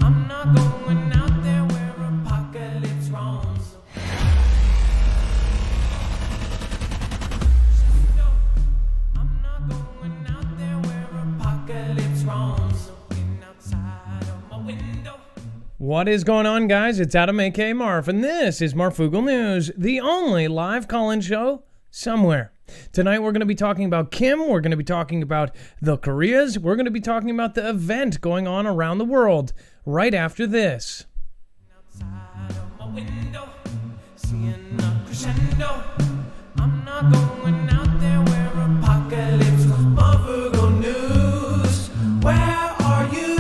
I'm not going out there where apocalypse roams. I'm not going out there where apocalypse roams. Looking outside of my window. What is going on, guys? It's Adam, aka Marf, and this is Marfoogle News, the only live call-in show somewhere. Tonight we're going to be talking about Kim, we're going to be talking about the Koreas, we're going to be talking about the event going on around the world right after this. Outside of my window, seeing a crescendo. I'm not going out there where apocalypse roams. Marfoogle News, where are you?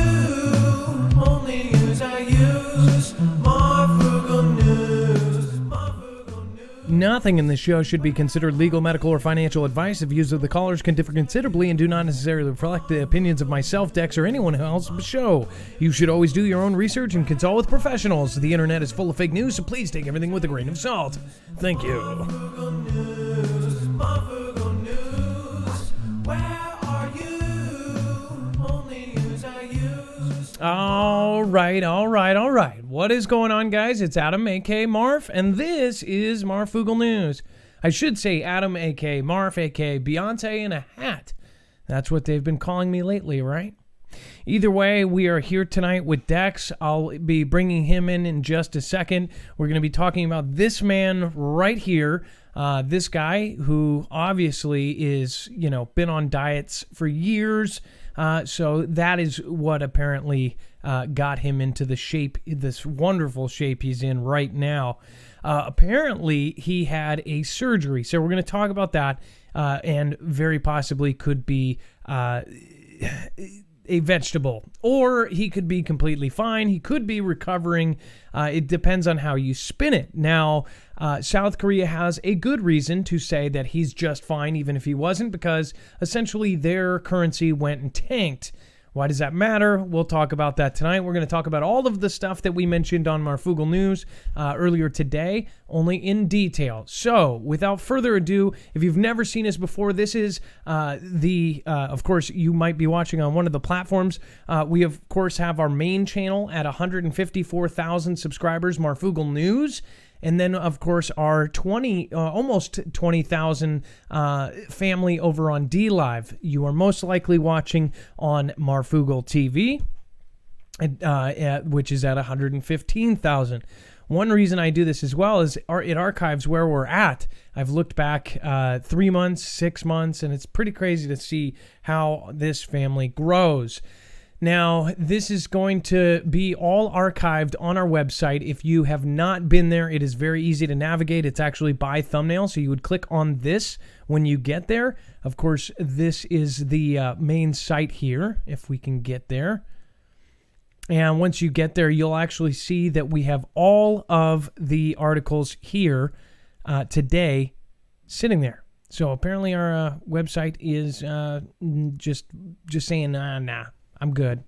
Only news I use. Marfoogle News, Marfoogle News. Nothing in this show should be considered legal, medical, or financial advice. The views of the callers can differ considerably and do not necessarily reflect the opinions of myself, Dex, or anyone else on the show. You should always do your own research and consult with professionals. The internet is full of fake news, so please take everything with a grain of salt. Thank you. Marfoogle News, Marfoogle News, where are you? Only news I use. All right. What is going on, guys? It's Adam, aka Marf, and this is Marfoogle News. I should say Adam, aka Marf, aka Beyonce in a hat. That's what they've been calling me lately, right? Either way, we are here tonight with Dex. I'll be bringing him in just a second. We're going to be talking about this man right here. This guy who obviously is, been on diets for years. So that is what apparently got him into the shape, this wonderful shape he's in right now. Apparently, he had a surgery. So we're going to talk about that and very possibly could be a vegetable, or he could be completely fine. He could be recovering. It depends on how you spin it. Now, South Korea has a good reason to say that he's just fine, even if he wasn't, because essentially their currency went and tanked. Why does that matter? We'll talk about that tonight. We're going to talk about all of the stuff that we mentioned on Marfoogle News earlier today, only in detail. So, without further ado, if you've never seen us before, this is of course, you might be watching on one of the platforms. We, of course, have our main channel at 154,000 subscribers, Marfoogle News. And then, of course, our almost 20,000 family over on DLive. You are most likely watching on Marfoogle TV, which is at 115,000. One reason I do this as well is it archives where we're at. I've looked back 3 months, 6 months, and it's pretty crazy to see how this family grows. Now, this is going to be all archived on our website. If you have not been there, it is very easy to navigate. It's actually by thumbnail, so you would click on this when you get there. Of course, this is the main site here, if we can get there. And once you get there, you'll actually see that we have all of the articles here today sitting there. So apparently our website is just saying, nah. I'm good.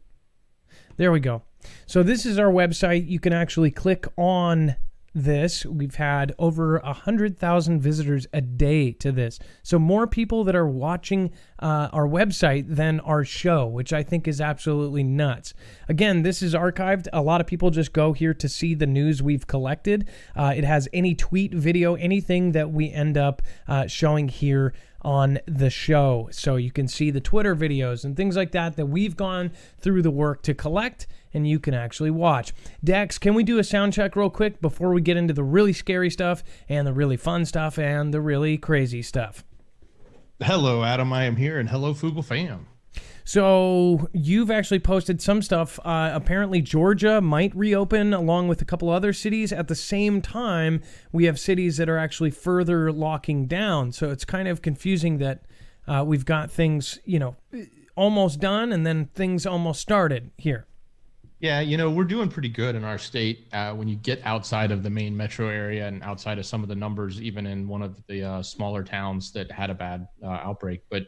There we go. So this is our website. You can actually click on this. We've had over 100,000 visitors a day to this. So more people that are watching our website than our show, which I think is absolutely nuts. Again, this is archived. A lot of people just go here to see the news we've collected. It has any tweet, video, anything that we end up showing here on the show. So you can see the Twitter videos and things like that we've gone through the work to collect, and you can actually watch. Dex, can we do a sound check real quick before we get into the really scary stuff and the really fun stuff and the really crazy stuff? Hello, Adam. I am here, and hello, Foogle fam. So you've actually posted some stuff. Apparently Georgia might reopen along with a couple other cities. At the same time, we have cities that are actually further locking down. So it's kind of confusing that we've got things, almost done and then things almost started here. Yeah, we're doing pretty good in our state when you get outside of the main metro area and outside of some of the numbers, even in one of the smaller towns that had a bad outbreak. But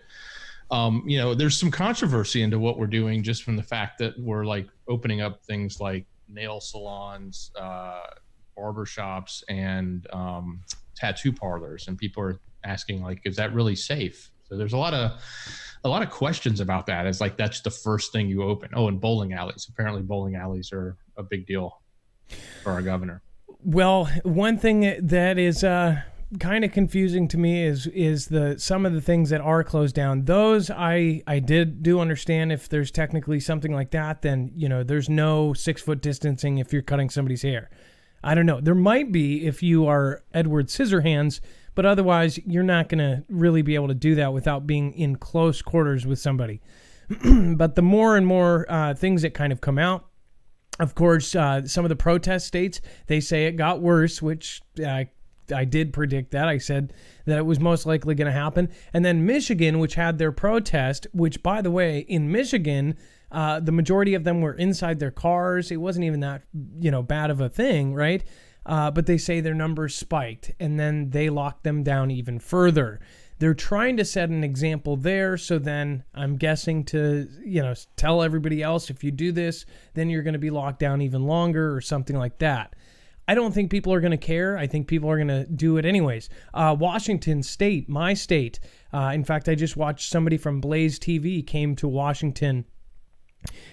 there's some controversy into what we're doing just from the fact that we're like opening up things like nail salons, barber shops, and tattoo parlors. And people are asking, like, is that really safe? So there's a lot of questions about that. It's like that's the first thing you open. Oh, and bowling alleys. Apparently, bowling alleys are a big deal for our governor. Well, one thing that is kind of confusing to me is some of the things that are closed down. Those I do understand. If there's technically something like that, then there's no 6 foot distancing if you're cutting somebody's hair. I don't know. There might be if you are Edward Scissorhands, but otherwise you're not going to really be able to do that without being in close quarters with somebody. But the more and more things that kind of come out, of course, some of the protest states, they say it got worse, which I did predict that. I said that it was most likely going to happen. And then Michigan, which had their protest, which, by the way, in Michigan, the majority of them were inside their cars. It wasn't even that, bad of a thing, right? But they say their numbers spiked, and then they locked them down even further. They're trying to set an example there, so then I'm guessing to, tell everybody else, if you do this, then you're going to be locked down even longer or something like that. I don't think people are going to care. I think people are going to do it anyways. Washington State, my state. In fact, I just watched somebody from Blaze TV came to Washington,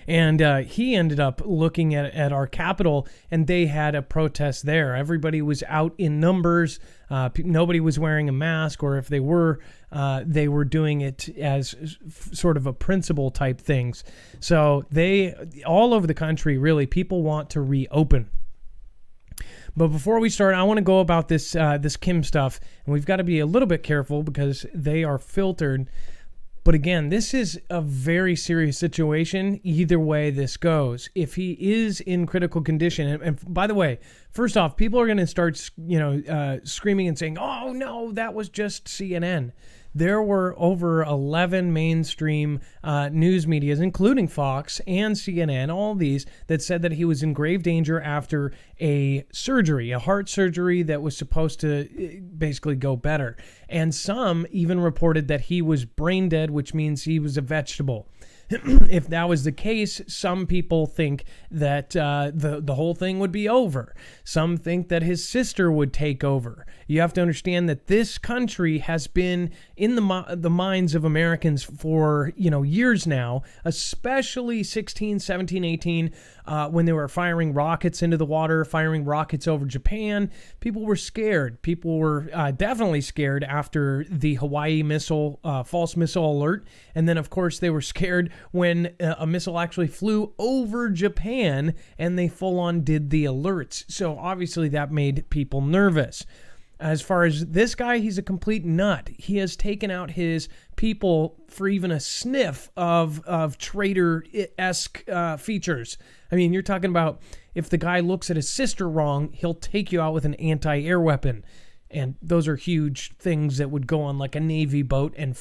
and he ended up looking at our Capitol, and they had a protest there. Everybody was out in numbers. Nobody was wearing a mask, or if they were doing it as sort of a principle type things. So they, all over the country, really, people want to reopen. But before we start, I want to go about this Kim stuff, and we've got to be a little bit careful because they are filtered. But again, this is a very serious situation. Either way this goes, if he is in critical condition, and by the way, first off, people are going to start, screaming and saying, "Oh no, that was just CNN." There were over 11 mainstream news medias, including Fox and CNN, all these, that said that he was in grave danger after a surgery, a heart surgery that was supposed to basically go better. And some even reported that he was brain dead, which means he was a vegetable. If that was the case, some people think that the whole thing would be over. Some think that his sister would take over. You have to understand that this country has been in the minds of Americans for years now, especially 16, 17, 18, when they were firing rockets into the water, firing rockets over Japan. People were scared. People were definitely scared after the Hawaii missile, false missile alert. And then, of course, they were scared when a missile actually flew over Japan and they full on did the alerts. So obviously that made people nervous. As far as this guy, he's a complete nut. He has taken out his people for even a sniff of traitor-esque features. I mean, you're talking about if the guy looks at his sister wrong, he'll take you out with an anti-air weapon. And those are huge things that would go on like a Navy boat and,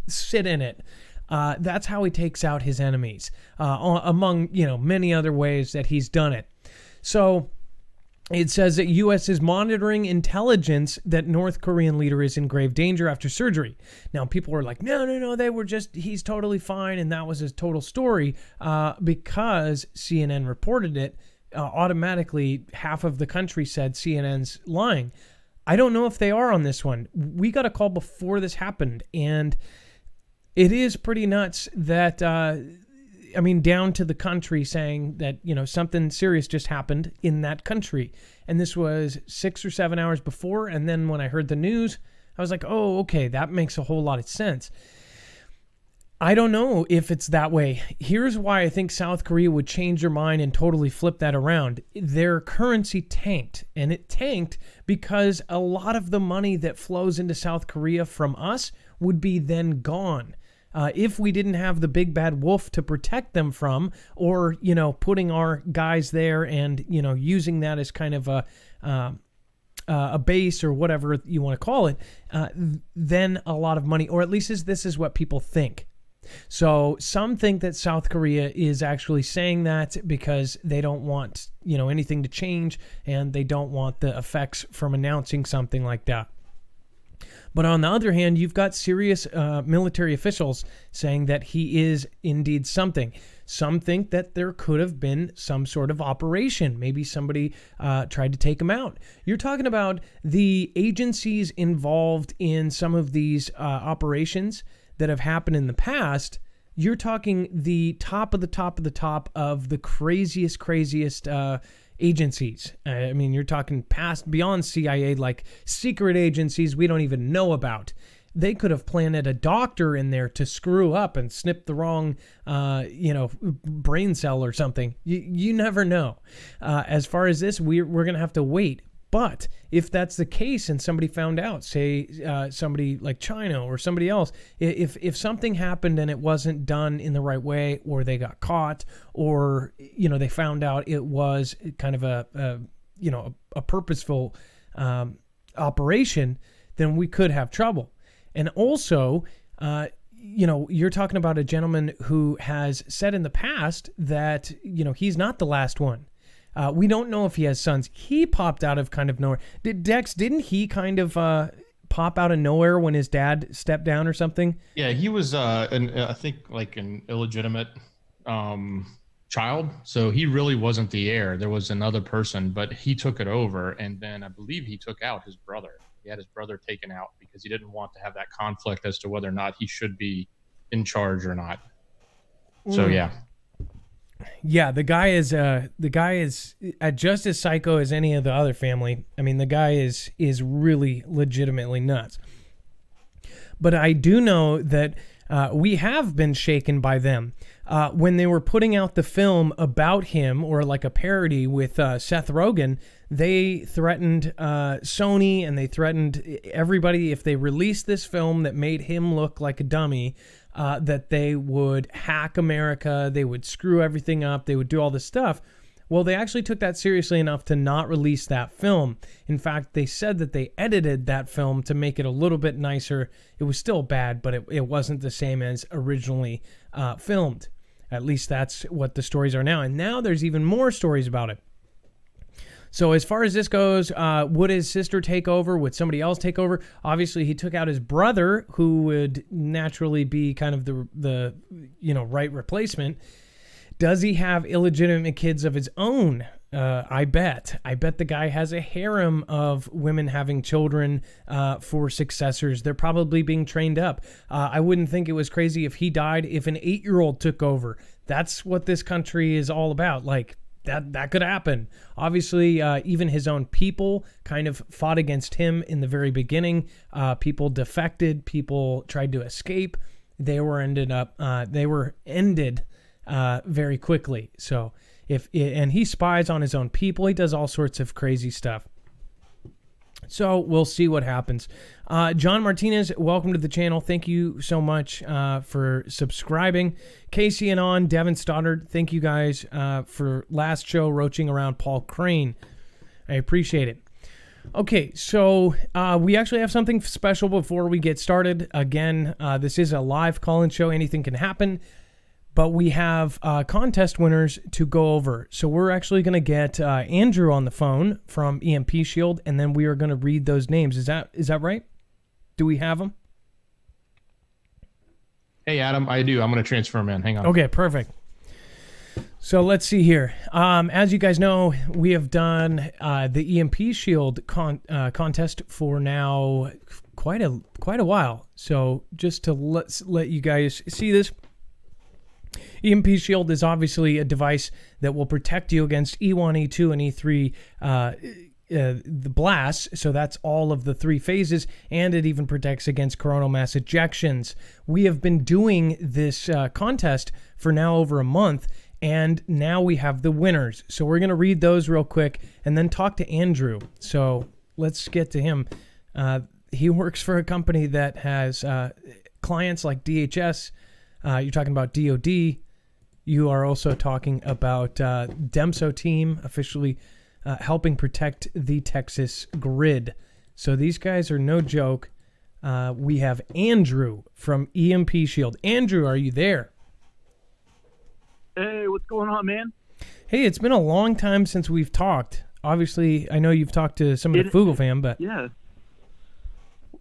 sit in it. That's how he takes out his enemies, among, many other ways that he's done it. So it says that U.S. is monitoring intelligence that North Korean leader is in grave danger after surgery. Now, people were like, no, he's totally fine, and that was his total story. Because CNN reported it, automatically half of the country said CNN's lying. I don't know if they are on this one. We got a call before this happened, and it is pretty nuts that... down to the country saying that, something serious just happened in that country. And this was 6 or 7 hours before. And then when I heard the news, I was like, oh, okay, that makes a whole lot of sense. I don't know if it's that way. Here's why I think South Korea would change their mind and totally flip that around. Their currency tanked, and it tanked because a lot of the money that flows into South Korea from us would be then gone. If we didn't have the big bad wolf to protect them from, or, putting our guys there and, using that as kind of a base or whatever you want to call it, then a lot of money, or at least this is what people think. So some think that South Korea is actually saying that because they don't want, anything to change, and they don't want the effects from announcing something like that. But on the other hand, you've got serious military officials saying that he is indeed something. Some think that there could have been some sort of operation. Maybe somebody tried to take him out. You're talking about the agencies involved in some of these operations that have happened in the past. You're talking the top of the top of the top of the craziest agencies. I mean, you're talking past, beyond CIA, like secret agencies we don't even know about. They could have planted a doctor in there to screw up and snip the wrong, brain cell or something. You never know. As far as this, we're going to have to wait. But if that's the case and somebody found out, say somebody like China or somebody else, if something happened and it wasn't done in the right way, or they got caught, or they found out it was kind of a purposeful operation, then we could have trouble. And also, you're talking about a gentleman who has said in the past that he's not the last one. We don't know if he has sons. He popped out of kind of nowhere. Didn't he kind of pop out of nowhere when his dad stepped down or something? Yeah, he was, I think, like an illegitimate child. So he really wasn't the heir. There was another person, but he took it over. And then I believe he took out his brother. He had his brother taken out because he didn't want to have that conflict as to whether or not he should be in charge or not. So, yeah. Yeah, the guy is just as psycho as any of the other family. I mean, the guy is really legitimately nuts. But I do know that we have been shaken by them. When they were putting out the film about him, or like a parody with Seth Rogen, they threatened Sony and they threatened everybody if they released this film that made him look like a dummy, that they would hack America, they would screw everything up, they would do all this stuff. Well, they actually took that seriously enough to not release that film. In fact, they said that they edited that film to make it a little bit nicer. It was still bad, but it wasn't the same as originally filmed. At least that's what the stories are now. And now there's even more stories about it. So as far as this goes, would his sister take over? Would somebody else take over? Obviously, he took out his brother, who would naturally be kind of the right replacement. Does he have illegitimate kids of his own? I bet the guy has a harem of women having children for successors. They're probably being trained up. I wouldn't think it was crazy if he died, if an 8-year-old took over. That's what this country is all about. Like, that could happen. Obviously, even his own people kind of fought against him in the very beginning. People defected. People tried to escape. They were ended very quickly. So and he spies on his own people. He does all sorts of crazy stuff. So we'll see what happens. John Martinez, welcome to the channel. Thank you so much for subscribing. Casey and On, Devin Stoddard, thank you guys for last show roaching around Paul Crane. I appreciate it. Okay, so we actually have something special before we get started. Again, this is a live call-in show. Anything can happen. But we have contest winners to go over. So we're actually going to get Andrew on the phone from EMP Shield, and then we are going to read those names. Is that right? Do we have them? Hey, Adam, I do. I'm going to transfer him in. Hang on. Okay, perfect. So let's see here. As you guys know, we have done the EMP Shield contest for now quite a while. So just to let you guys see this. EMP Shield is obviously a device that will protect you against E1, E2, and E3 the blasts. So that's all of the 3 phases, and it even protects against coronal mass ejections. We have been doing this contest for now over a month, and now we have the winners. So we're going to read those real quick and then talk to Andrew. So let's get to him. He works for a company that has clients like DHS. You're talking about DOD. You are also talking about DEMSO team officially helping protect the Texas grid. So these guys are no joke. We have Andrew from EMP Shield. Andrew, are you there? Hey, what's going on, man? Hey, it's been a long time since we've talked. Obviously, I know you've talked to some of the Foogle fam, but yeah.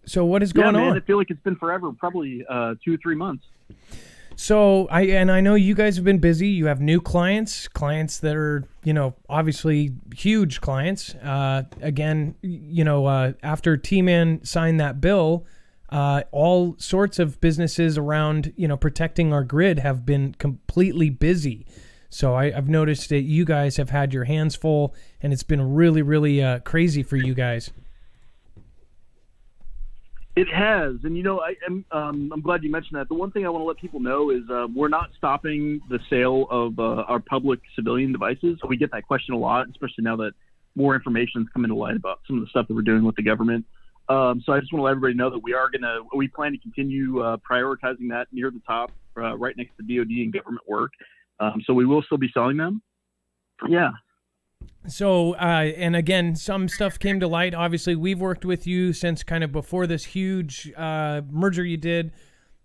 So what is going on? I feel like it's been forever, probably 2 or 3 months. So I know you guys have been busy. You have new clients that are, obviously huge clients. Again, after T-Man signed that bill, all sorts of businesses around, protecting our grid have been completely busy. So I've noticed that you guys have had your hands full, and it's been really, really crazy for you guys. It has, and I'm glad you mentioned that. The one thing I want to let people know is we're not stopping the sale of our public civilian devices. We get that question a lot, especially now that more information is coming to light about some of the stuff that we're doing with the government. So I just want to let everybody know that we plan to continue prioritizing that near the top, right next to DoD and government work. So we will still be selling them. Yeah. So, and again, some stuff came to light. Obviously, we've worked with you since kind of before this huge merger you did.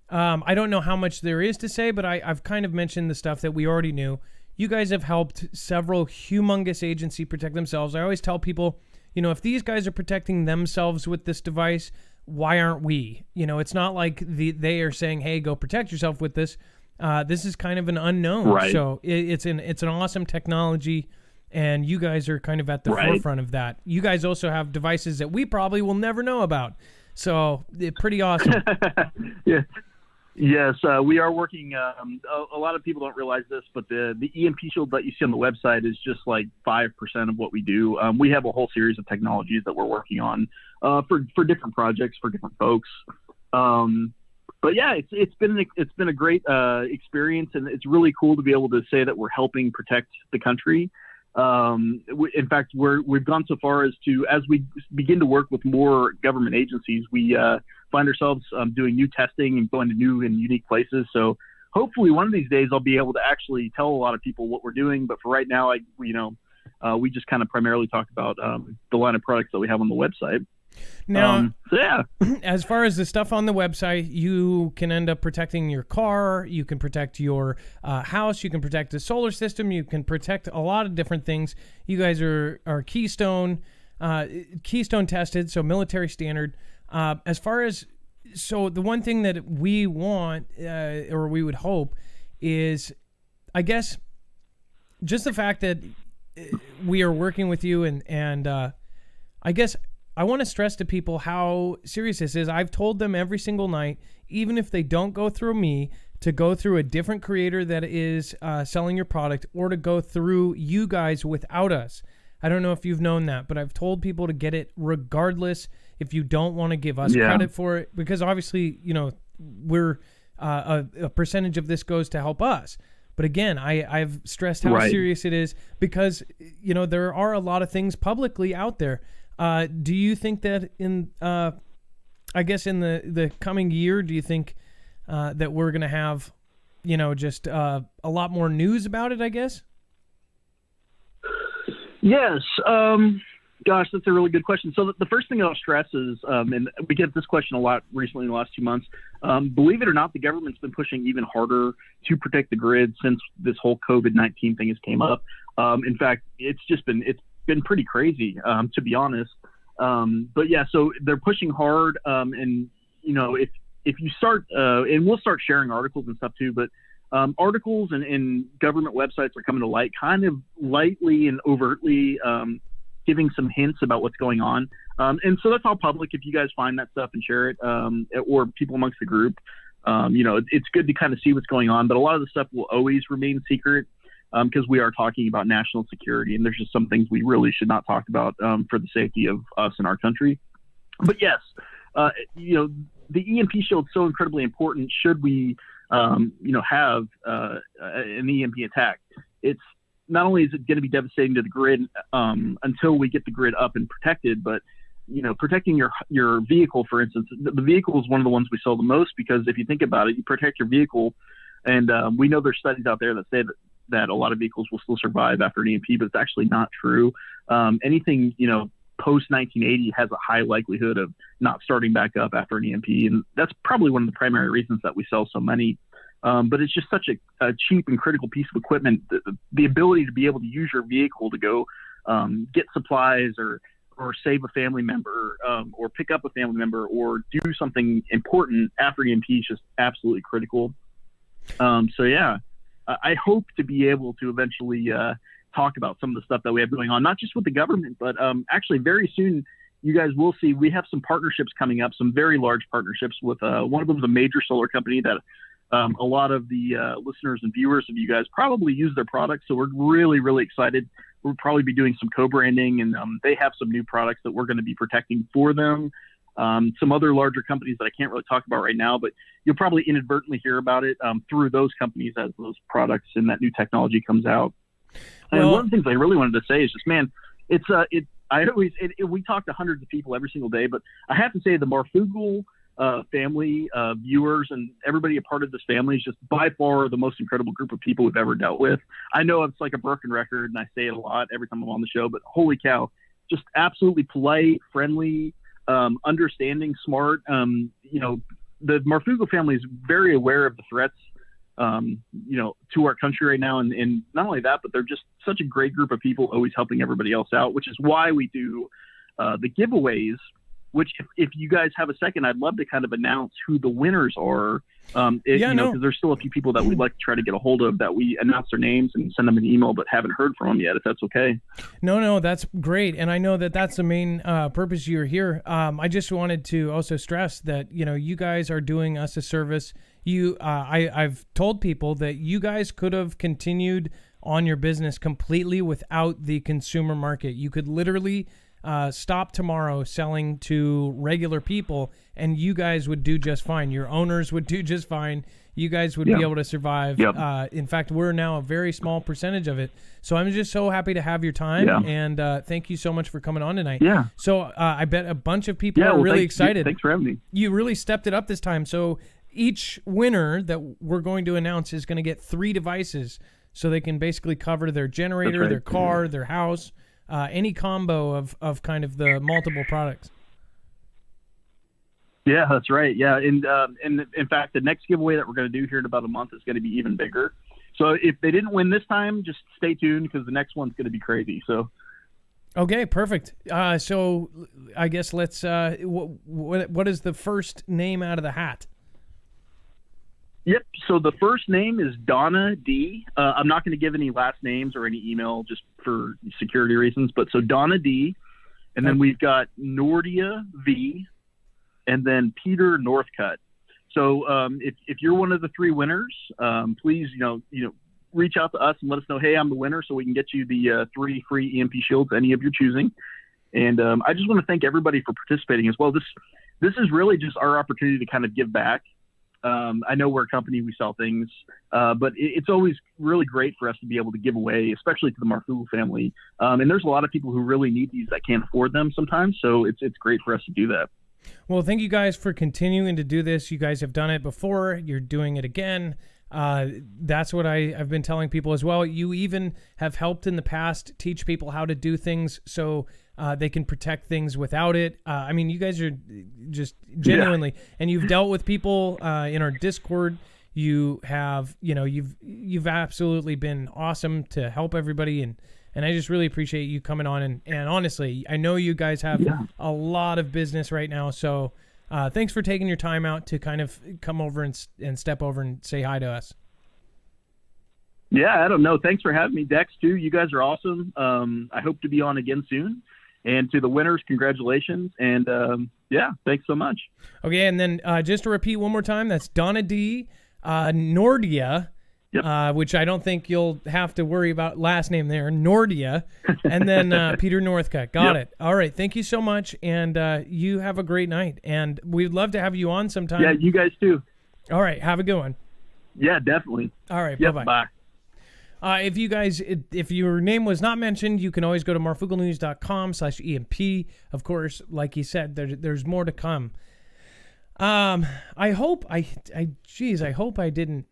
I don't know how much there is to say, but I've kind of mentioned the stuff that we already knew. You guys have helped several humongous agencies protect themselves. I always tell people, if these guys are protecting themselves with this device, why aren't we? It's not like they are saying, hey, go protect yourself with this. This is kind of an unknown. Right. So it's an awesome technology. And you guys are kind of at the forefront of that. You guys also have devices that we probably will never know about. So pretty awesome. Yeah. Yes, we are working. A lot of people don't realize this, but the EMP shield that you see on the website is just like 5% of what we do. We have a whole series of technologies that we're working on for different projects for different folks. But yeah, it's been a great experience, and it's really cool to be able to say that we're helping protect the country. In fact, we've gone so far as we begin to work with more government agencies, we find ourselves doing new testing and going to new and unique places. So hopefully one of these days I'll be able to actually tell a lot of people what we're doing. But for right now, we just kind of primarily talk about the line of products that we have on the website. Now, yeah. As far as the stuff on the website, you can end up protecting your car, you can protect your house, you can protect the solar system, you can protect a lot of different things. You guys are Keystone tested, so military standard. As far as, so the one thing that we want, or we would hope, is, I guess, just the fact that we are working with you, and I guess I want to stress to people how serious this is. I've told them every single night, even if they don't go through me, to go through a different creator that is selling your product, or to go through you guys without us. I don't know if you've known that, but I've told people to get it regardless if you don't want to give us credit for it, because obviously, we're a percentage of this goes to help us. But again, I've stressed how serious it is, because, there are a lot of things publicly out there. Do you think that in the coming year, do you think that we're going to have, just a lot more news about it, I guess? Yes. Gosh, that's a really good question. So the first thing I'll stress is, and we get this question a lot recently in the last 2 months, believe it or not, the government's been pushing even harder to protect the grid since this whole COVID-19 thing has came up. In fact, it's been pretty crazy, to be honest. But yeah, so they're pushing hard. And if you start, and we'll start sharing articles and stuff too, but articles and government websites are coming to light, kind of lightly and overtly, giving some hints about what's going on. And so that's all public. If you guys find that stuff and share it, or people amongst the group, it's good to kind of see what's going on, but a lot of the stuff will always remain secret. Because we are talking about national security, and there's just some things we really should not talk about for the safety of us and our country. But yes, the EMP shield is so incredibly important. Should we, have an EMP attack, it's not only is it going to be devastating to the grid until we get the grid up and protected, but protecting your vehicle, for instance, the vehicle is one of the ones we sell the most, because if you think about it, you protect your vehicle, and we know there's studies out there that say that a lot of vehicles will still survive after an EMP, but it's actually not true. Anything, post 1980 has a high likelihood of not starting back up after an EMP. And that's probably one of the primary reasons that we sell so many. But it's just such a cheap and critical piece of equipment. The ability to be able to use your vehicle to go get supplies or or save a family member, or pick up a family member, or do something important after EMP is just absolutely critical. So yeah, I hope to be able to eventually talk about some of the stuff that we have going on, not just with the government, but actually very soon you guys will see we have some partnerships coming up, some very large partnerships with one of them is a major solar company that a lot of the listeners and viewers of you guys probably use their products. So we're really, really excited. We'll probably be doing some co-branding, and they have some new products that we're going to be protecting for them. Some other larger companies that I can't really talk about right now, but you'll probably inadvertently hear about it through those companies as those products and that new technology comes out. And one of the things I really wanted to say is just, man, we talk to hundreds of people every single day, but I have to say the Marfoogle family, viewers, and everybody a part of this family is just by far the most incredible group of people we've ever dealt with. I know it's like a broken record, and I say it a lot every time I'm on the show, but holy cow, just absolutely polite, friendly, understanding, smart. The Marfoogle family is very aware of the threats, to our country right now. And not only that, but they're just such a great group of people, always helping everybody else out, which is why we do the giveaways, which if you guys have a second, I'd love to kind of announce who the winners are. Because there's still a few people that we'd like to try to get a hold of that we announce their names and send them an email, but haven't heard from them yet, if that's okay. No, that's great. And I know that that's the main purpose you're here. I just wanted to also stress that, you guys are doing us a service. I've told people that you guys could have continued on your business completely without the consumer market. You could literally stop tomorrow selling to regular people, and you guys would do just fine. Your owners would do just fine. You guys would be able to survive. Yep. In fact, we're now a very small percentage of it. So I'm just so happy to have your time, and thank you so much for coming on tonight. Yeah. So I bet a bunch of people are really excited. Thanks for having me. You really stepped it up this time. So each winner that we're going to announce is going to get 3 devices, so they can basically cover their generator, their car, their house, any combo of kind of the multiple products. Yeah, that's right. Yeah, and in fact, the next giveaway that we're going to do here in about a month is going to be even bigger. So if they didn't win this time, just stay tuned because the next one's going to be crazy. So. Okay, perfect. So I guess let's. What is the first name out of the hat? Yep. So the first name is Donna D. I'm not going to give any last names or any email just for security reasons. But so Donna D. And then we've got Nordia V. And then Peter Northcutt. So if you're one of the 3 winners, please, reach out to us and let us know, hey, I'm the winner, so we can get you the 3 free EMP shields, any of your choosing. And I just want to thank everybody for participating as well. This is really just our opportunity to kind of give back. I know we're a company, we sell things, but it's always really great for us to be able to give away, especially to the Marfoogle family. And there's a lot of people who really need these that can't afford them sometimes. So it's great for us to do that. Well, thank you guys for continuing to do this. You guys have done it before. You're doing it again. That's what I've been telling people as well. You even have helped in the past teach people how to do things so they can protect things without it. I mean, you guys are just genuinely, and you've dealt with people in our Discord. You have, you've absolutely been awesome to help everybody, and I just really appreciate you coming on. And honestly, I know you guys have a lot of business right now, so thanks for taking your time out to kind of come over and step over and say hi to us. Yeah, I don't know. Thanks for having me, Dex, too. You guys are awesome. I hope to be on again soon. And to the winners, congratulations. And thanks so much. Okay, and then just to repeat one more time, that's Donna D. Nordia, which I don't think you'll have to worry about last name there, Nordia, and then Peter Northcutt. Got it. All right, thank you so much, and you have a great night. And we'd love to have you on sometime. Yeah, you guys too. All right, have a good one. Yeah, definitely. All right, bye-bye. Bye. If your name was not mentioned, you can always go to marfooglenews.com/EMP. Of course, like you said, there's more to come. I hope I didn't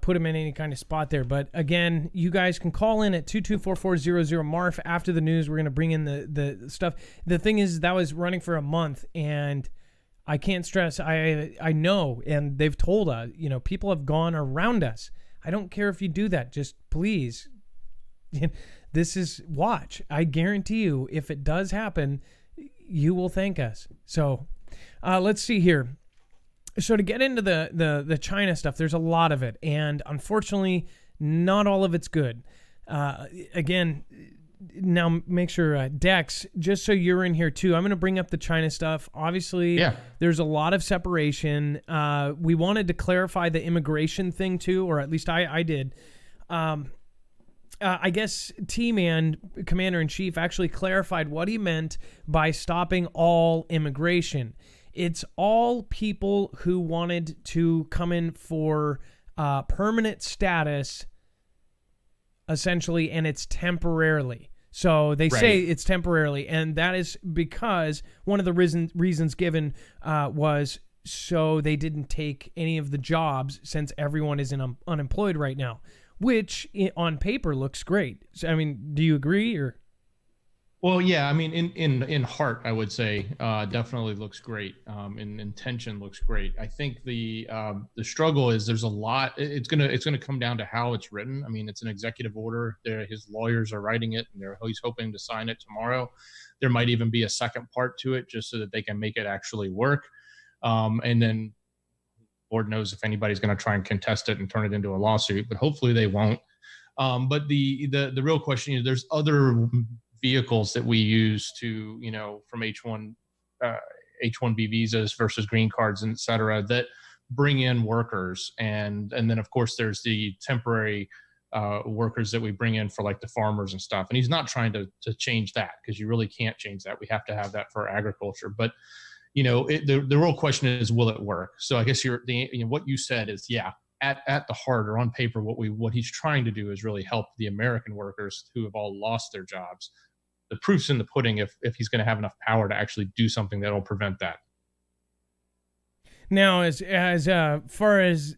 put him in any kind of spot there. But again, you guys can call in at 224-400-MARF after the news. We're going to bring in the stuff. The thing is, that was running for a month, and I can't stress, I know, and they've told us, people have gone around us. I don't care if you do that. Just please This is, watch. I guarantee you, if it does happen, you will thank us. So let's see here. So to get into the China stuff, there's a lot of it. And unfortunately, not all of it's good. Again, now make sure, Dex, just so you're in here too, I'm going to bring up the China stuff. Obviously, there's a lot of separation. We wanted to clarify the immigration thing too, or at least I did. I guess T-Man, Commander-in-Chief, actually clarified what he meant by stopping all immigration. It's all people who wanted to come in for permanent status, essentially, and it's temporarily. So they say it's temporarily, and that is because one of the reasons given was so they didn't take any of the jobs since everyone is unemployed right now, which on paper looks great. So, I mean, do you agree or? Well, yeah, I mean, in heart, I would say definitely looks great. In intention, looks great. I think the struggle is there's a lot. It's gonna come down to how it's written. I mean, it's an executive order. His lawyers are writing it, and he's hoping to sign it tomorrow. There might even be a second part to it, just so that they can make it actually work. And then, Lord knows if anybody's going to try and contest it and turn it into a lawsuit, but hopefully they won't. But the real question is, there's other vehicles that we use to, from H-1B visas versus green cards, and et cetera, that bring in workers. And then of course there's the temporary workers that we bring in for like the farmers and stuff. And he's not trying to change that, because you really can't change that. We have to have that for agriculture. But, the real question is, will it work? So I guess what you said is, at the heart or on paper, what he's trying to do is really help the American workers who have all lost their jobs. The proof's in the pudding if he's going to have enough power to actually do something that'll prevent that. Now, as far as,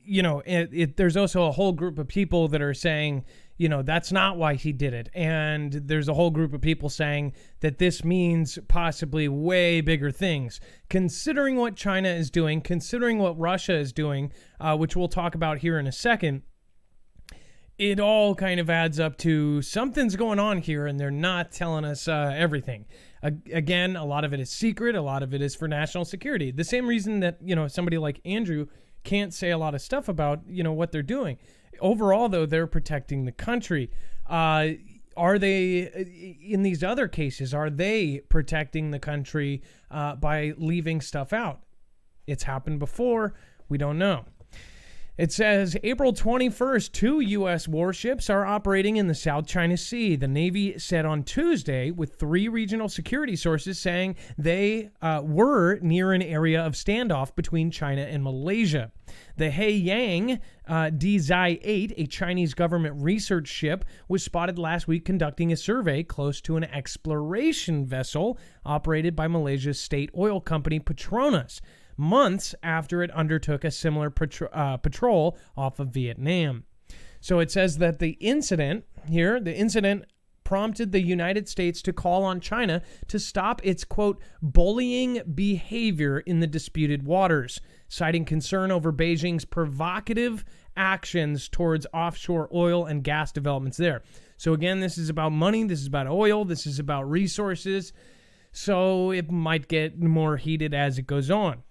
there's also a whole group of people that are saying, that's not why he did it. And there's a whole group of people saying that this means possibly way bigger things. Considering what China is doing, considering what Russia is doing, which we'll talk about here in a second, it all kind of adds up to something's going on here, and they're not telling us everything. Again, a lot of it is secret. A lot of it is for national security. The same reason that, somebody like Andrew can't say a lot of stuff about, what they're doing. Overall, though, they're protecting the country. Are they, in these other cases, are they protecting the country by leaving stuff out? It's happened before. We don't know. It says April 21st, 2 U.S. warships are operating in the South China Sea. The Navy said on Tuesday, with 3 regional security sources saying they were near an area of standoff between China and Malaysia. The Heiyang DZI-8, a Chinese government research ship, was spotted last week conducting a survey close to an exploration vessel operated by Malaysia's state oil company Petronas, months after it undertook a similar patrol off of Vietnam. So it says that the incident prompted the United States to call on China to stop its, quote, bullying behavior in the disputed waters, citing concern over Beijing's provocative actions towards offshore oil and gas developments there. So again, this is about money, this is about oil, this is about resources, so it might get more heated as it goes on.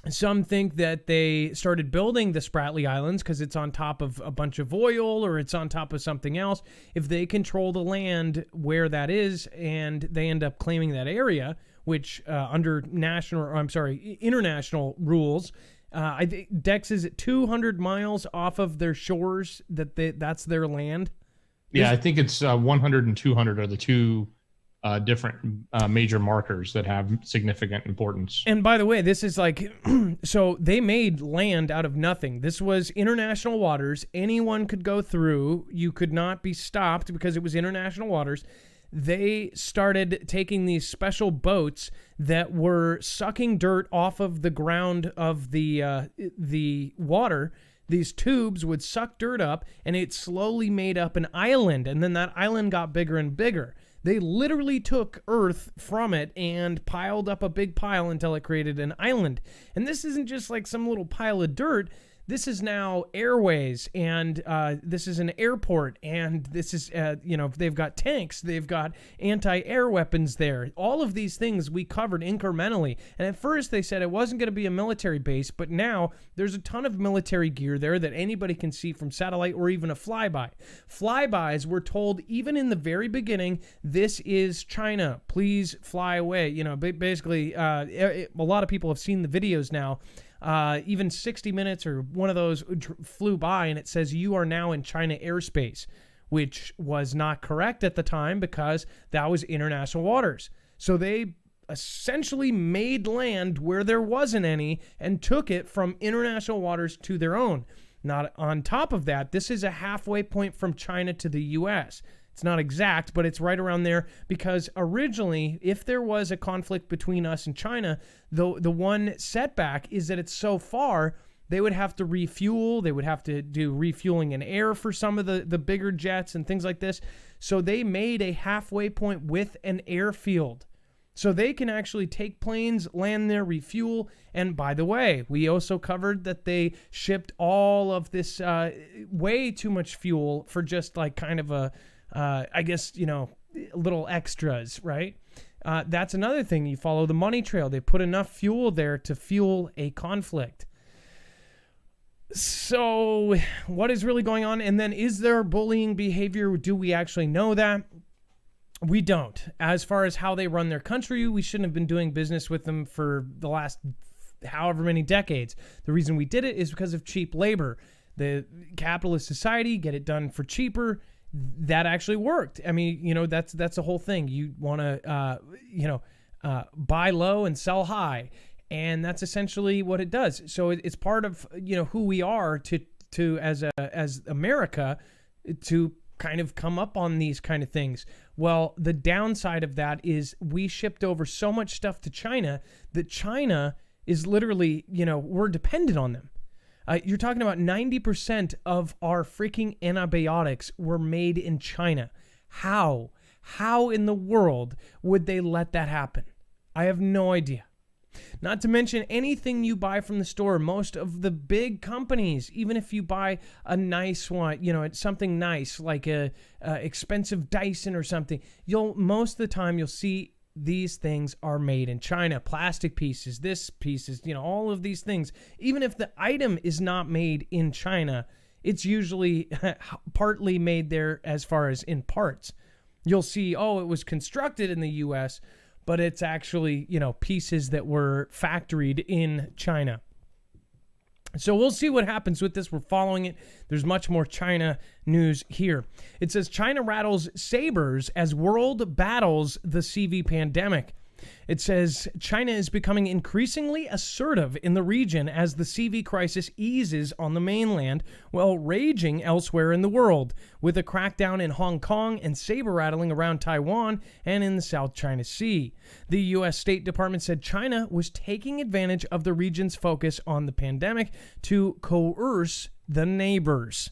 Some think that they started building the Spratly Islands because it's on top of a bunch of oil or it's on top of something else. If they control the land where that is and they end up claiming that area, which under international rules, I think Dex is at 200 miles off of their shores that's their land. Yeah, I think it's 100 and 200 are the two different major markers that have significant importance. And by the way, this is like, so they made land out of nothing. This was international waters. Anyone could go through. You could not be stopped because it was international waters. They started taking these special boats that were sucking dirt off of the ground of the water. These tubes would suck dirt up, and it slowly made up an island, and then that island got bigger and bigger. They literally took earth from it and piled up a big pile until it created an island. And this isn't just like some little pile of dirt. this is now airways, and this is an airport, and this is, they've got tanks, they've got anti-air weapons there. All of these things we covered incrementally. And at first they said it wasn't going to be a military base, but now there's a ton of military gear there that anybody can see from satellite or even a flyby. Flybys were told even in the very beginning, this is China, please fly away. Basically, a lot of people have seen the videos now. Even 60 Minutes or one of those flew by and it says you are now in China airspace, which was not correct at the time because that was international waters. So they essentially made land where there wasn't any and took it from international waters to their own. Not on top of that, this is a halfway point from China to the U.S. It's not exact, but it's right around there because originally, if there was a conflict between us and China, the one setback is that it's so far, they would have to refuel. They would have to do refueling in air for some of the bigger jets and things like this. So they made a halfway point with an airfield. So they can actually take planes, land there, refuel. And by the way, we also covered that they shipped all of this way too much fuel for just like kind of a little extras, right? That's another thing. You follow the money trail. They put enough fuel there to fuel a conflict. So what is really going on? And then is there bullying behavior? Do we actually know that? We don't. As far as how they run their country, we shouldn't have been doing business with them for the last however many decades. The reason we did it is because of cheap labor. The capitalist society, get it done for cheaper. That actually worked. I mean, that's the whole thing. You want to, buy low and sell high. And that's essentially what it does. So it's part of, who we are to as America to kind of come up on these kind of things. Well, the downside of that is we shipped over so much stuff to China that China is literally, we're dependent on them. You're talking about 90% of our freaking antibiotics were made in China. How? How in the world would they let that happen? I have no idea. Not to mention anything you buy from the store, most of the big companies, even if you buy a nice one, it's something nice like a expensive Dyson or something, most of the time you'll see these things are made in China. Plastic pieces, this pieces, all of these things. Even if the item is not made in China, it's usually partly made there as far as in parts. You'll see, it was constructed in the U.S., but it's actually, pieces that were factoried in China. So we'll see what happens with this. We're following it. There's much more China news here. It says China rattles sabers as world battles the CV pandemic. It says China is becoming increasingly assertive in the region as the CV crisis eases on the mainland while raging elsewhere in the world, with a crackdown in Hong Kong and saber rattling around Taiwan and in the South China Sea. The U.S. State Department said China was taking advantage of the region's focus on the pandemic to coerce the neighbors.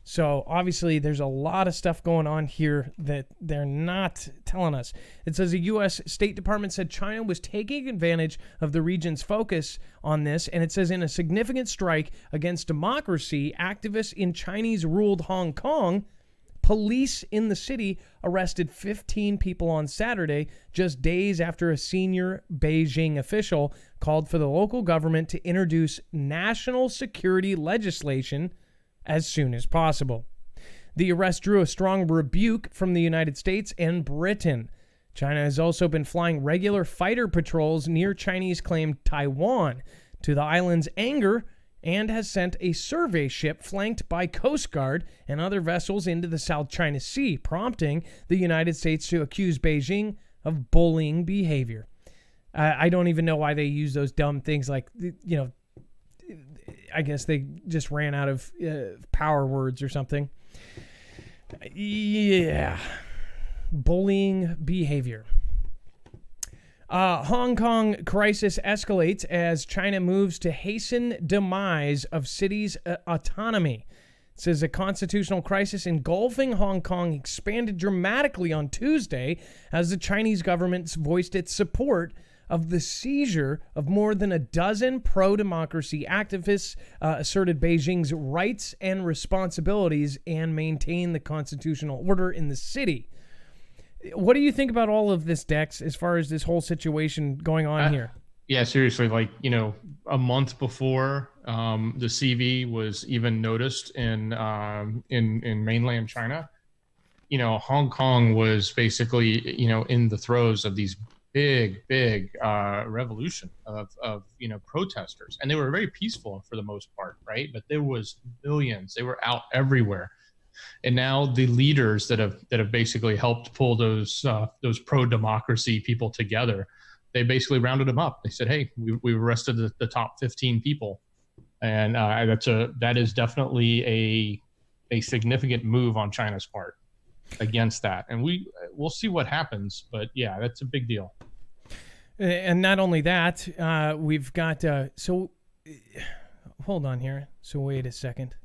So obviously there's a lot of stuff going on here that they're not telling us. It says the U.S. State Department said China was taking advantage of the region's focus on this. And it says in a significant strike against democracy, activists in Chinese-ruled Hong Kong, police in the city arrested 15 people on Saturday, just days after a senior Beijing official called for the local government to introduce national security legislation as soon as possible. The arrest drew a strong rebuke from the United States and Britain. China has also been flying regular fighter patrols near Chinese-claimed Taiwan to the island's anger and has sent a survey ship flanked by Coast Guard and other vessels into the South China Sea, prompting the United States to accuse Beijing of bullying behavior. I don't even know why they use those dumb things like, I guess they just ran out of power words or something. Yeah. Bullying behavior. Hong Kong crisis escalates as China moves to hasten demise of cities' autonomy. It says a constitutional crisis engulfing Hong Kong expanded dramatically on Tuesday as the Chinese government voiced its support of the seizure of more than a dozen pro-democracy activists, asserted Beijing's rights and responsibilities and maintain the constitutional order in the city. What do you think about all of this, Dex, as far as this whole situation going on here? Yeah, seriously, like, a month before the CV was even noticed in mainland China, Hong Kong was basically, in the throes of these big revolution of protesters, and they were very peaceful for the most part, right? But there was millions. They were out everywhere, and now the leaders that have basically helped pull those pro-democracy people together, they basically rounded them up. They said, "Hey, we arrested the top 15 people," and that is definitely a significant move on China's part against that, and we'll see what happens. But yeah, that's a big deal. And not only that, we've got so hold on here. So wait a second.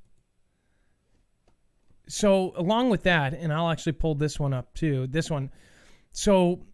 So along with that, and I'll actually pull this one up too. This one. So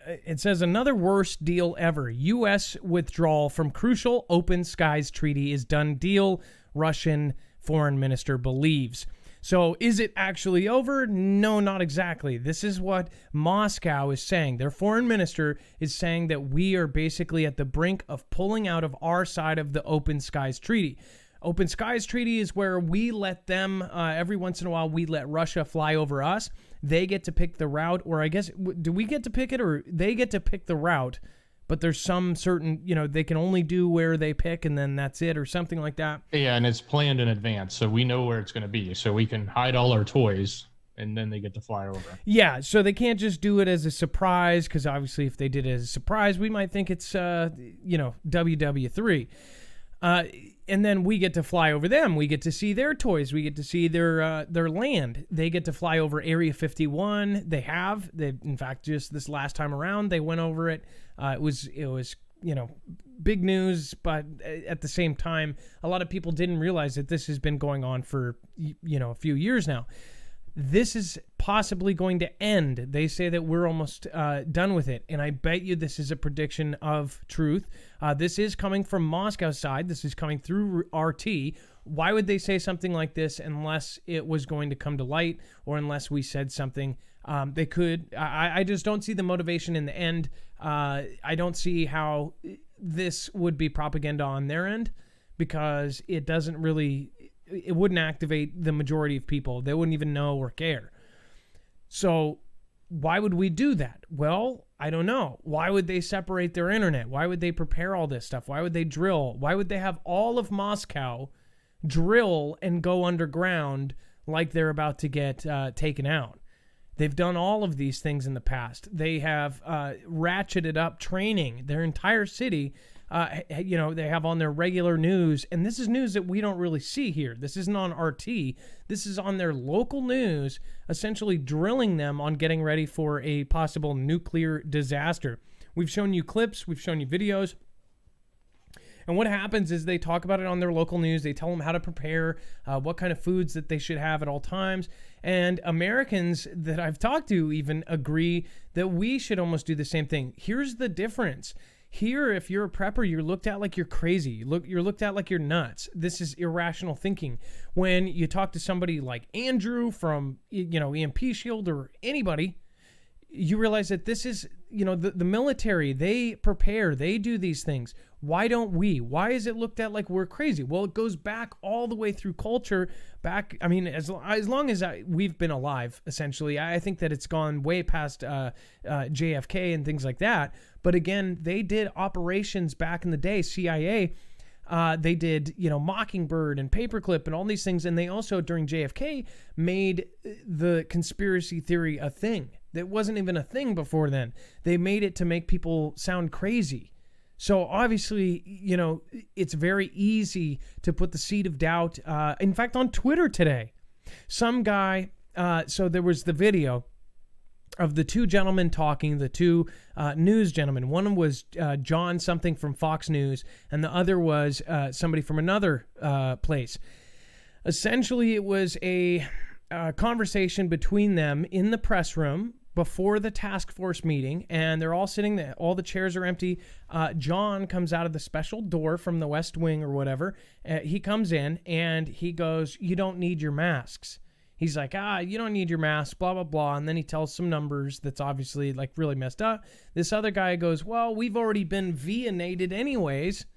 it says another worst deal ever. U.S. withdrawal from crucial open skies treaty is done deal, Russian foreign minister believes. So is it actually over? No, not exactly. This is what Moscow is saying. Their foreign minister is saying that we are basically at the brink of pulling out of our side of the open skies treaty. Open skies treaty is where we let them, every once in a while, we let Russia fly over us. They get to pick the route, or I guess, do we get to pick it, or they get to pick the route? But there's some certain, they can only do where they pick, and then that's it, or something like that. Yeah, and it's planned in advance, so we know where it's going to be. So we can hide all our toys, and then they get to fly over. Yeah, so they can't just do it as a surprise, because obviously if they did it as a surprise, we might think it's, WW3. And then we get to fly over them. We get to see their toys. We get to see their land. They get to fly over Area 51. They in fact, just this last time around, they went over it. It was big news, but at the same time, a lot of people didn't realize that this has been going on for a few years now. This is possibly going to end. They say that we're almost done with it, and I bet you this is a prediction of truth. This is coming from Moscow's side. This is coming through RT. Why would they say something like this unless it was going to come to light, or unless we said something? They could. I just don't see the motivation in the end. I don't see how this would be propaganda on their end, because it doesn't really... It wouldn't activate the majority of people. They wouldn't even know or care. So why would we do that? Well, I don't know. Why would they separate their internet? Why would they prepare all this stuff? Why would they drill? Why would they have all of Moscow drill and go underground like they're about to get taken out? They've done all of these things in the past. They have ratcheted up training. Their entire city, they have on their regular news, and this is news that we don't really see here. This isn't on RT. This is on their local news, essentially drilling them on getting ready for a possible nuclear disaster. We've shown you clips. We've shown you videos. And what happens is they talk about it on their local news. They tell them how to prepare, what kind of foods that they should have at all times. And Americans that I've talked to even agree that we should almost do the same thing. Here's the difference. Here, if you're a prepper, you're looked at like you're crazy. You're looked at like you're nuts. This is irrational thinking. When you talk to somebody like Andrew from, EMP Shield or anybody, you realize that this is, the military, they prepare, they do these things. Why don't we? Why is it looked at like we're crazy? Well, it goes back all the way through culture, as long as we've been alive, essentially. I think that it's gone way past JFK and things like that. But again, they did operations back in the day, CIA. They did, Mockingbird and Paperclip and all these things. And they also, during JFK, made the conspiracy theory a thing. That wasn't even a thing before then. They made it to make people sound crazy. So obviously, it's very easy to put the seed of doubt. In fact, on Twitter today, some guy, so there was the video of the two gentlemen talking, the two news gentlemen. One was John something from Fox News, and the other was somebody from another place. Essentially, it was a conversation between them in the press room. before the task force meeting, and they're all sitting there. All the chairs are empty. John comes out of the special door from the West Wing or whatever. He comes in and he goes, "You don't need your masks." He's like, "You don't need your mask, blah, blah, blah." And then he tells some numbers that's obviously like really messed up. This other guy goes, "Well, we've already been vaccinated anyways."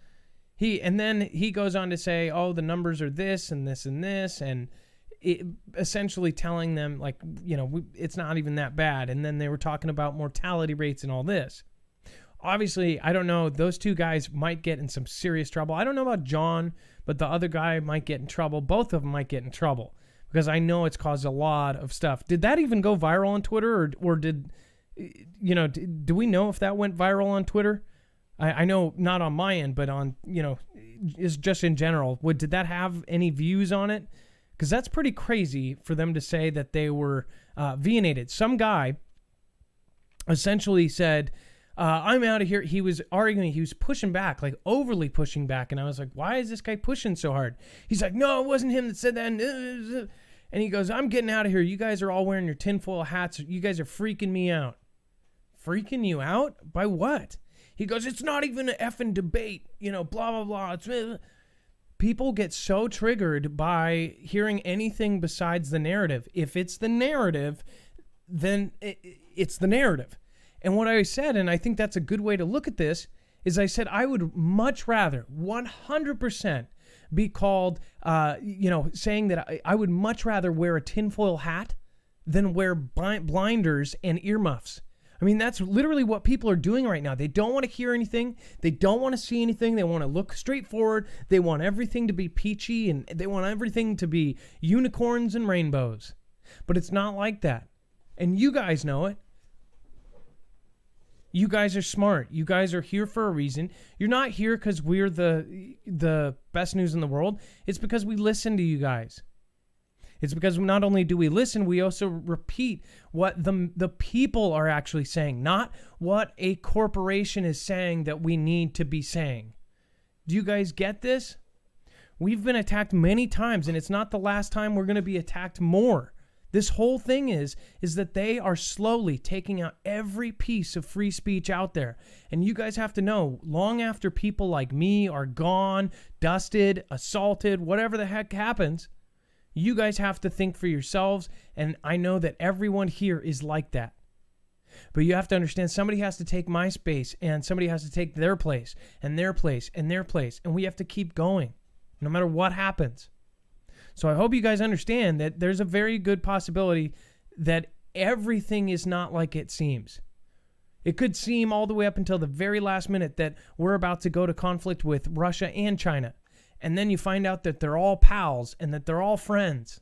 And then he goes on to say, "Oh, the numbers are this and this and this." And essentially telling them, like, it's not even that bad. And then they were talking about mortality rates and all this. Obviously, I don't know. Those two guys might get in some serious trouble. I don't know about John, but the other guy might get in trouble. Both of them might get in trouble because I know it's caused a lot of stuff. Did that even go viral on Twitter, or did, do we know if that went viral on Twitter? I know not on my end, but on, is just in general. Did that have any views on it? Because that's pretty crazy for them to say that they were vaccinated. Some guy essentially said, "I'm out of here." He was arguing. He was pushing back, like overly pushing back. And I was like, why is this guy pushing so hard? He's like, "No, it wasn't him that said that." And he goes, "I'm getting out of here. You guys are all wearing your tinfoil hats. You guys are freaking me out." Freaking you out? By what? He goes, "It's not even an effing debate. Blah, blah, blah. It's... People get so triggered by hearing anything besides the narrative. If it's the narrative, then it's the narrative. And what I said, and I think that's a good way to look at this, is I said I would much rather 100% be called, saying that I would much rather wear a tinfoil hat than wear blinders and earmuffs. I mean, that's literally what people are doing right now. They don't want to hear anything. They don't want to see anything. They want to look straight forward. They want everything to be peachy, and they want everything to be unicorns and rainbows. But it's not like that. And you guys know it. You guys are smart. You guys are here for a reason. You're not here because we're the best news in the world. It's because we listen to you guys. It's because not only do we listen, we also repeat what the people are actually saying, not what a corporation is saying that we need to be saying. Do you guys get this? We've been attacked many times, and it's not the last time we're going to be attacked more. This whole thing is that they are slowly taking out every piece of free speech out there. And you guys have to know, long after people like me are gone, dusted, assaulted, whatever the heck happens, you guys have to think for yourselves, and I know that everyone here is like that. But you have to understand, somebody has to take my space, and somebody has to take their place, and their place, and their place, and we have to keep going, no matter what happens. So I hope you guys understand that there's a very good possibility that everything is not like it seems. It could seem all the way up until the very last minute that we're about to go to conflict with Russia and China. And then you find out that they're all pals and that they're all friends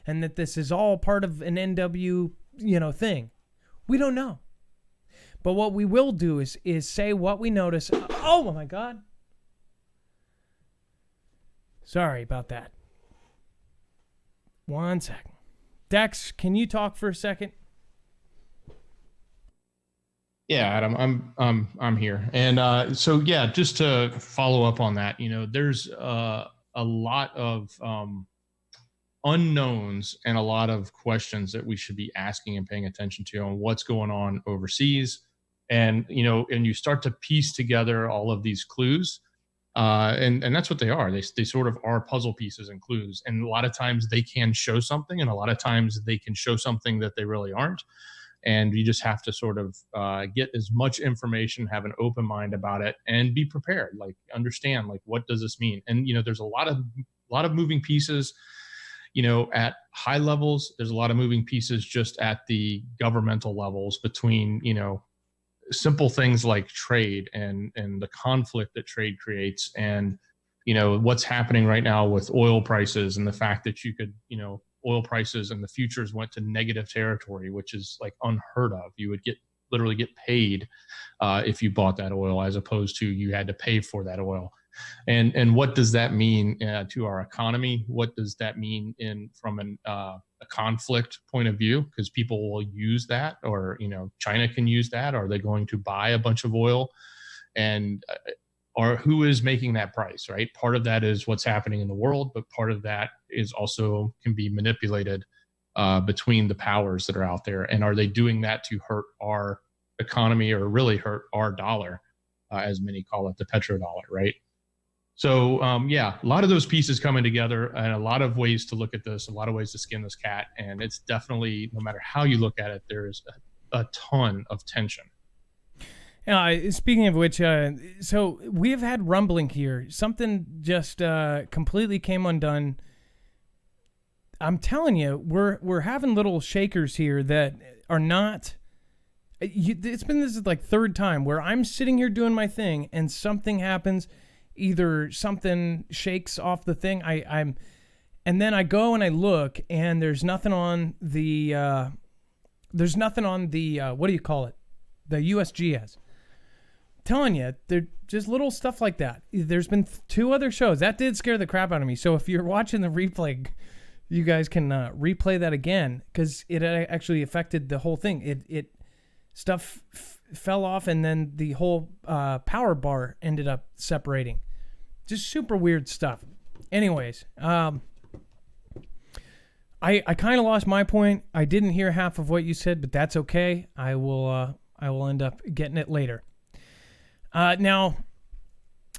and that this is all part of an NW, thing. We don't know. But what we will do is say what we notice. Oh my God. Sorry about that. 1 second. Dex, can you talk for a second? Yeah, Adam, I'm here. And so yeah, just to follow up on that, there's a lot of unknowns and a lot of questions that we should be asking and paying attention to on what's going on overseas. And and you start to piece together all of these clues. And that's what they are. They sort of are puzzle pieces and clues. And a lot of times they can show something, and a lot of times they can show something that they really aren't. And you just have to sort of get as much information, have an open mind about it, and be prepared. Like, understand, like, what does this mean? And there's a lot of moving pieces. At high levels, there's a lot of moving pieces just at the governmental levels between simple things like trade and the conflict that trade creates, and what's happening right now with oil prices, and the fact that you could oil prices and the futures went to negative territory, which is like unheard of. You would literally get paid if you bought that oil, as opposed to you had to pay for that oil. And what does that mean to our economy? What does that mean from a conflict point of view? Because people will use that, or China can use that. Are they going to buy a bunch of oil? And or who is making that price, right? Part of that is what's happening in the world, but part of that is also can be manipulated between the powers that are out there, and are they doing that to hurt our economy or really hurt our dollar, as many call it, the petrodollar, right? So yeah, a lot of those pieces coming together, and a lot of ways to look at this, a lot of ways to skin this cat, and it's definitely, no matter how you look at it, there is a ton of tension. Speaking of which, so we have had rumbling here. Something just completely came undone. I'm telling you, we're having little shakers here that are not. This is like third time where I'm sitting here doing my thing and something happens. Either something shakes off the thing. And then I go and I look, and there's nothing on the. What do you call it? The USGS. Telling you, they're just little stuff like that. There's been 2 other shows that did scare the crap out of me. So if you're watching the replay, you guys can replay that again, because it actually affected the whole thing. It stuff fell off, and then the whole power bar ended up separating. Just super weird stuff. Anyways, I kind of lost my point. I didn't hear half of what you said, but that's okay. I will end up getting it later. Now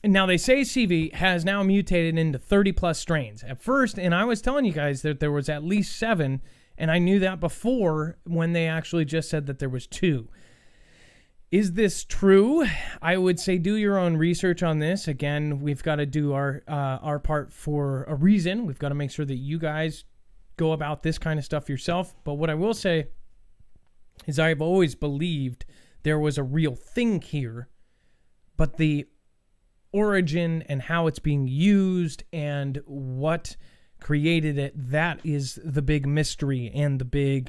they say CV has now mutated into 30 plus strains. At first, and I was telling you guys that there was at least 7, and I knew that before when they actually just said that there was 2. Is this true? I would say do your own research on this. Again, we've got to do our part for a reason. We've got to make sure that you guys go about this kind of stuff yourself. But what I will say is I've always believed there was a real thing here, but the origin and how it's being used and what created it, that is the big mystery and the big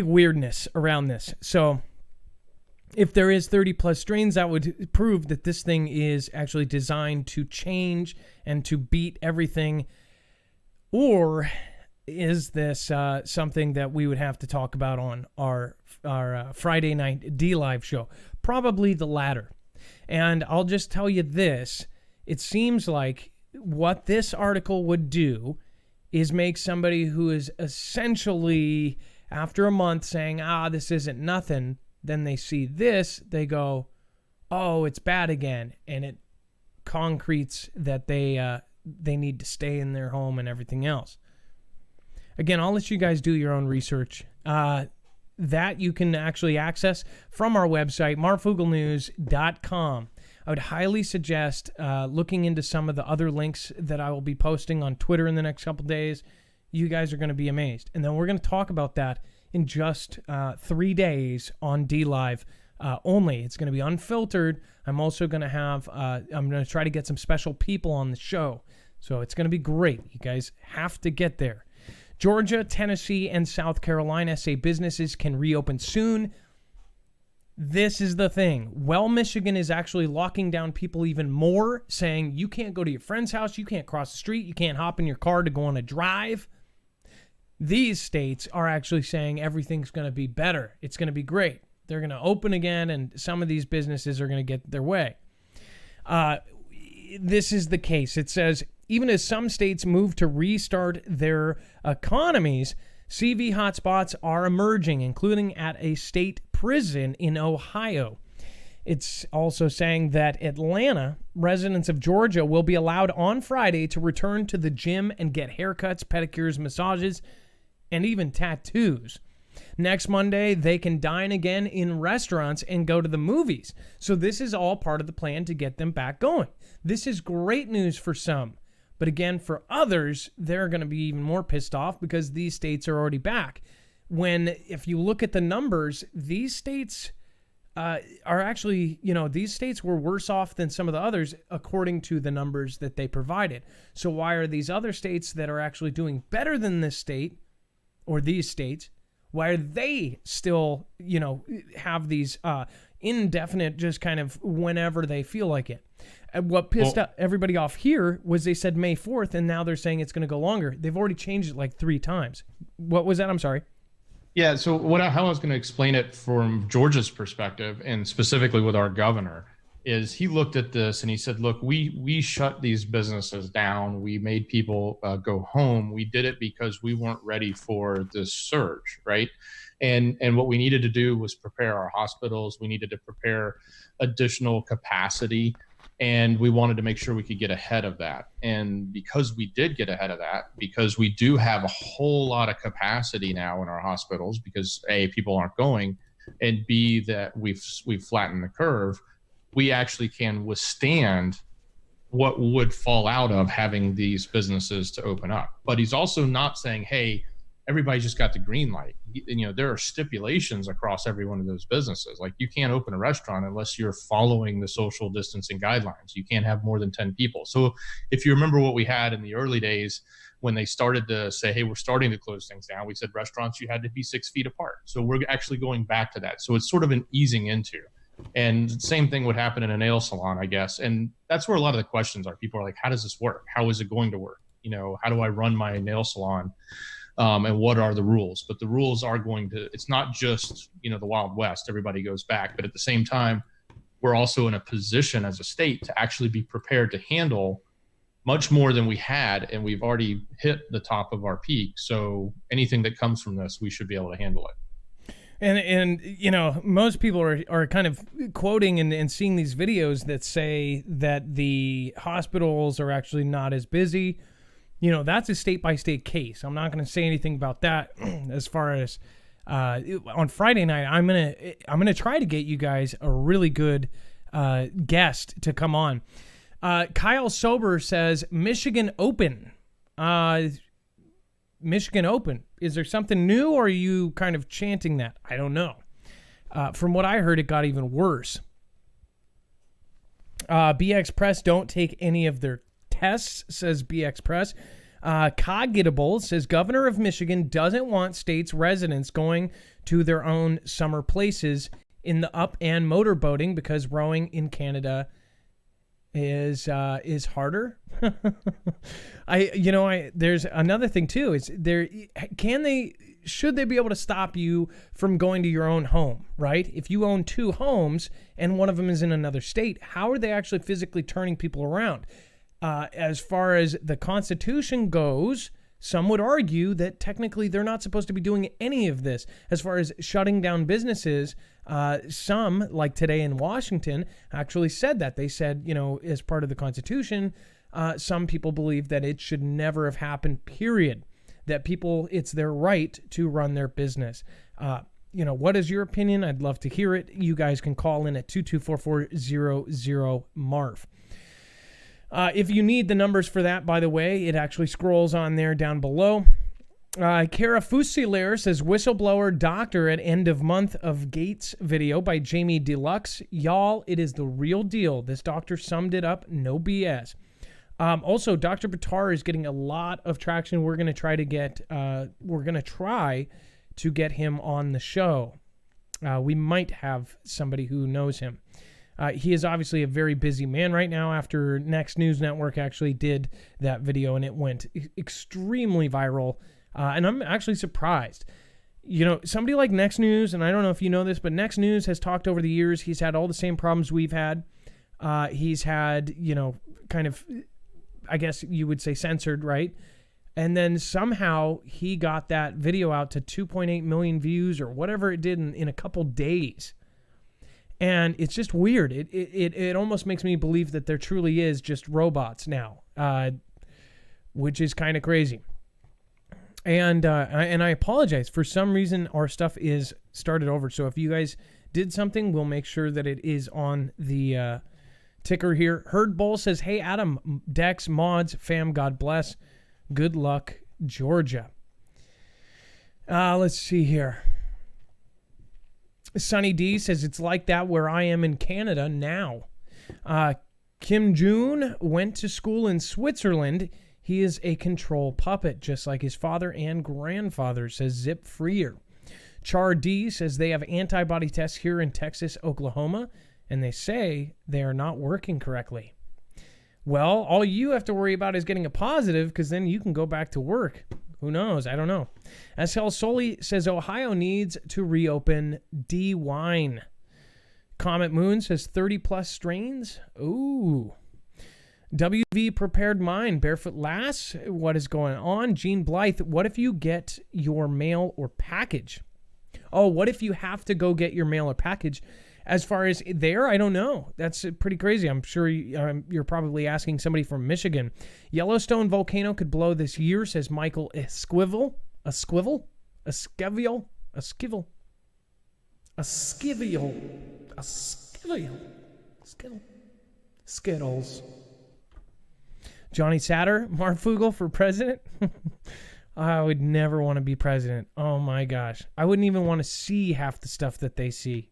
weirdness around this. So if there is 30 plus strains, that would prove that this thing is actually designed to change and to beat everything. Or is this something that we would have to talk about on our Friday night D-Live show? Probably the latter. And I'll just tell you this. It seems like what this article would do is make somebody who is essentially, after a month, saying, this isn't nothing, then they see this, they go, oh, it's bad again. And it concretes that they need to stay in their home and everything else. Again, I'll let you guys do your own research. That you can actually access from our website, marfooglenews.com. I would highly suggest looking into some of the other links that I will be posting on Twitter in the next couple days. You guys are going to be amazed. And then we're going to talk about that in just 3 days on D-Live only. It's going to be unfiltered. I'm also going to have, I'm going to try to get some special people on the show. So it's going to be great. You guys have to get there. Georgia, Tennessee, and South Carolina say businesses can reopen soon. This is the thing. Well, Michigan is actually locking down people even more, saying you can't go to your friend's house, you can't cross the street, you can't hop in your car to go on a drive. These states are actually saying everything's going to be better. It's going to be great. They're going to open again, and some of these businesses are going to get their way. This is the case. It says, even as some states move to restart their economies, CV hotspots are emerging, including at a state prison in Ohio. It's also saying that Atlanta residents of Georgia will be allowed on Friday to return to the gym and get haircuts, pedicures, massages, and even tattoos. Next Monday, they can dine again in restaurants and go to the movies. So this is all part of the plan to get them back going. This is great news for some. But again, for others, they're going to be even more pissed off because these states are already back. When, if you look at the numbers, these states are actually, these states were worse off than some of the others according to the numbers that they provided. So why are these other states that are actually doing better than this state or these states, why are they still, have these indefinite, just kind of whenever they feel like it? And what pissed everybody off here was they said May 4th, and now they're saying it's going to go longer. They've already changed it like 3 times. What was that? I'm sorry. Yeah, so how I was going to explain it from Georgia's perspective, and specifically with our governor, is he looked at this and he said, look, we shut these businesses down. We made people go home. We did it because we weren't ready for this surge, right? And what we needed to do was prepare our hospitals. We needed to prepare additional capacity, and we wanted to make sure we could get ahead of that. And because we did get ahead of that, because we do have a whole lot of capacity now in our hospitals, because A, people aren't going, and B, that we've flattened the curve, we actually can withstand what would fall out of having these businesses to open up. But he's also not saying, hey, everybody just got the green light. You know, there are stipulations across every one of those businesses. Like, you can't open a restaurant unless you're following the social distancing guidelines. You can't have more than 10 people. So if you remember what we had in the early days when they started to say, hey, we're starting to close things down, we said restaurants, you had to be 6 feet apart. So we're actually going back to that. So it's sort of an easing into. And same thing would happen in a nail salon, I guess. And that's where a lot of the questions are. People are like, how does this work? How is it going to work? You know, how do I run my nail salon? And what are the rules? But the rules are going to, it's not just, you know, the Wild West, everybody goes back. But at the same time, we're also in a position as a state to actually be prepared to handle much more than we had. And we've already hit the top of our peak. So anything that comes from this, we should be able to handle it. And you know, most people are kind of quoting and seeing these videos that say that the hospitals are actually not as busy. You know, that's a state-by-state case. I'm not going to say anything about that. As far as on Friday night, I'm gonna try to get you guys a really good guest to come on. Kyle Sober says Michigan Open. Michigan Open. Is there something new, or are you kind of chanting that? I don't know. From what I heard, it got even worse. BX Press don't take any of their tests, says BX Press. Cogitable says Governor of Michigan doesn't want states' residents going to their own summer places in the up and motorboating because rowing in Canada is harder. There's another thing too. Should they be able to stop you from going to your own home, right? If you own 2 homes and one of them is in another state, how are they actually physically turning people around? As far as the Constitution goes, some would argue that technically they're not supposed to be doing any of this. As far as shutting down businesses, some, like today in Washington, actually said that. They said, you know, as part of the Constitution, some people believe that it should never have happened, period. That people, it's their right to run their business. You know, what is your opinion? I'd love to hear it. You guys can call in at 224-400-MARF. If you need the numbers for that, by the way, it actually scrolls on there down below. Kara Fusilaire says, whistleblower doctor at end of month of Gates video by Jamie Deluxe. Y'all, it is the real deal. This doctor summed it up. No BS. Also, Dr. Batar is getting a lot of traction. We're going to try to get him on the show. We might have somebody who knows him. He is obviously a very busy man right now after Next News Network actually did that video and it went extremely viral. And I'm actually surprised. You know, somebody like Next News, and I don't know if you know this, but Next News has talked over the years. He's had all the same problems we've had. He's had, you know, kind of, I guess you would say censored, right? And then somehow he got that video out to 2.8 million views or whatever it did in a couple days. And it's just weird. It almost makes me believe that there truly is just robots now, which is kind of crazy. And I apologize. For some reason, our stuff is started over. So if you guys did something, we'll make sure that it is on the ticker here. Herd Bull says, hey, Adam, Dex, mods, fam, God bless. Good luck, Georgia. Let's see here. Sunny D says, it's like that where I am in Canada now. Kim June went to school in Switzerland. He is a control puppet, just like his father and grandfather, says Zip Freer. Char D says they have antibody tests here in Texas, Oklahoma, and they say they are not working correctly. Well, all you have to worry about is getting a positive, because then you can go back to work. Who knows? I don't know. SL Soli says Ohio needs to reopen D-Wine. Comet Moon says 30 plus strains. Ooh. WV Prepared Mind, Barefoot Lass, what is going on? Gene Blythe, what if you get your mail or package? Oh, what if you have to go get your mail or package? As far as there, I don't know. That's pretty crazy. I'm sure you're probably asking somebody from Michigan. Yellowstone volcano could blow this year, says Michael Esquivel. Skittles. Johnny Satter, Marfoogle for president. I would never want to be president. Oh my gosh. I wouldn't even want to see half the stuff that they see.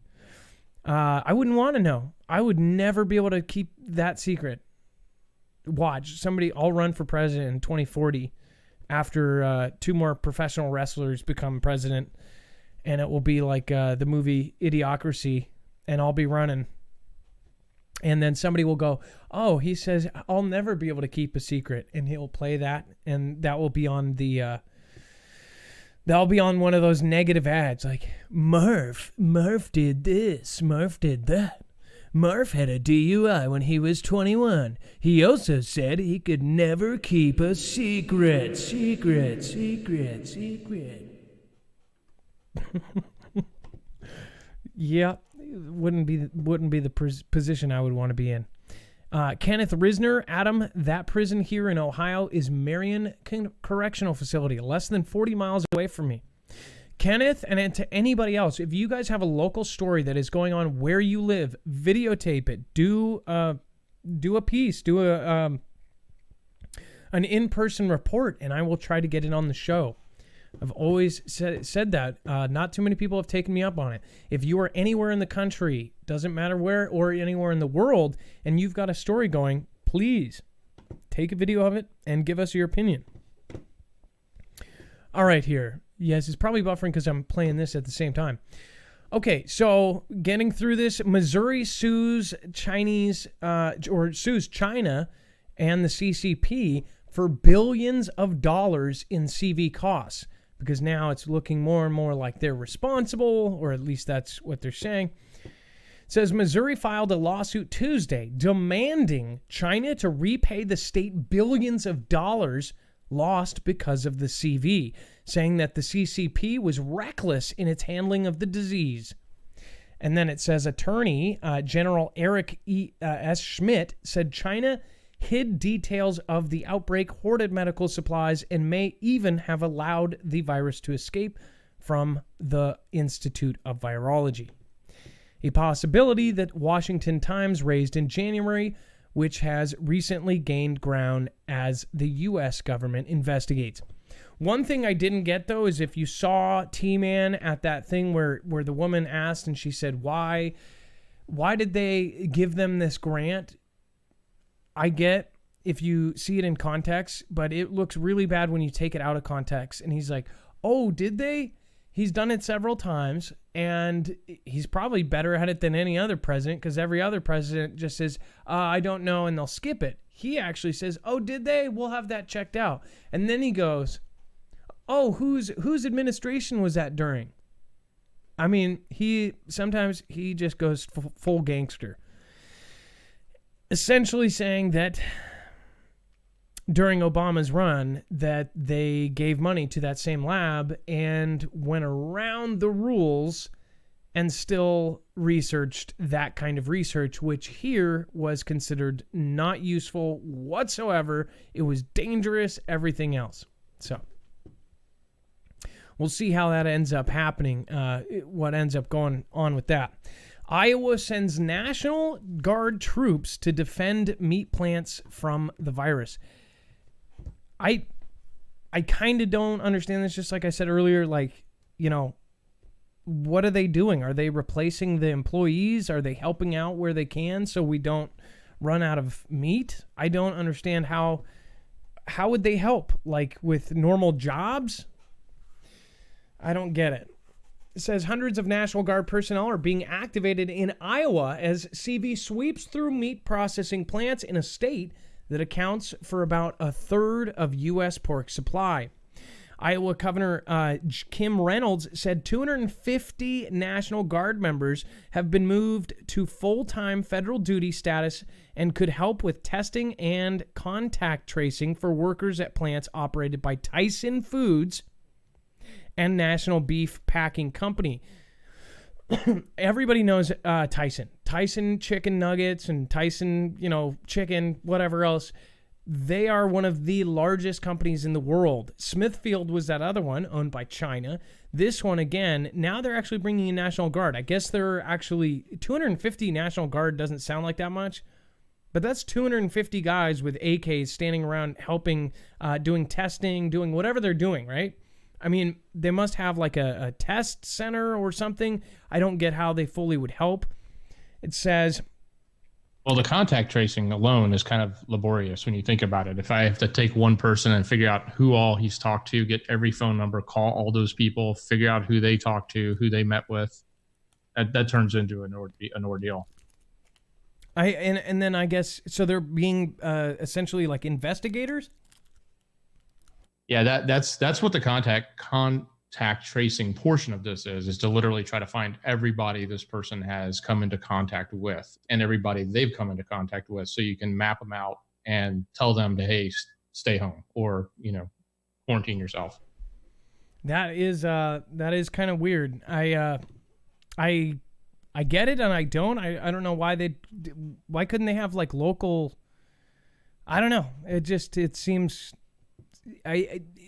I wouldn't want to know. I would never be able to keep that secret. Watch. I'll run for president in 2040 after 2 more professional wrestlers become president. And it will be like the movie Idiocracy. And I'll be running. And then somebody will go, oh, he says, I'll never be able to keep a secret. And he'll play that. And that will be on that'll be on one of those negative ads. Like, Murph did this. Murph did that. Murph had a DUI when he was 21. He also said he could never keep a secret. Yeah. Wouldn't be the position I would want to be in. Kenneth Risner, Adam, that prison here in Ohio is Marion Correctional Facility, less than 40 miles away from me. Kenneth, and to anybody else, if you guys have a local story that is going on where you live, videotape it. Do a piece. Do an in-person report, and I will try to get it on the show. I've always said that. Not too many people have taken me up on it. If you are anywhere in the country, doesn't matter where, or anywhere in the world, and you've got a story going, please take a video of it and give us your opinion. All right, here. Yes, it's probably buffering because I'm playing this at the same time. Okay, so getting through this, Missouri sues China and the CCP for billions of dollars in CV costs. Because now it's looking more and more like they're responsible, or at least that's what they're saying. It says Missouri filed a lawsuit Tuesday demanding China to repay the state billions of dollars lost because of the CV, saying that the CCP was reckless in its handling of the disease. And then it says Attorney General Eric S. Schmidt said China hid details of the outbreak, hoarded medical supplies, and may even have allowed the virus to escape from the Institute of Virology. A possibility that Washington Times raised in January, which has recently gained ground as the U.S. government investigates. One thing I didn't get, though, is if you saw T-Man at that thing where the woman asked and she said, why did they give them this grant? I get if you see it in context, but it looks really bad when you take it out of context. And he's like, oh, did they? He's done it several times, and he's probably better at it than any other president, because every other president just says, I don't know, and they'll skip it. He actually says, oh, did they? We'll have that checked out. And then he goes, oh, whose administration was that during? I mean, sometimes he just goes full gangster. Essentially saying that during Obama's run that they gave money to that same lab and went around the rules and still researched that kind of research, which here was considered not useful whatsoever. It was dangerous, everything else. So we'll see how that ends up happening, what ends up going on with that. Iowa sends National Guard troops to defend meat plants from the virus. I kind of don't understand this, just like I said earlier, like, you know, what are they doing? Are they replacing the employees? Are they helping out where they can so we don't run out of meat? I don't understand how would they help? Like with normal jobs? I don't get it. It says hundreds of National Guard personnel are being activated in Iowa as CV sweeps through meat processing plants in a state that accounts for about a third of U.S. pork supply. Iowa Governor Kim Reynolds said 250 National Guard members have been moved to full-time federal duty status and could help with testing and contact tracing for workers at plants operated by Tyson Foods and National Beef Packing Company. Everybody knows Tyson chicken nuggets and Tyson, chicken, whatever else. They are one of the largest companies in the world. Smithfield was that other one, owned by China. This one, again, now they're actually bringing in National Guard. I guess they're actually 250 National Guard doesn't sound like that much, but that's 250 guys with AKs standing around helping, doing testing, doing whatever they're doing, right? I mean, they must have like a test center or something. I don't get how they fully would help. It says... Well, the contact tracing alone is kind of laborious when you think about it. If I have to take one person and figure out who all he's talked to, get every phone number, call all those people, figure out who they talked to, who they met with, that turns into an ordeal. And then I guess, so they're being essentially like investigators? Yeah, that's what the contact tracing portion of this is to literally try to find everybody this person has come into contact with and everybody they've come into contact with, so you can map them out and tell them to, hey, stay home or, quarantine yourself. That is kind of weird. I get it and I don't. I don't know why couldn't they have like local, I don't know. It seems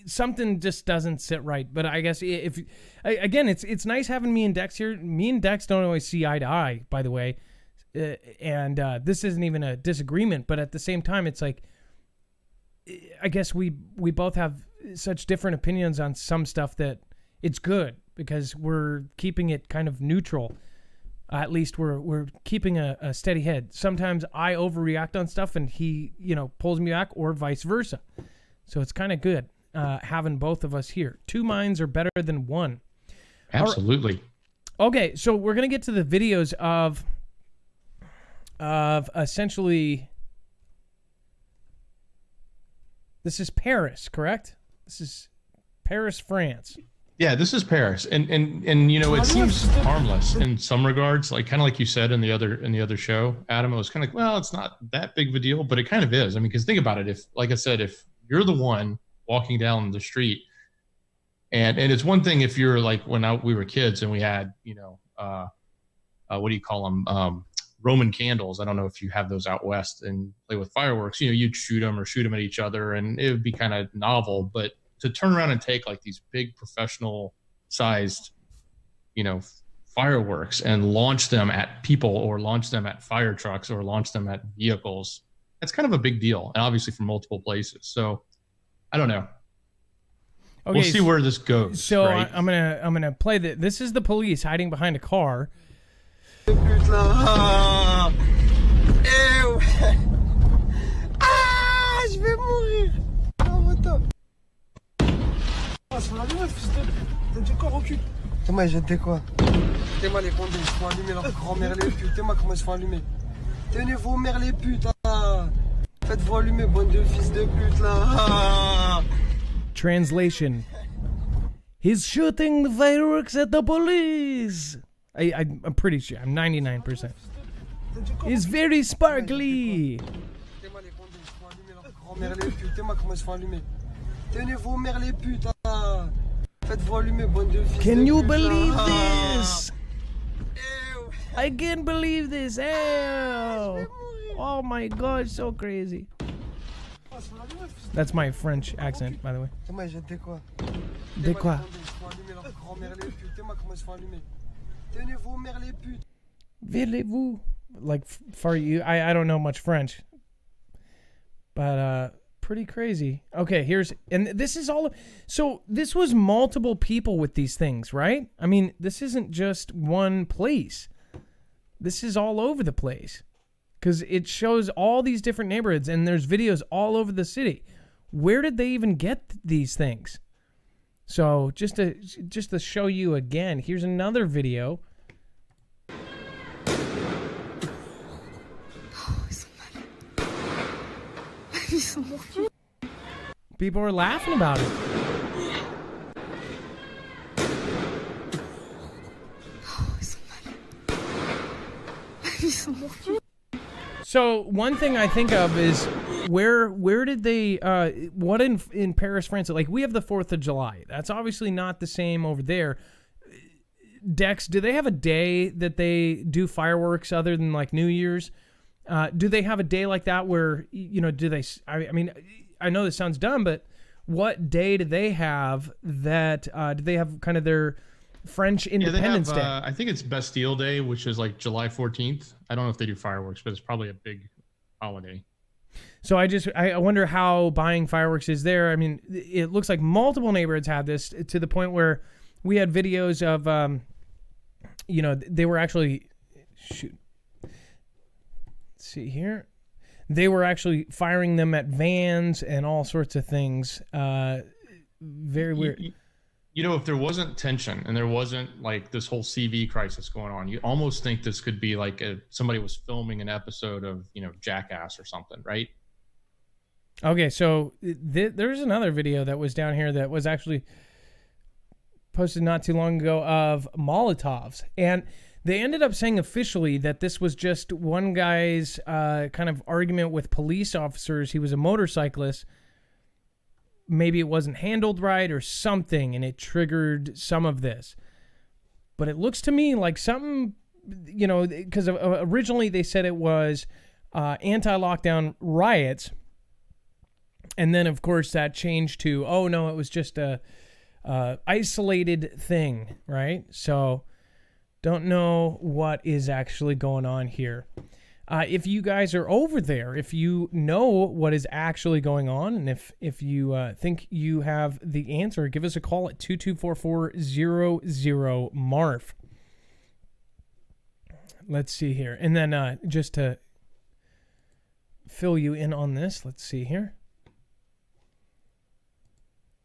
something just doesn't sit right. But I guess it's nice having me and Dex here. Me and Dex don't always see eye to eye, by the way. And this isn't even a disagreement, but at the same time, it's like, I guess we both have such different opinions on some stuff that it's good because we're keeping it kind of neutral. At least we're keeping a steady head. Sometimes I overreact on stuff and he, pulls me back, or vice versa. So it's kind of good having both of us here. Two minds are better than one. Absolutely. Okay, so we're going to get to the videos of essentially... This is Paris, correct? This is Paris, France. Yeah, this is Paris, and it seems harmless in some regards, like kind of like you said in the other show, Adam. It was kind of well, it's not that big of a deal, but it kind of is. I mean, because think about it. If, like I said, if you're the one walking down the street, and it's one thing if you're like when we were kids and we had what do you call them, Roman candles. I don't know if you have those out west and play with fireworks. You'd shoot them at each other, and it would be kind of novel, but to turn around and take like these big professional sized, fireworks and launch them at people or launch them at fire trucks or launch them at vehicles, that's kind of a big deal. And obviously from multiple places. So I don't know. Okay, we'll see where this goes. So right? I'm going to play this is the police hiding behind a car. Je vais mourir. T'as du corps au cul. T'es-moi, j'étais quoi? T'es-moi les condés, ils se font allumer leur grand-mère les putes. T'es-moi comment ils se font allumer. Tenez vos mères les putes. Faites-vous allumer, bande de fils de pute là. Translation. He's shooting the fireworks at the police. I'm pretty sure. I'm 99%. It's very sparkly. T'es-moi les condés, ils se font allumer leur grand-mère les putes. T'es-moi comment ils se font allumer. Tenez vos mères les putes. Faites-vous allumer, bande de fils de pute. Can you believe this? I can't believe this. Ew. Oh my god, so crazy. That's my French accent, by the way. T'es-moi, j'étais quoi? De quoi? Ils se font allumer leur grand-mère les putes. T'es-moi comment ils se font allumer. Tenez vos mères les putes. Voulez-vous? Like, for you, I don't know much French. But, pretty crazy. Okay, and this is all, so this was multiple people with these things, right? I mean, this isn't just one place. This is all over the place. Because it shows all these different neighborhoods, and there's videos all over the city. Where did they even get these things? So, just to show you again, here's another video. People are laughing about it. So one thing I think of is where did they what in Paris, France? Like we have the 4th of July. That's obviously not the same over there. Dex, do they have a day that they do fireworks other than like New Year's? Do they have a day like that where, you know, do they, I mean, I know this sounds dumb, but what day do they have that, do they have kind of their French Independence Day? I think it's Bastille Day, which is like July 14th. I don't know if they do fireworks, but it's probably a big holiday. So I wonder how buying fireworks is there. I mean, it looks like multiple neighborhoods have this to the point where we had videos of, you know, they were actually, shoot. Let's see here. They were actually firing them at vans and all sorts of things. Very weird. You know, if there wasn't tension and there wasn't like this whole CV crisis going on, you almost think this could be like somebody was filming an episode of, you know, Jackass or something, right? Okay, so there's another video that was down here that was actually posted not too long ago of Molotovs. And they ended up saying officially that this was just one guy's kind of argument with police officers. He was a motorcyclist. Maybe it wasn't handled right or something, and it triggered some of this. But it looks to me like something, you know, because originally they said it was anti-lockdown riots. And then, of course, that changed to, oh, no, it was just a isolated thing, right? So don't know what is actually going on here. If you guys are over there, if you know what is actually going on, and if you think you have the answer, give us a call at 2244-00-MARF. Let's see here. And then just to fill you in on this, let's see here.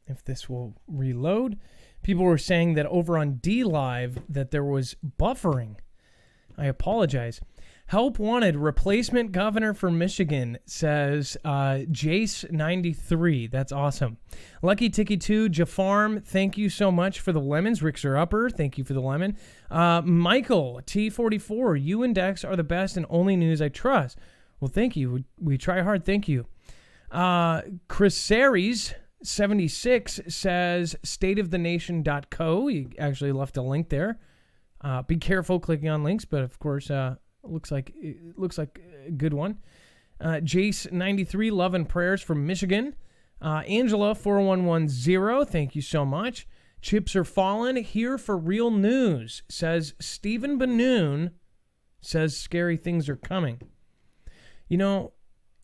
If this will reload. People were saying that over on D-Live that there was buffering. I apologize. Help wanted, replacement governor for Michigan, says Jace93. That's awesome. Lucky Ticky 2, Jafarm, thank you so much for the lemons. Rickser Upper, thank you for the lemon. Michael T44, you and Dex are the best and only news I trust. Well, thank you. We try hard. Thank you. Chris Series 76 says stateofthenation.co. He actually left a link there. Be careful clicking on links, but of course, looks like a good one. Jace 93, love and prayers from Michigan. Angela 4110, thank you so much. Chips are falling here for real news, says Stephen Banoon. Says scary things are coming. You know,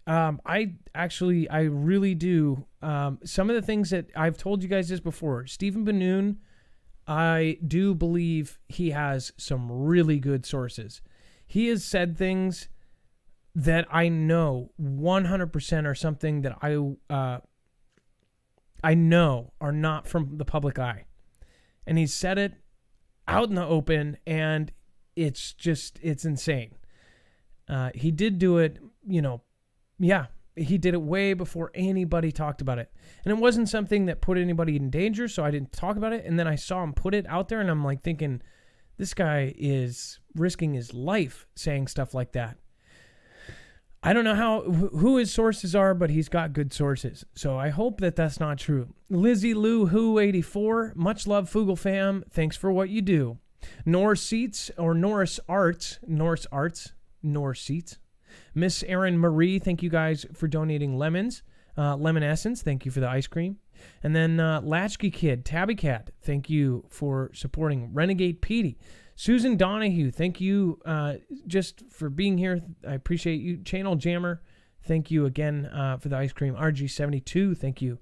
I really do. Some of the things that I've told you guys this before, Stephen Banoon, I do believe he has some really good sources. He has said things that I know 100% are something that I know are not from the public eye. And he's said it out in the open, and it's insane. He did do it, you know, yeah, he did it way before anybody talked about it. And it wasn't something that put anybody in danger, so I didn't talk about it. And then I saw him put it out there, and I'm like thinking, this guy is risking his life saying stuff like that. I don't know who his sources are, but he's got good sources. So I hope that that's not true. Lizzie Lou Who 84, much love Foogle fam. Thanks for what you do. Norris Seats or Norris Arts. Miss Erin Marie, thank you guys for donating lemons. Lemon Essence, thank you for the ice cream. And then Latchkey Kid, Tabby Cat, thank you for supporting. Renegade Petey. Susan Donahue, thank you just for being here. I appreciate you. Channel Jammer, thank you again for the ice cream. RG72, thank you.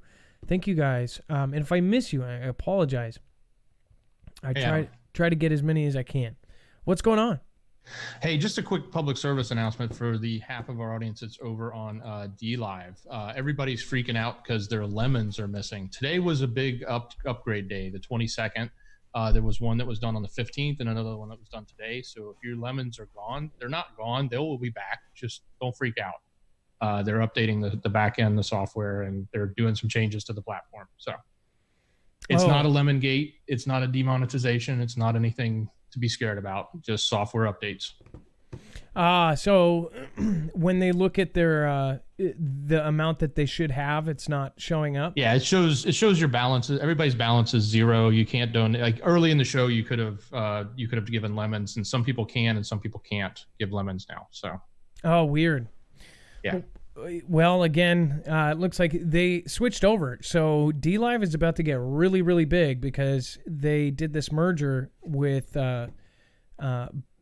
Thank you guys. And if I miss you, I apologize. I try to get as many as I can. What's going on? Hey, just a quick public service announcement for the half of our audience that's over on D-Live. Everybody's freaking out because their lemons are missing. Today was a big upgrade day, the 22nd. There was one that was done on the 15th and another one that was done today. So if your lemons are gone, they're not gone. They will be back. Just don't freak out. They're updating the back end, the software, and they're doing some changes to the platform. So it's not a lemon gate. It's not a demonetization. It's not anything to be scared about. Just software updates. So when they look at their the amount that they should have, it's not showing up. Yeah, it shows your balances. Everybody's balance is 0. You can't donate. Like early in the show, you could have given lemons, and some people can, and some people can't give lemons now. So. Oh, weird. Yeah. Well, again, it looks like they switched over. So DLive is about to get really, really big because they did this merger with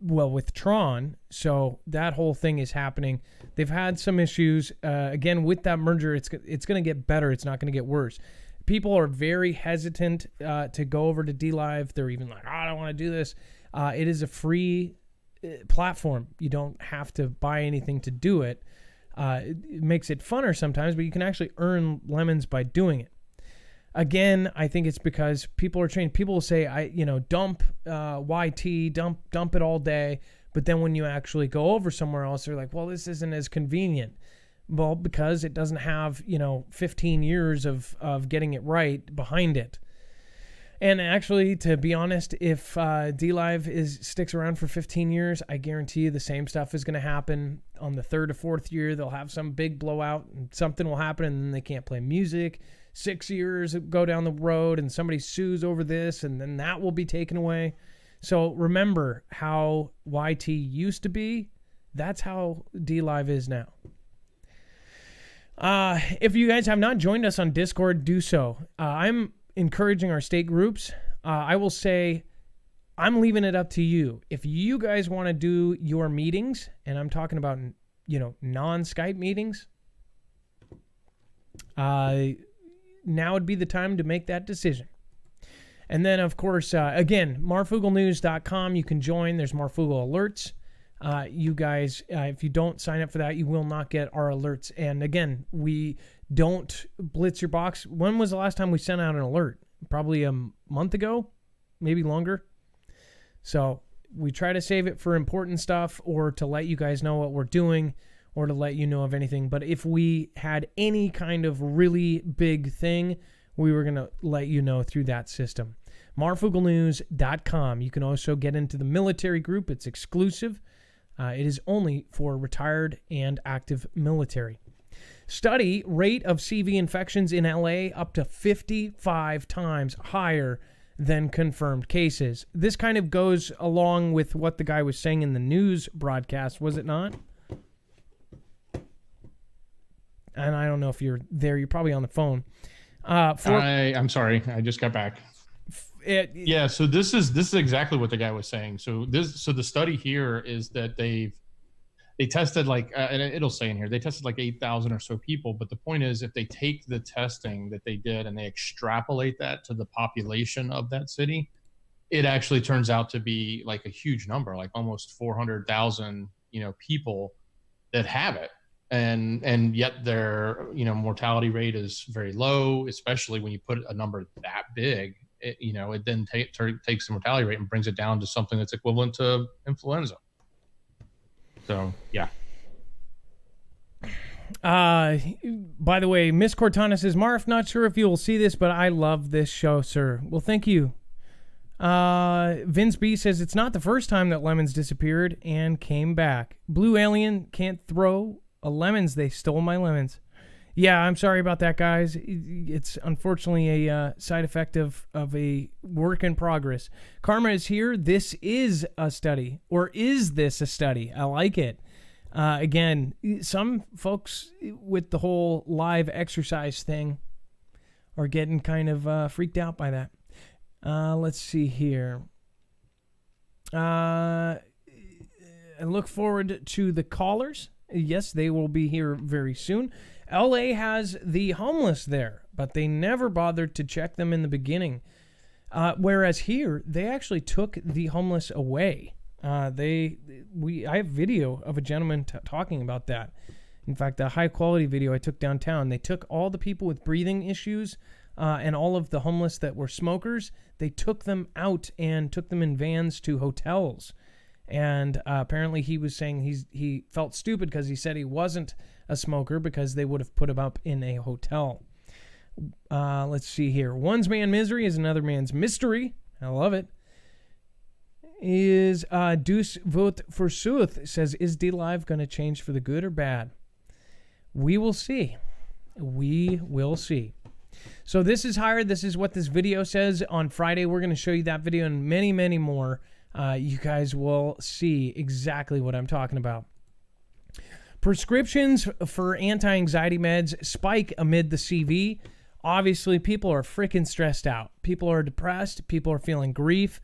with Tron. So that whole thing is happening. They've had some issues. Again, with that merger, it's going to get better. It's not going to get worse. People are very hesitant to go over to DLive. They're even like, I don't want to do this. It is a free platform. You don't have to buy anything to do it. It makes it funner sometimes, but you can actually earn lemons by doing it. Again, I think it's because people are trained. People will say, dump YT, dump it all day. But then when you actually go over somewhere else, they're like, well, this isn't as convenient. Well, because it doesn't have, 15 years of getting it right behind it. And actually, to be honest, if DLive sticks around for 15 years, I guarantee you the same stuff is going to happen on the 3rd or 4th year. They'll have some big blowout and something will happen and then they can't play music. 6 years go down the road and somebody sues over this and then that will be taken away. So remember how YT used to be. That's how DLive is now. If you guys have not joined us on Discord, do so. I'm encouraging our state groups. I will say I'm leaving it up to you. If you guys want to do your meetings, and I'm talking about, non-Skype meetings, now would be the time to make that decision. And then, of course, again, marfooglenews.com. You can join. There's Marfoogle alerts. You guys, if you don't sign up for that, you will not get our alerts. And again, we don't blitz your box. When was the last time we sent out an alert? Probably a month ago, maybe longer. So we try to save it for important stuff or to let you guys know what we're doing or to let you know of anything. But if we had any kind of really big thing, we were going to let you know through that system. marfooglenews.com. You can also get into the military group. It's exclusive. It is only for retired and active military. Study rate of CV infections in LA up to 55 times higher than confirmed cases. This kind of goes along with what the guy was saying in the news broadcast, was it not? And I don't know if you're there. You're probably on the phone. I'm sorry. I just got back. Yeah, so this is exactly what the guy was saying. So the study here is that they tested and it'll say in here they tested 8,000 or so people. But the point is, if they take the testing that they did and they extrapolate that to the population of that city, it actually turns out to be a huge number, almost 400,000 people that have it, and yet their mortality rate is very low, especially when you put a number that big. It then takes the mortality rate and brings it down to something that's equivalent to influenza. So, yeah. By the way, Miss Cortana says, Marf, not sure if you will see this, but I love this show, sir. Well, thank you. Vince B says, it's not the first time that lemons disappeared and came back. Blue Alien can't throw lemons. They stole my lemons. Yeah, I'm sorry about that, guys. It's unfortunately a side effect of a work in progress. Karma is here. This is a study. Or is this a study? I like it. Again, some folks with the whole live exercise thing are getting kind of freaked out by that. Let's see here. I look forward to the callers. Yes, they will be here very soon. LA has the homeless there, but they never bothered to check them in the beginning. Whereas here, they actually took the homeless away. I have video of a gentleman talking about that. In fact, a high quality video I took downtown. They took all the people with breathing issues and all of the homeless that were smokers. They took them out and took them in vans to hotels. And apparently he was saying he felt stupid because he said he wasn't a smoker because they would have put him up in a hotel. Let's see here. One's man misery is another man's mystery. I love it. is Deuce Vote for Sooth says, is D-Live going to change for the good or bad? We will see. We will see. So this is Hired. This is what this video says. On Friday, we're going to show you that video and many, many more. You guys will see exactly what I'm talking about. Prescriptions for anti-anxiety meds spike amid the CV. Obviously, people are freaking stressed out. People are depressed. People are feeling grief.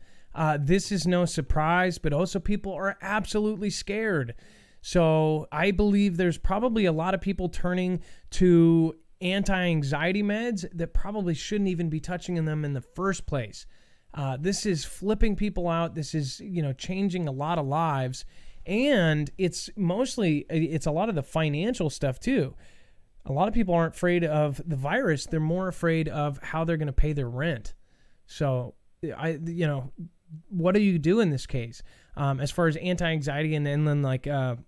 This is no surprise, but also people are absolutely scared. So I believe there's probably a lot of people turning to anti-anxiety meds that probably shouldn't even be touching them in the first place. This is flipping people out. This is, changing a lot of lives. And it's a lot of the financial stuff too. A lot of people aren't afraid of the virus. They're more afraid of how they're going to pay their rent. So what do you do in this case? As far as anti-anxiety and then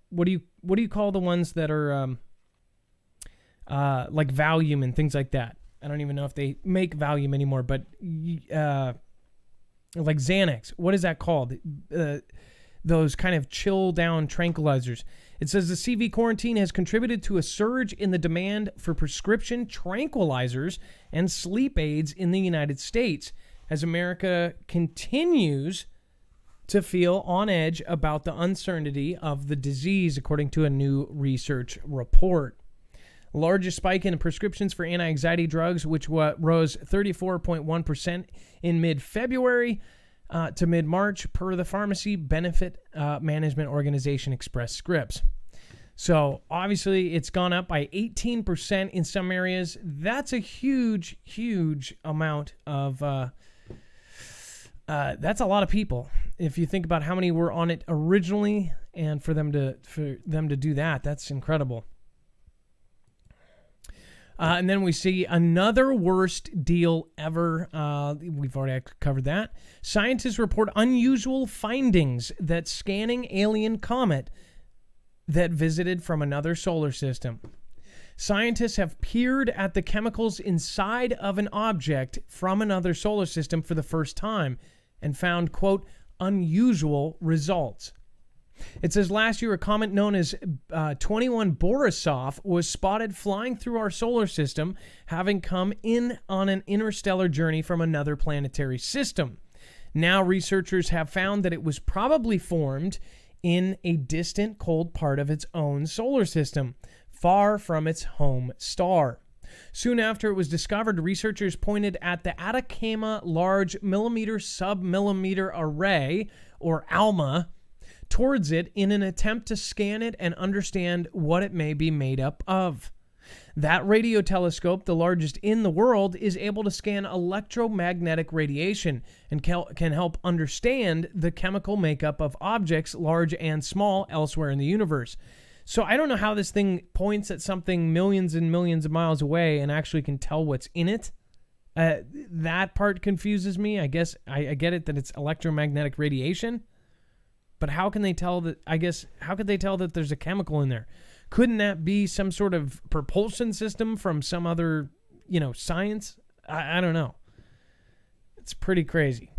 what do you call the ones that are like Valium and things like that? I don't even know if they make Valium anymore, but like Xanax. What is that called? Those kind of chill down tranquilizers. It says the CV quarantine has contributed to a surge in the demand for prescription tranquilizers and sleep aids in the United States as America continues to feel on edge about the uncertainty of the disease, according to a new research report. Largest spike in prescriptions for anti-anxiety drugs, which rose 34.1% in mid-February to mid-March, per the Pharmacy Benefit Management Organization Express Scripts. So obviously it's gone up by 18% in some areas. That's a huge, huge amount of, that's a lot of people. If you think about how many were on it originally, and for them to do that, that's incredible. And then we see another worst deal ever. We've already covered that. Scientists report unusual findings that scanning alien comet that visited from another solar system. Scientists have peered at the chemicals inside of an object from another solar system for the first time and found, quote, unusual results. It says last year a comet known as 21 Borisov was spotted flying through our solar system, having come in on an interstellar journey from another planetary system. Now researchers have found that it was probably formed in a distant cold part of its own solar system, far from its home star. Soon after it was discovered, researchers pointed at the Atacama Large Millimeter Submillimeter Array, or ALMA, towards it in an attempt to scan it and understand what it may be made up of. That radio telescope, the largest in the world, is able to scan electromagnetic radiation and can help understand the chemical makeup of objects large and small elsewhere in the universe. So I don't know how this thing points at something millions and millions of miles away and actually can tell what's in it. That part confuses me. I guess I get it that it's electromagnetic radiation. But how can they tell that? How could they tell that there's a chemical in there? Couldn't that be some sort of propulsion system from some other, science? I don't know. It's pretty crazy.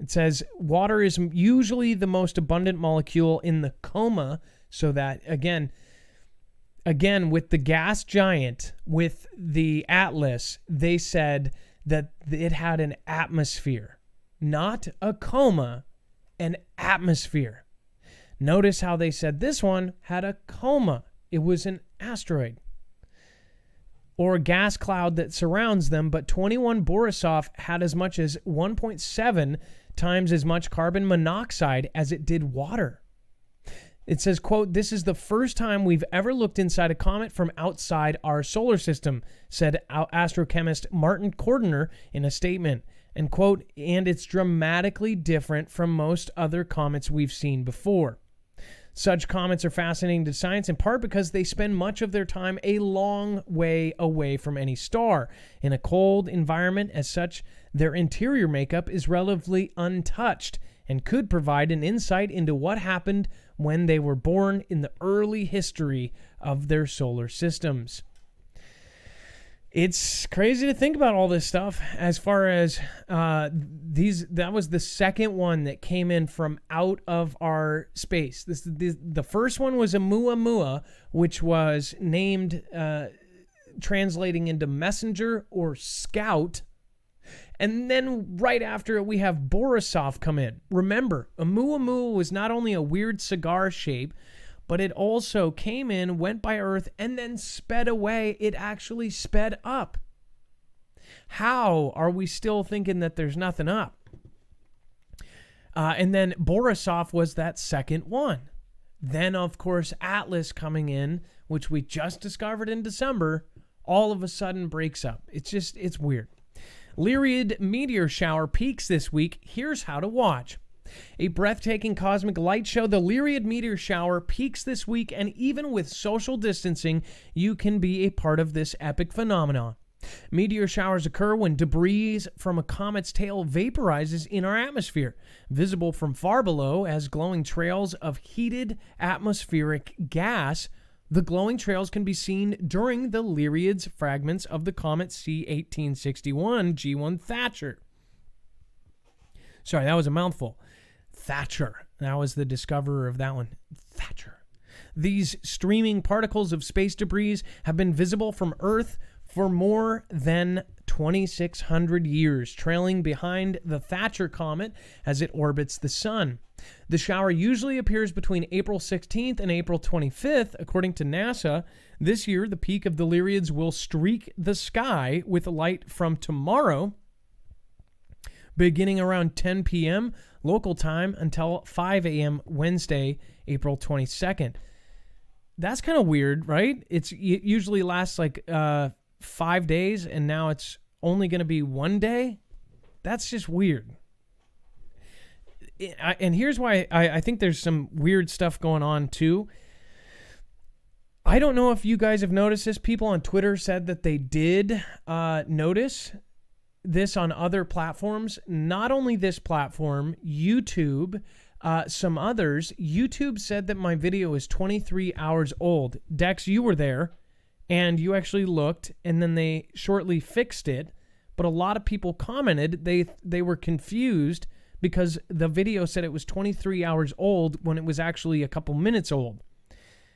It says water is usually the most abundant molecule in the coma, so that again with the gas giant, with the Atlas, they said that it had an atmosphere, not a coma. An atmosphere. Notice how they said this one had a coma. It was an asteroid or a gas cloud that surrounds them, but 21 Borisov had as much as 1.7 times as much carbon monoxide as it did water. It says, quote, this is the first time we've ever looked inside a comet from outside our solar system, said astrochemist Martin Cordner in a statement. And quote, and it's dramatically different from most other comets we've seen before. Such comets are fascinating to science in part because they spend much of their time a long way away from any star. In a cold environment, as such, their interior makeup is relatively untouched and could provide an insight into what happened when they were born in the early history of their solar systems. It's crazy to think about all this stuff. As far as that was the second one that came in from out of our space. The first one was Oumuamua, which was named translating into messenger or scout. And then right after it, we have Borisov come in. Remember, Oumuamua was not only a weird cigar shape, but it also came in, went by Earth, and then sped away. It actually sped up. How are we still thinking that there's nothing up? And then Borisov was that second one. Then, of course, Atlas coming in, which we just discovered in December, all of a sudden breaks up. It's weird. Lyriad meteor shower peaks this week. Here's how to watch. A breathtaking cosmic light show, the Lyriad meteor shower peaks this week, and even with social distancing, you can be a part of this epic phenomenon. Meteor showers occur when debris from a comet's tail vaporizes in our atmosphere, visible from far below as glowing trails of heated atmospheric gas. The glowing trails can be seen during the Lyriad's fragments of the comet C-1861 G1 Thatcher. Sorry, that was a mouthful. Thatcher. That was the discoverer of that one. Thatcher. These streaming particles of space debris have been visible from Earth for more than 2,600 years, trailing behind the Thatcher comet as it orbits the sun. The shower usually appears between April 16th and April 25th, according to NASA. This year, the peak of the Lyriads will streak the sky with light from tomorrow, beginning around 10 p.m. local time until 5 a.m. Wednesday, April 22nd. That's kind of weird, right? It usually lasts like 5 days, and now it's only going to be 1 day? That's just weird. And here's why I think there's some weird stuff going on, too. I don't know if you guys have noticed this. People on Twitter said that they did notice this on other platforms. Not only this platform, YouTube, some others. YouTube said that my video is 23 hours old. Dex, you were there, and you actually looked, and then they shortly fixed it. But a lot of people commented they were confused because the video said it was 23 hours old when it was actually a couple minutes old.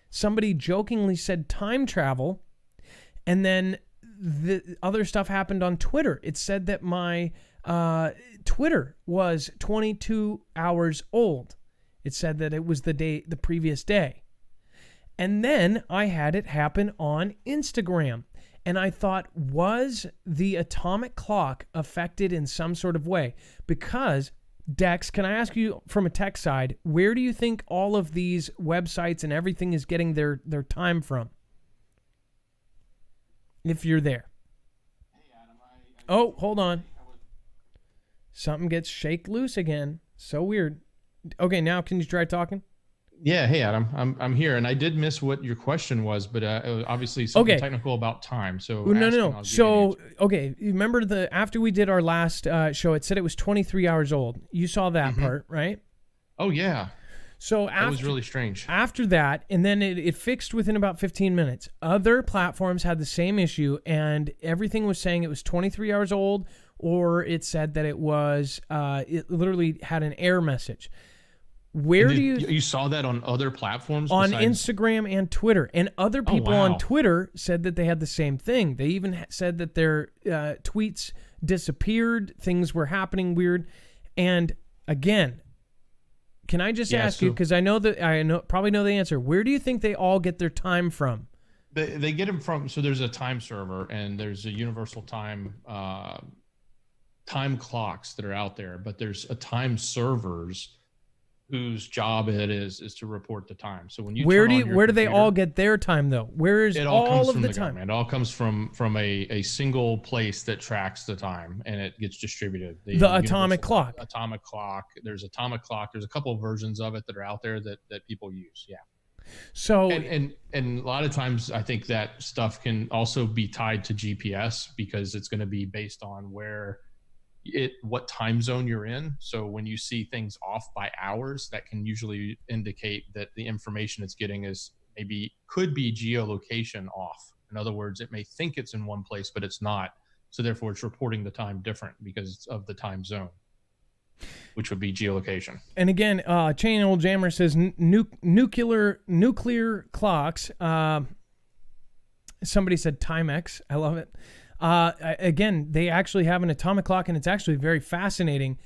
Somebody jokingly said time travel, and then the other stuff happened on Twitter. It said that my Twitter was 22 hours old. It said that it was the previous day. And then I had it happen on Instagram. And I thought, was the atomic clock affected in some sort of way? Because, Dex, can I ask you from a tech side, where do you think all of these websites and everything is getting their time from? If you're there. Hey, Adam, Oh, hold on. Something gets shake loose again. So weird. Okay, now can you try talking? Yeah, hey Adam, I'm here, and I did miss what your question was, but it was obviously something technical about time. So no. So okay, you remember after we did our last show, it said it was 23 hours old. You saw that part, right? Oh yeah. So that was really strange. After that, and then it fixed within about 15 minutes. Other platforms had the same issue, and everything was saying it was 23 hours old, or it said that it was it literally had an error message. Where do you saw that on other platforms? On Instagram and Twitter. And other people on Twitter said that they had the same thing. They even said that their tweets disappeared. Things were happening weird. And again, can I just ask you, because I probably know the answer. Where do you think they all get their time from? They get them from, so there's a time server and there's a universal time clocks that are out there, but there's a time servers whose job it is to report the time. So when you where do they all get their time though? Where is all of the time? It all comes from a single place that tracks the time, and it gets distributed. The atomic clock. Atomic clock. There's atomic clock. There's a couple of versions of it that are out there that people use. Yeah. So and a lot of times I think that stuff can also be tied to GPS because it's going to be based on what time zone you're in. So when you see things off by hours, that can usually indicate that the information it's getting could be geolocation off. In other words, it may think it's in one place, but it's not. So therefore, it's reporting the time different because of the time zone, which would be geolocation. And again, Chain Old Jammer says nuclear clocks. Somebody said Timex. I love it. Again, they actually have an atomic clock, and it's actually very fascinating.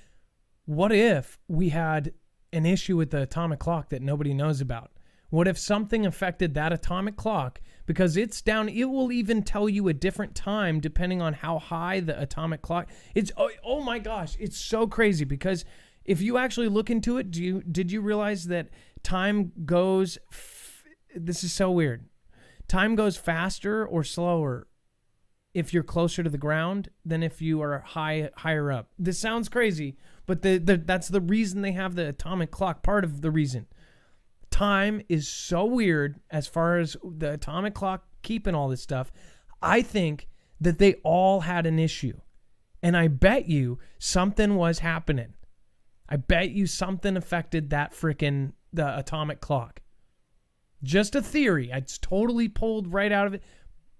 What if we had an issue with the atomic clock that nobody knows about? What if something affected that atomic clock? Because it's down, it will even tell you a different time depending on how high the atomic clock. It's oh my gosh, it's so crazy. Because if you actually look into it, did you realize that time goes? This is so weird. Time goes faster or slower if you're closer to the ground than if you are higher up. This sounds crazy, but that's the reason they have the atomic clock. Part of the reason. Time is so weird as far as the atomic clock keeping all this stuff. I think that they all had an issue. And I bet you something was happening. I bet you something affected that the atomic clock. Just a theory. It's totally pulled right out of it.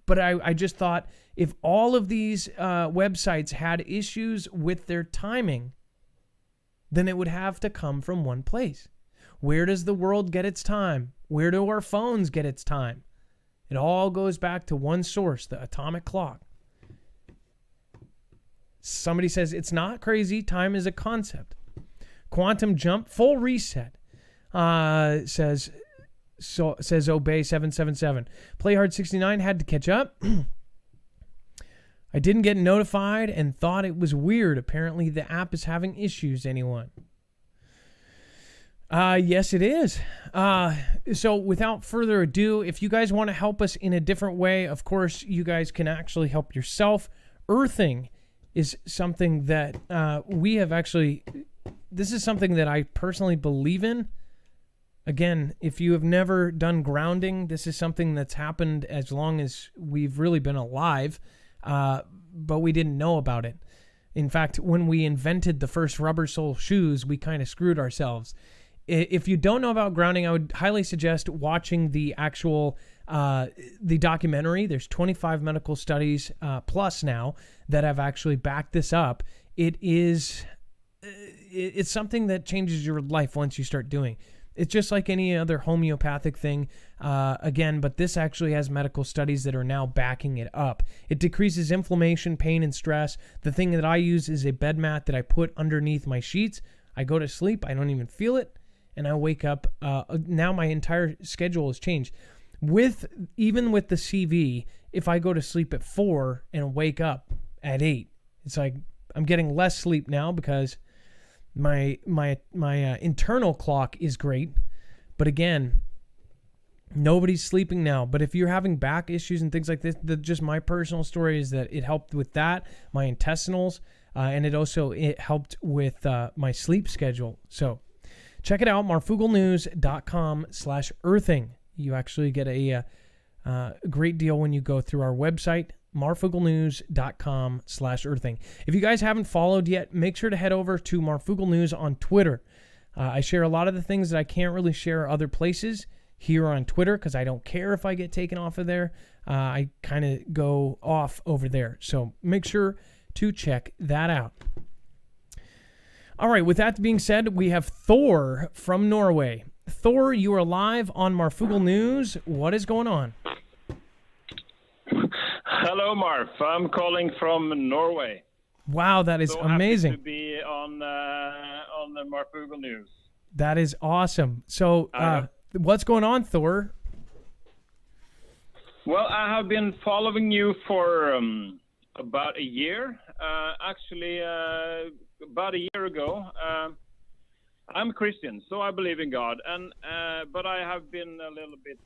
But I just thought if all of these websites had issues with their timing, then it would have to come from one place. Where does the world get its time? Where do our phones get its time? It all goes back to one source, the atomic clock. Somebody says it's not crazy. Time is a concept. Quantum jump, full reset. Says Obey 777. Playhard 69 had to catch up. I didn't get notified and thought it was weird. Apparently the app is having issues. Anyone? Yes, it is. So without further ado, if you guys want to help us in a different way, of course, you guys can actually help yourself. Earthing is something that we have actually, this is something that I personally believe in. Again, if you have never done grounding, this is something that's happened as long as we've really been alive, but we didn't know about it. In fact, when we invented the first rubber sole shoes, we kind of screwed ourselves. If you don't know about grounding, I would highly suggest watching the actual the documentary. There's 25 medical studies plus now that have actually backed this up. It's something that changes your life once you start doing. It's just like any other homeopathic thing, again, but this actually has medical studies that are now backing it up. It decreases inflammation, pain, and stress. The thing that I use is a bed mat that I put underneath my sheets. I go to sleep. I don't even feel it. And I wake up. Now my entire schedule has changed. Even with the CV, if I go to sleep at 4 and wake up at 8, it's like I'm getting less sleep now because my internal clock is great. But again, nobody's sleeping now. But if you're having back issues and things like this, just my personal story is that it helped with that, my intestinals, and it helped with my sleep schedule. So check it out, marfooglenews.com/earthing. You actually get a great deal when you go through our website, marfooglenews.com/earthing. If you guys haven't followed yet, make sure to head over to Marfoogle News on Twitter. I share a lot of the things that I can't really share other places here on Twitter because I don't care if I get taken off of there. I kind of go off over there. So make sure to check that out. All right, with that being said, we have Thor from Norway. Thor, you are live on Marfoogle News. What is going on? Hello, Marf. I'm calling from Norway. Wow, that is so amazing. Happy to be on the Marfoogle News. That is awesome. So, what's going on, Thor? Well, I have been following you for about a year. About a year ago. I'm a Christian, so I believe in God, but I have been a little bit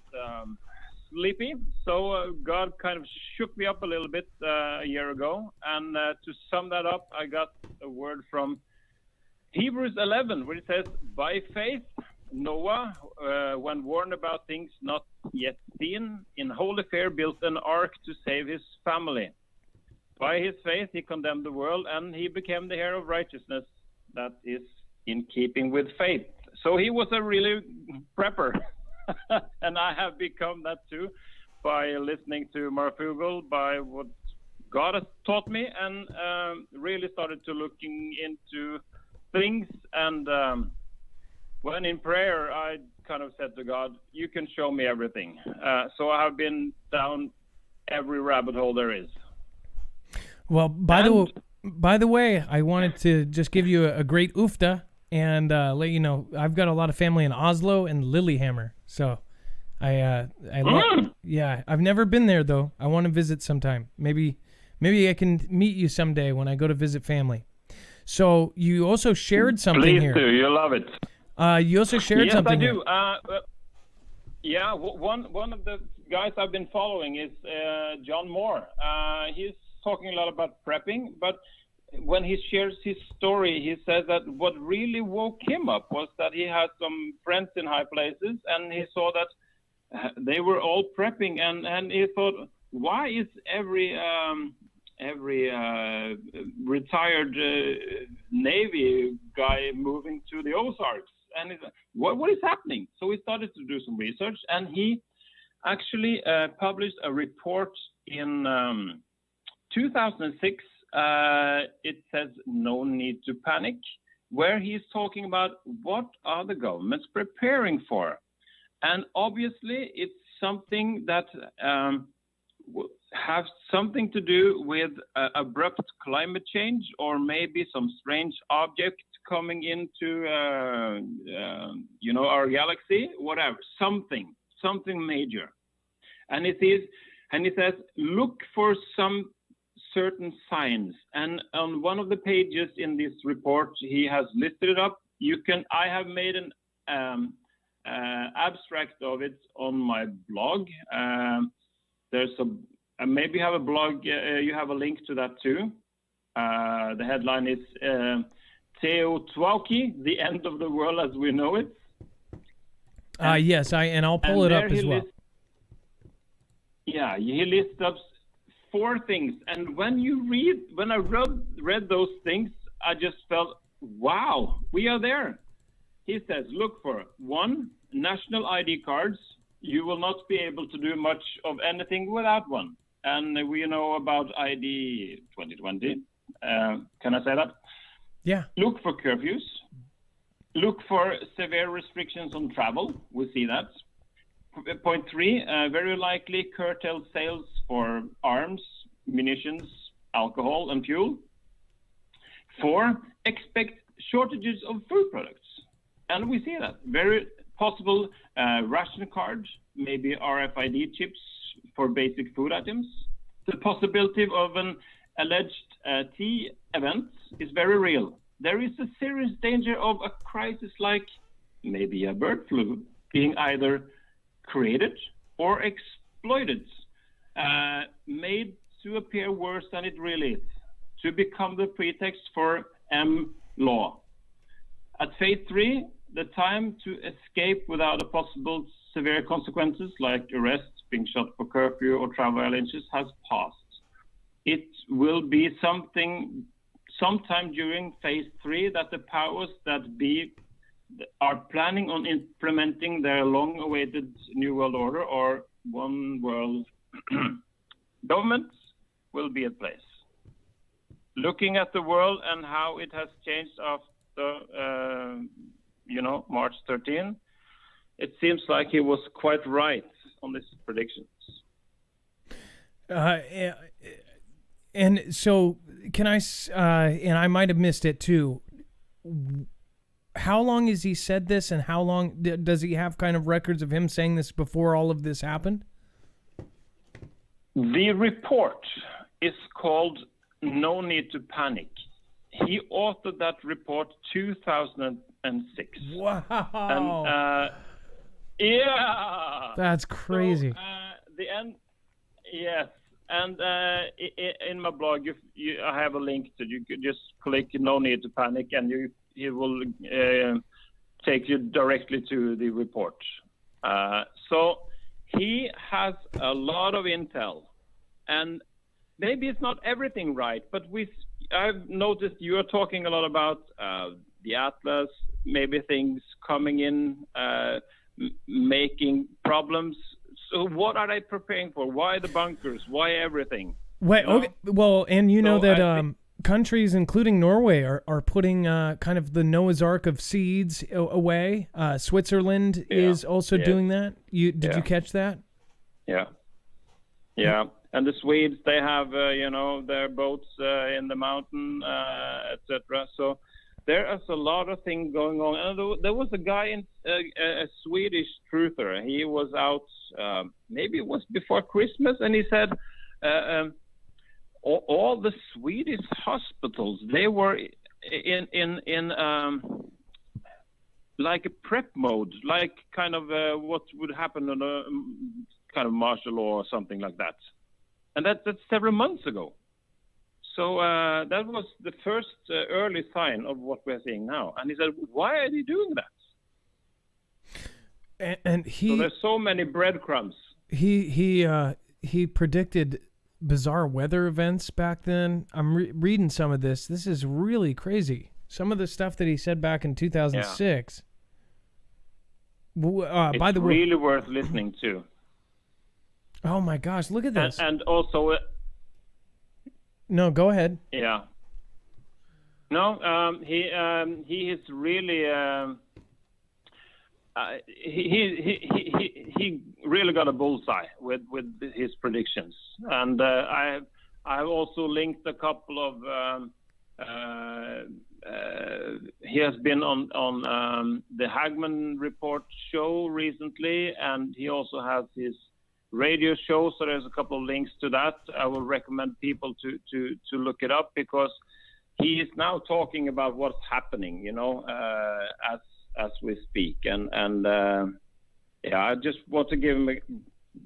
sleepy. So God kind of shook me up a little bit a year ago. And to sum that up, I got a word from Hebrews 11, where it says, "By faith, Noah, when warned about things not yet seen, in holy fear built an ark to save his family. By his faith, he condemned the world, and he became the heir of righteousness that is in keeping with faith." So he was a really prepper, and I have become that too. by listening to Marfoogle, by what God has taught me, and really started to looking into things. And when in prayer, I kind of said to God, "You can show me everything." So I have been down every rabbit hole there is. Well, by the way, I wanted to just give you a great oofta and let you know I've got a lot of family in Oslo and Lillehammer, so I love. Yeah, I've never been there though. I want to visit sometime. Maybe I can meet you someday when I go to visit family. So you also shared something Please here. do. You'll love it. You also shared something. Yes, I do. Yeah, one of the guys I've been following is John Moore. He's talking a lot about prepping, but when he shares his story, he says that what really woke him up was that he had some friends in high places, and he saw that they were all prepping, and he thought, why is every retired Navy guy moving to the Ozarks? And he's like, what is happening? So he started to do some research, and he actually published a report in 2006. It says "No Need to Panic," where he's talking about what are the governments preparing for. And obviously, it's something that has something to do with abrupt climate change, or maybe some strange object coming into our galaxy, whatever, something major. And he says, look for some certain signs. And on one of the pages in this report, he has listed it up. I have made an abstract of it on my blog. Maybe you have a blog, you have a link to that too. The headline is Teotihuacan, the end of the world as we know it. Yes, I'll pull it up as well. He lists up 4 things, and when I read those things, I just felt, wow, we are there. He says, look for 1, national ID cards. You will not be able to do much of anything without one. And we know about ID 2020. Can I say that? Yeah. Look for curfews. Look for severe restrictions on travel. We see that. Point 3, very likely curtail sales for arms, munitions, alcohol, and fuel. 4, expect shortages of food products. And we see that. Very possible ration cards, maybe RFID chips for basic food items. The possibility of an alleged tea event is very real. There is a serious danger of a crisis like maybe a bird flu being either created or exploited, made to appear worse than it really is, to become the pretext for law. At phase 3, the time to escape without a possible severe consequences like arrest, being shot for curfew, or travel violations has passed. It will be sometime during phase 3 that the powers that be are planning on implementing their long-awaited New World Order, or one world government, will be at place. Looking at the world and how it has changed after, March 13, it seems like he was quite right on his predictions. And so, can I? And I might have missed it too. How long has he said this, and how long does he have kind of records of him saying this before all of this happened? The report is called "No Need to Panic." He authored that report 2006. Wow. And, yeah. That's crazy. So, the end. Yes. And in my blog, I have a link to. You could just click "No Need to Panic," and it will take you directly to the report. So he has a lot of intel, and maybe it's not everything right, but I've noticed you are talking a lot about the Atlas, maybe things coming in, making problems. So what are they preparing for? Why the bunkers? Why everything? Wait, You know? okay. Well, and you know So that I countries, including Norway, are putting kind of the Noah's Ark of seeds away. Switzerland is also doing that. Did you catch that? Yeah. And the Swedes, they have their boats in the mountain, etc. So there is a lot of things going on. And there was a guy a Swedish truther. He was out, maybe it was before Christmas, and he said all the Swedish hospitals, they were in like a prep mode, like kind of what would happen on a kind of martial law or something like that. And that's several months ago. So that was the first early sign of what we're seeing now. And he said, why are they doing that? And so there's so many breadcrumbs. He predicted bizarre weather events back then. I'm reading some of this. This is really crazy. Some of the stuff that he said back in 2006. It's by the way, really worth listening to. Oh my gosh, look at this. And also... No, go ahead. Yeah. No, he is really... he really got a bullseye with his predictions. And I've also linked a couple of... he has been on the Hagman Report show recently, and he also has his radio show, so there's a couple of links to that. I will recommend people to look it up, because he is now talking about what's happening, as we speak. And I just want to give him a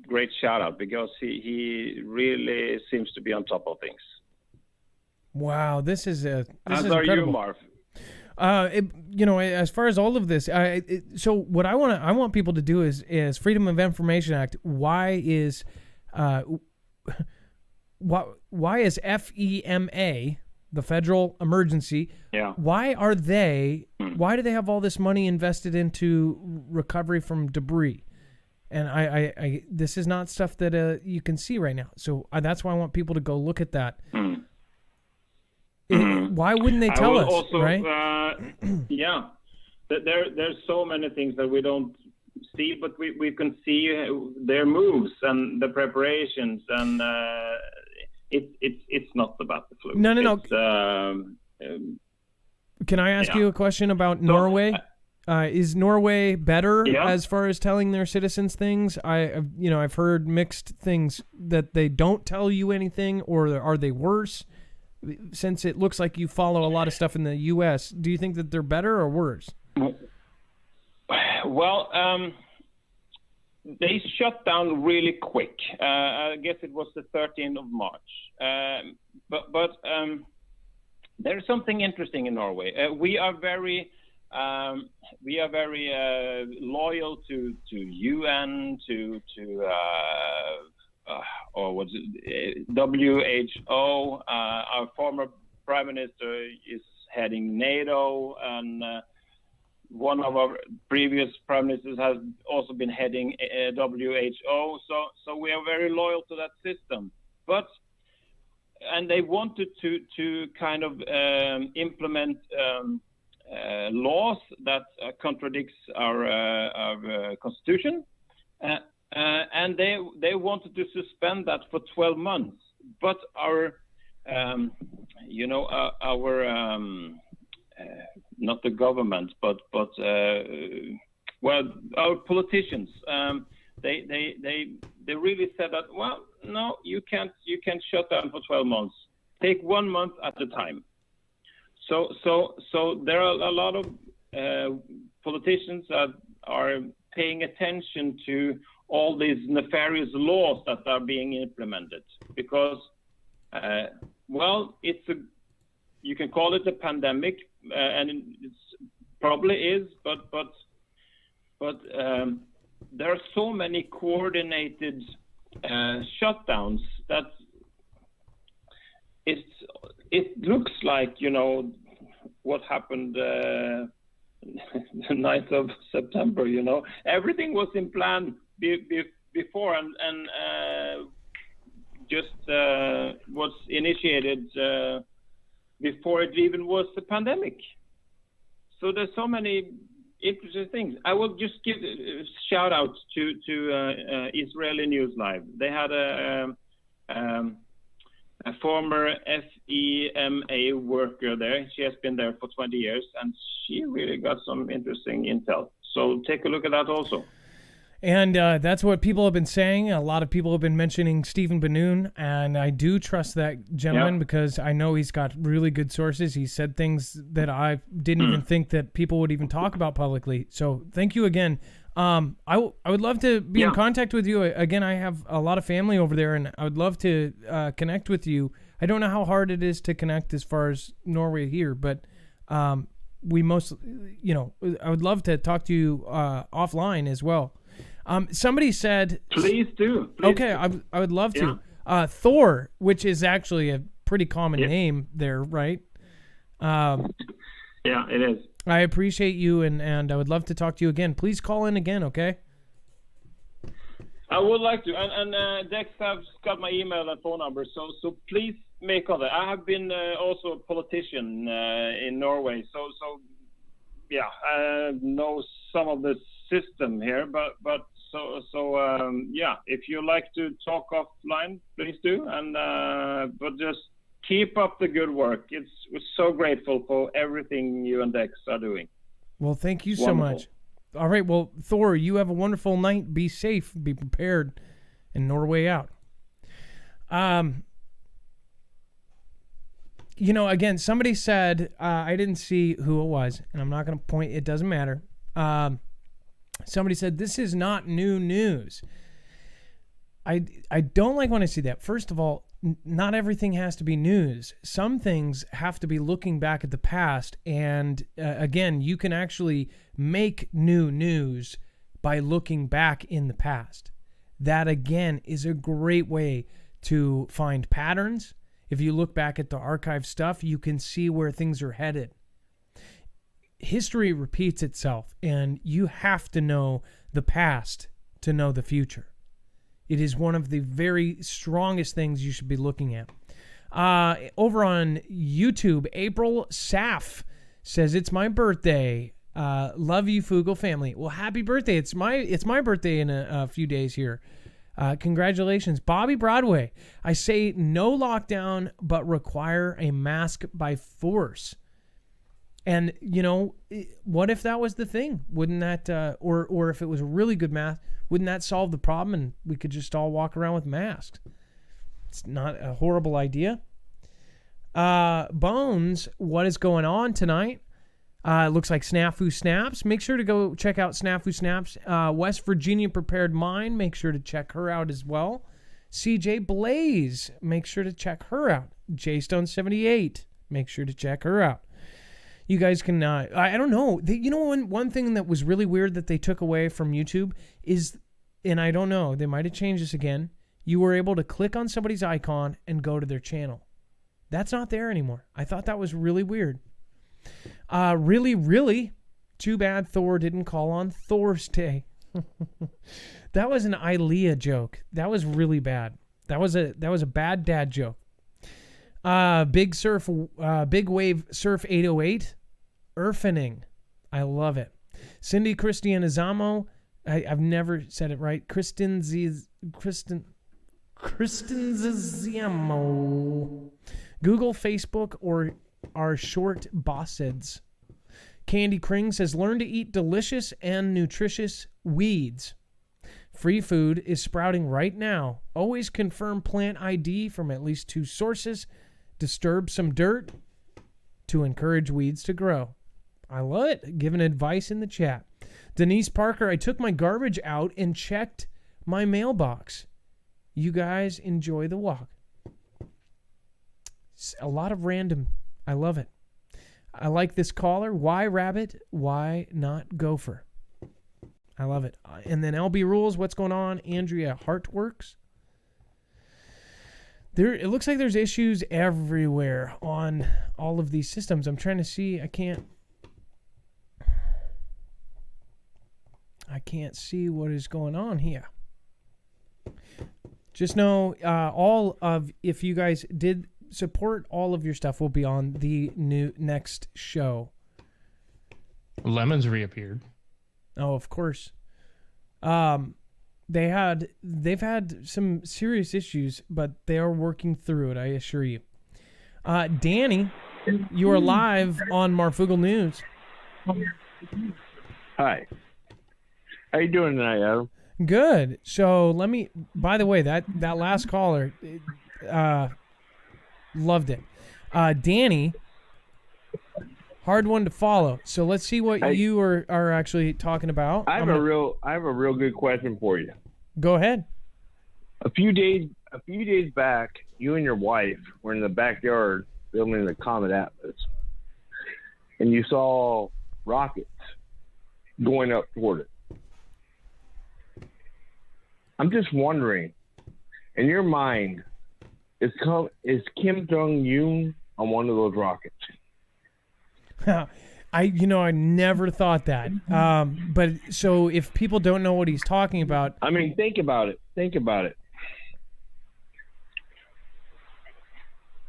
great shout out, because he really seems to be on top of things. Wow, this is As incredible. are you, Marv. As far as all of this, so what I want people to do is Freedom of Information Act. Why is FEMA, the federal emergency? Yeah. Why do they have all this money invested into recovery from debris? And I this is not stuff that you can see right now. So that's why I want people to go look at that. Why wouldn't they tell us, also, right? There's so many things that we don't see, but we can see their moves and the preparations, and it's not about the flu. No. Can I ask you a question about Norway? Is Norway better as far as telling their citizens things? I've heard mixed things, that they don't tell you anything, or are they worse? Since it looks like you follow a lot of stuff in the U.S., do you think that they're better or worse? Well, they shut down really quick. I guess it was the 13th of March. But there's something interesting in Norway. We are very loyal to UN, or what's it, WHO. Our former prime minister is heading NATO, and one of our previous prime ministers has also been heading WHO. So we are very loyal to that system. And they wanted to kind of implement laws that contradicts our constitution. And they wanted to suspend that for 12 months, but our not the government, but our politicians, they really said that, well, no, you can't shut down for 12 months. Take 1 month at a time. So there are a lot of politicians that are paying attention to all these nefarious laws that are being implemented, because, you can call it a pandemic, and it probably is, but there are so many coordinated shutdowns that it looks like, what happened the 9th of September, everything was in plan before and just was initiated before it even was the pandemic. So there's so many interesting things. I will just give shout out to Israeli News Live. They had a former FEMA worker there. She has been there for 20 years, and she really got some interesting intel. So take a look at that also. And that's what people have been saying. A lot of people have been mentioning Stephen Benoon, and I do trust that gentleman because I know he's got really good sources. He said things that I didn't even think that people would even talk about publicly. So thank you again. I would love to be in contact with you. Again, I have a lot of family over there, and I would love to connect with you. I don't know how hard it is to connect as far as Norway here, but we most, I would love to talk to you offline as well. Somebody said... Please do. Okay, I would love to. Thor, which is actually a pretty common name there, right? Yeah, it is. I appreciate you, and I would love to talk to you again. Please call in again, okay? I would like to. And Dex has got my email and phone number, so please make contact. I have been also a politician in Norway, so yeah, I know some of the system here, but yeah, if you like to talk offline, please do, and but just keep up the good work. We're so grateful for everything you and Dex are doing. Well, thank you so much. All right, well, Thor, you have a wonderful night. Be safe, be prepared, and Norway out. Again, somebody said, I didn't see who it was, and I'm not going to point, it doesn't matter. Somebody said, this is not new news. I don't like when I see that. First of all, not everything has to be news. Some things have to be looking back at the past. And again, you can actually make new news by looking back in the past. That, again, is a great way to find patterns. If you look back at the archive stuff, you can see where things are headed. History repeats itself, and you have to know the past to know the future. It is one of the very strongest things you should be looking at. Over on YouTube, April Saf says, it's my birthday. Love you, Foogle family. Well, happy birthday. It's my birthday in a few days here. Congratulations. Bobby Broadway. I say no lockdown, but require a mask by force. And, what if that was the thing? Wouldn't that, or if it was a really good mask, wouldn't that solve the problem and we could just all walk around with masks? It's not a horrible idea. Bones, what is going on tonight? Looks like Snafu Snaps. Make sure to go check out Snafu Snaps. West Virginia Prepared Mind. Make sure to check her out as well. CJ Blaze. Make sure to check her out. JStone78. Make sure to check her out. You guys can, I don't know. One thing that was really weird that they took away from YouTube is, and I don't know, they might have changed this again. You were able to click on somebody's icon and go to their channel. That's not there anymore. I thought that was really weird. Really, too bad Thor didn't call on Thor's Day. That was an Ilea joke. That was really bad. That was a bad dad joke. Big Wave Surf 808. Irfening. I love it. Cindy Cristianizamo. I've never said it right. Kristenziamo. Google, Facebook, or our short bosseds. Candy Kring says, learn to eat delicious and nutritious weeds. Free food is sprouting right now. Always confirm plant ID from at least 2 sources. Disturb some dirt to encourage weeds to grow. I love it. Giving advice in the chat. Denise Parker, I took my garbage out and checked my mailbox. You guys enjoy the walk. A lot of random. I love it. I like this caller. Why rabbit? Why not gopher? I love it. And then LB Rules, what's going on? Andrea Heartworks. It looks like there's issues everywhere on all of these systems. I'm trying to see. I can't see what is going on here. Just know if you guys did support, all of your stuff will be on the next show. Lemons reappeared. Oh, of course. They've had some serious issues, but they are working through it, I assure you. Danny, you are live on Marfoogle News. Hi. How you doing tonight, Adam? Good. So by the way, that last caller, loved it. Danny, hard one to follow. So let's see what you are actually talking about. I have a real good question for you. Go ahead. A few days back, you and your wife were in the backyard filming the Comet Atlas, and you saw rockets going up toward it. I'm just wondering, in your mind, is Kim Jong-un on one of those rockets? I never thought that. But so if people don't know what he's talking about, I mean, think about it.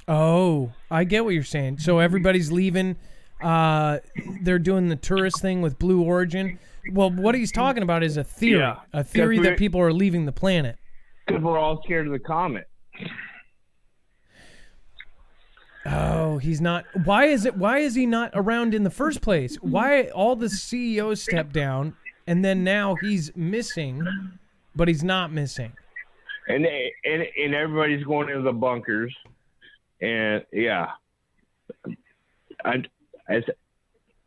Oh, I get what you're saying. So everybody's leaving. They're doing the tourist thing with Blue Origin. Well, what he's talking about is a theory. Yeah. A theory that people are leaving the planet. Because we're all scared of the comet. Oh, he's not. Why is he not around in the first place? Why all the CEOs stepped down and then now he's missing, but he's not missing? And everybody's going into the bunkers. And yeah, I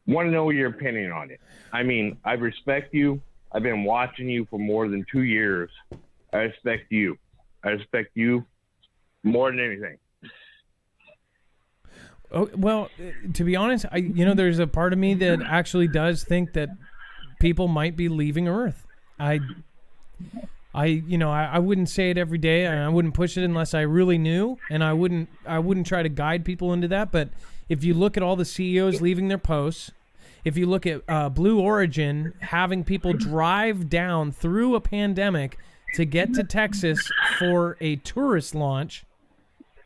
want to know your opinion on it. I mean, I respect you. I've been watching you for more than 2 years. I respect you. I respect you more than anything. Oh, well, to be honest, there's a part of me that actually does think that people might be leaving Earth. I wouldn't say it every day, and I wouldn't push it unless I really knew, and I wouldn't try to guide people into that. But if you look at all the CEOs leaving their posts, if you look at Blue Origin having people drive down through a pandemic to get to Texas for a tourist launch,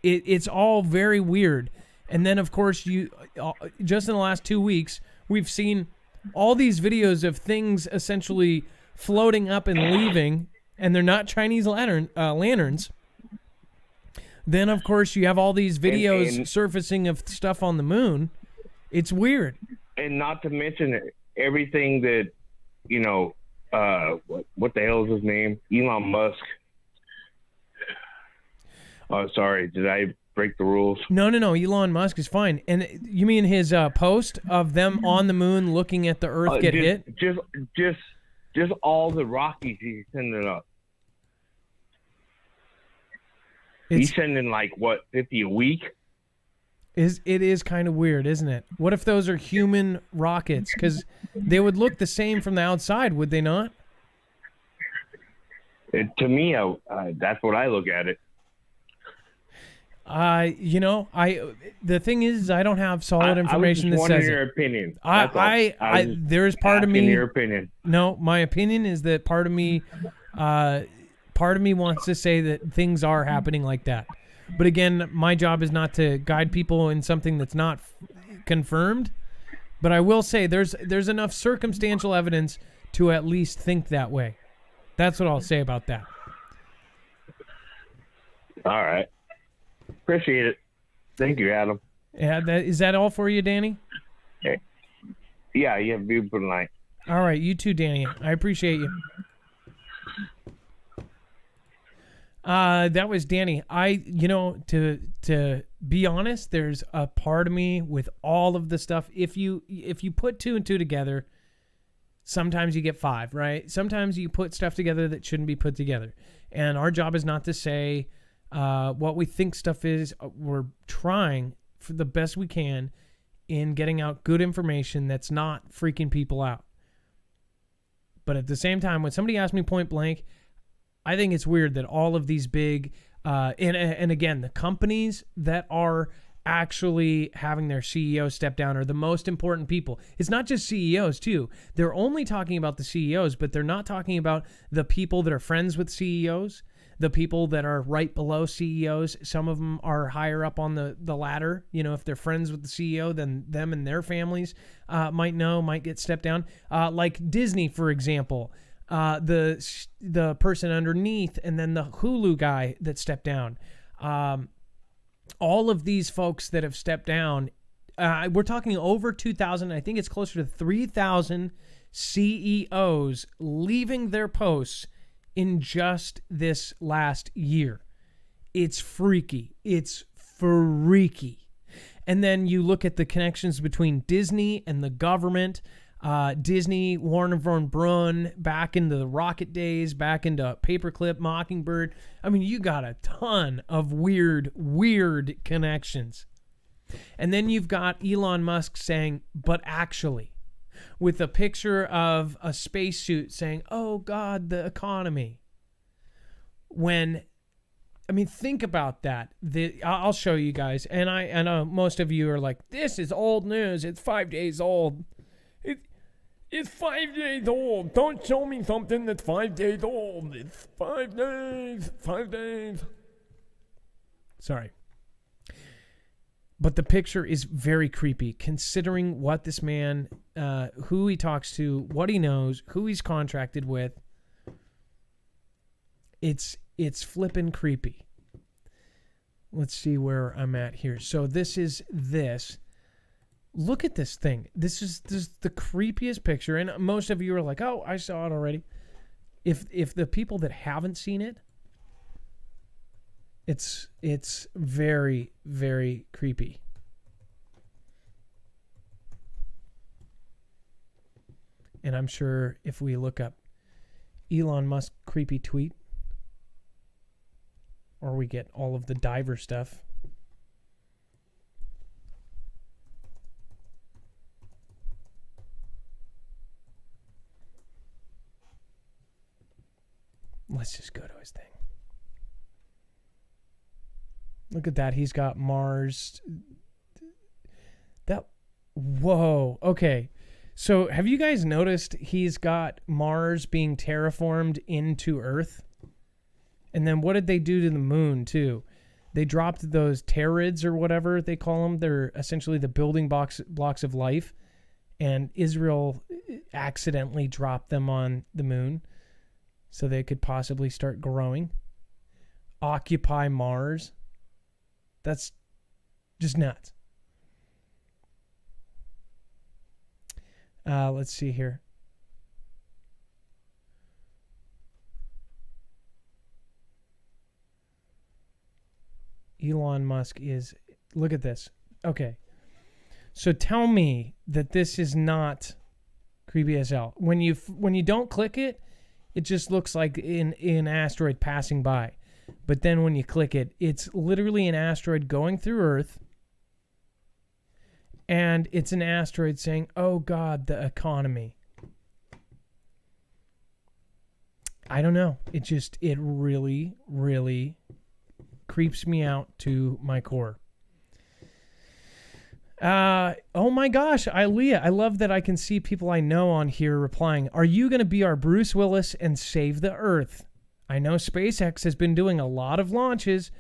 it's all very weird. And then, of course, just in the last 2 weeks, we've seen all these videos of things essentially floating up and leaving, and they're not Chinese lanterns. Then, of course, you have all these videos surfacing of stuff on the moon. It's weird. And not to mention everything that, what the hell is his name? Elon Musk. Oh, sorry. Did I break the rules? No. Elon Musk is fine. And you mean his post of them on the moon looking at the Earth get hit? Just all the rockets he's sending up. He's sending 50 a week? It is kind of weird, isn't it? What if those are human rockets? Because they would look the same from the outside, would they not? To me, that's what I look at it. The thing is, I don't have solid information that says it. I was just wondering your opinion. There's part of me. Your opinion. No, my opinion is that part of me wants to say that things are happening like that. But again, my job is not to guide people in something that's not confirmed. But I will say there's enough circumstantial evidence to at least think that way. That's what I'll say about that. All right. Appreciate it. Thank you, Adam. Yeah, is that all for you, Danny? Yeah, you have a beautiful night. All right, you too, Danny. I appreciate you. That was Danny. To be honest, there's a part of me with all of the stuff. If you put 2 and 2 together, sometimes you get 5, right? Sometimes you put stuff together that shouldn't be put together. And our job is not to say what we think stuff is. We're trying for the best we can in getting out good information that's not freaking people out. But at the same time, when somebody asks me point blank, I think it's weird that all of these big, and again, the companies that are actually having their CEOs step down are the most important people. It's not just CEOs too. They're only talking about the CEOs, but they're not talking about the people that are friends with CEOs, the people that are right below CEOs. Some of them are higher up on the ladder. You know, if they're friends with the CEO, then them and their families might get stepped down. Like Disney, for example, the person underneath, and then the Hulu guy that stepped down. All of these folks that have stepped down, we're talking over 2,000. I think it's closer to 3,000 CEOs leaving their posts in just this last year. It's freaky. It's freaky. And then you look at the connections between Disney and the government. Disney, Warner von Braun, back into the Rocket days, back into Paperclip, Mockingbird. I mean, you got a ton of weird connections. And then you've got Elon Musk saying, but actually, with a picture of a spacesuit saying, oh God, the economy. Think about that. I'll show you guys. And I know most of you are like, this is old news. It's 5 days old. It's 5 days old. Don't show me something that's 5 days old. It's 5 days. 5 days. Sorry. But the picture is very creepy, considering what this man, who he talks to, what he knows, who he's contracted with. It's flippin' creepy. Let's see where I'm at here. So this is this. Look at this thing. This is the creepiest picture, and most of you are like, "Oh, I saw it already." If the people that haven't seen it, it's very, very creepy. And I'm sure if we look up Elon Musk creepy tweet, or we get all of the diver stuff. Let's just go to his thing. Look at that. He's got Mars. Whoa. Okay. So have you guys noticed he's got Mars being terraformed into Earth? And then what did they do to the moon too? They dropped those pterids or whatever they call them. They're essentially the building blocks of life. And Israel accidentally dropped them on the moon so they could possibly start growing. Occupy Mars. That's just nuts. Let's see here. Elon Musk is... Look at this. Okay. So tell me that this is not creepy as hell. When you don't click it, it just looks like an asteroid passing by. But then when you click it, it's literally an asteroid going through Earth. And it's an asteroid saying, oh God, the economy. I don't know. It really, really creeps me out to my core. Oh my gosh, Ilea, I love that I can see people I know on here replying. Are you going to be our Bruce Willis and save the Earth? I know SpaceX has been doing a lot of launches.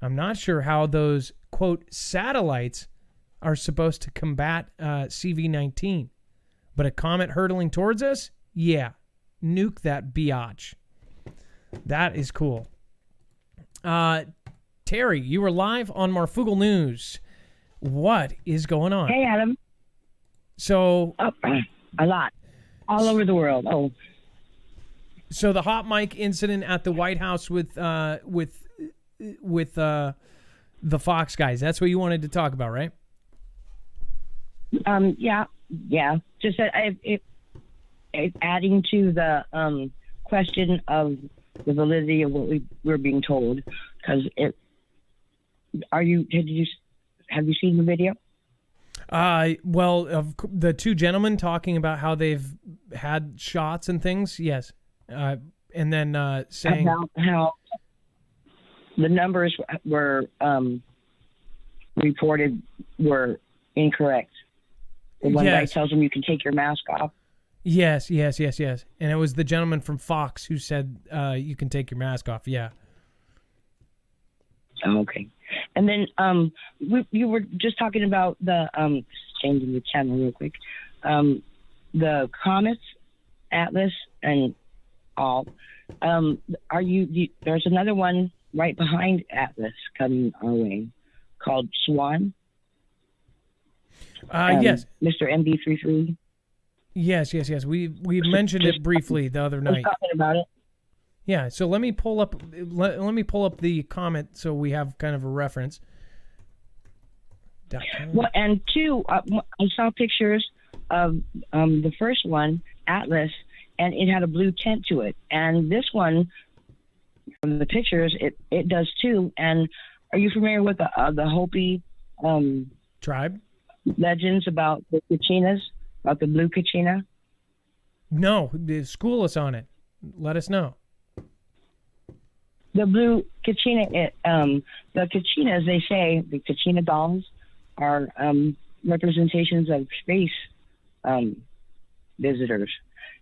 I'm not sure how those, quote, satellites are supposed to combat CV-19. But a comet hurtling towards us? Yeah. Nuke that biatch. That is cool. Terry, you were live on Marfoogle News. What is going on? Hey, Adam. So... a lot. All over the world. Oh. So the hot mic incident at the White House with the Fox guys. That's what you wanted to talk about, right? Yeah. Just adding to the question of the validity of what we're being told, because have you seen the video? Well, of the two gentlemen talking about how they've had shots and things, yes. And then saying about how the numbers were reported were incorrect. The one guy tells them you can take your mask off. Yes. And it was the gentleman from Fox who said you can take your mask off. Yeah. Oh, okay. And then you were just talking about the changing the channel real quick. The comets, Atlas, and all. There's another one right behind Atlas coming our way called Swan. Yes. Mr. MB33. Yes. We mentioned it briefly the other night. Talking about it. Yeah. So let me pull up the comment so we have kind of a reference. Well, and two, I saw pictures of the first one, Atlas, and it had a blue tint to it. And this one, from the pictures, it does too. And are you familiar with the Hopi tribe legends about the Kachinas, about the blue Kachina? No, school us on it. Let us know. The blue Kachina, the Kachinas, they say, the Kachina dolls are representations of space visitors.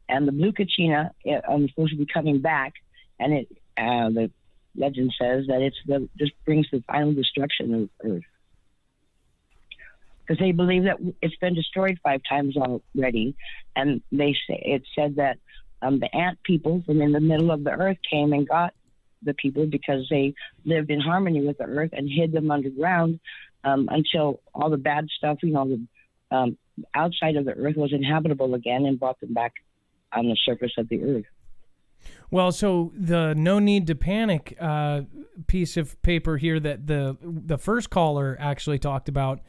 And the blue Kachina is supposed to be coming back, and the legend says that just brings the final destruction of Earth. Because they believe that it's been destroyed 5 times already, and it said that the ant people from in the middle of the Earth came and got the people because they lived in harmony with the Earth and hid them underground until all the bad stuff, the outside of the Earth was inhabitable again, and brought them back on the surface of the Earth. Well, so the no need to panic piece of paper here that the first caller actually talked about,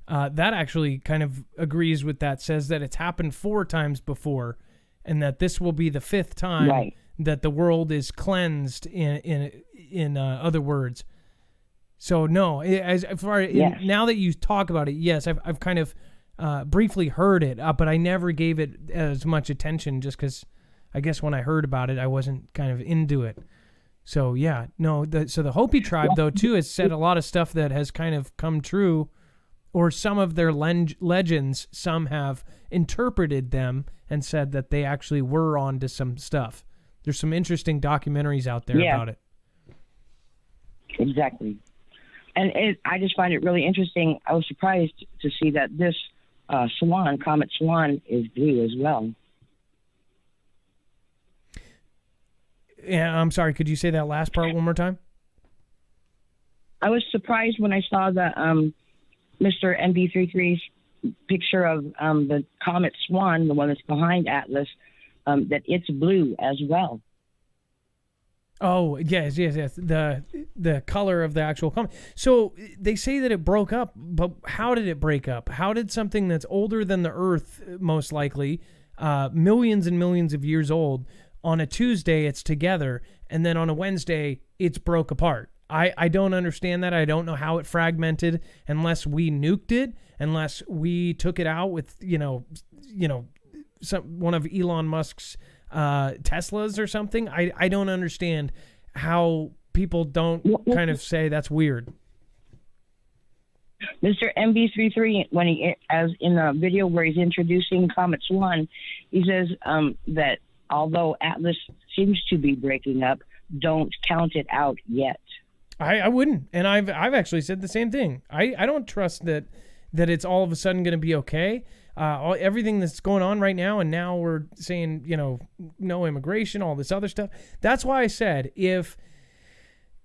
that actually kind of agrees with that, says that it's happened 4 times before, and that this will be the 5th time that the world is cleansed, in other words. So no, as far now that you talk about it, yes, I've kind of briefly heard it, but I never gave it as much attention just because I guess when I heard about it, I wasn't kind of into it. So yeah, no, so the Hopi tribe though too has said a lot of stuff that has kind of come true, or some of their legends, some have interpreted them and said that they actually were onto some stuff. There's some interesting documentaries out there about it. Exactly. And I just find it really interesting. I was surprised to see that this Comet Swan, is blue as well. Yeah, I'm sorry. Could you say that last part one more time? I was surprised when I saw the Mr. MB33's picture of the Comet Swan, the one that's behind Atlas, that it's blue as well. Oh, yes. The color of the actual comet. So they say that it broke up, but how did it break up? How did something that's older than the Earth, most likely, millions and millions of years old, on a Tuesday it's together, and then on a Wednesday it's broke apart? I don't understand that. I don't know how it fragmented unless we nuked it, unless we took it out with, one of Elon Musk's Teslas or something. I don't understand how people don't kind of say that's weird. Mr. MB33, as in the video where he's introducing Comet Swan, he says that although Atlas seems to be breaking up, don't count it out yet. I wouldn't, and I've actually said the same thing. I don't trust that it's all of a sudden going to be okay. Everything that's going on right now, and now we're saying, no immigration, all this other stuff. That's why I said if,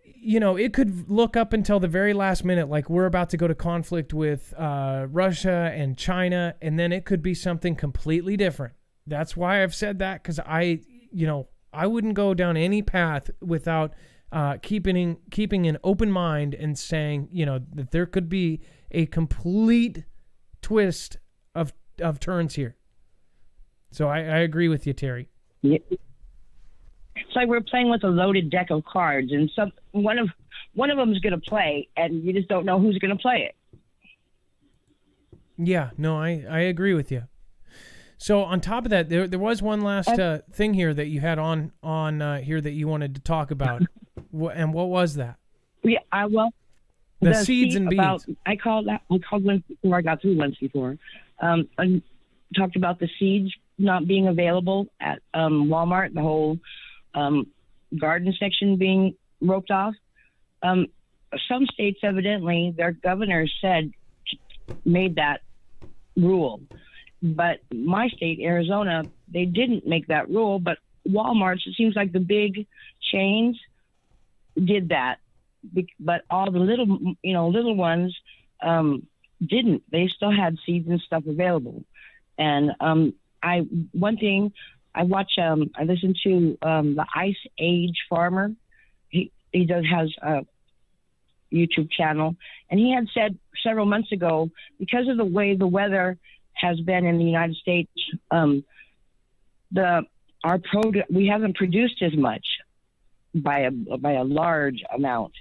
it could look up until the very last minute, like we're about to go to conflict with Russia and China, and then it could be something completely different. That's why I've said that, because I wouldn't go down any path without keeping an open mind and saying, that there could be a complete twist of turns here. So I agree with you, Terry. Yeah. It's like we're playing with a loaded deck of cards, and one of them is going to play, and you just don't know who's going to play it. Yeah, no, I agree with you. So on top of that, there was one last thing here that you had on here that you wanted to talk about, and what was that? Yeah, the seeds and beans. I called once before. I got through once before. I talked about the seeds not being available at Walmart. The whole garden section being roped off. some states, evidently, their governors made that rule. But my state, Arizona, they didn't make that rule. But Walmart's, it seems like the big chains did that. But all the little ones didn't. They still had seeds and stuff available. And I listen to the Ice Age Farmer. He has a YouTube channel, and he had said several months ago, because of the way the weather has been in the United States, we haven't produced as much by a large amount,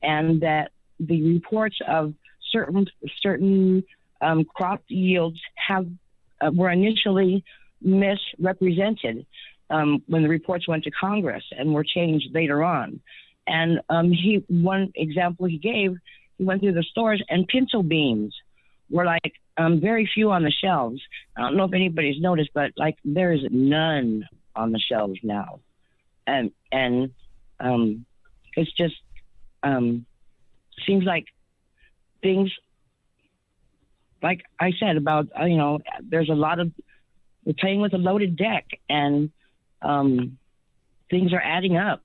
and that the reports of certain crop yields were initially misrepresented when the reports went to Congress and were changed later on. And one example he gave, he went through the stores and pinto beans were like very few on the shelves. I don't know if anybody's noticed, but like there is none on the shelves now, and it's just seems like things, like I said about there's a lot of, we're playing with a loaded deck, and things are adding up.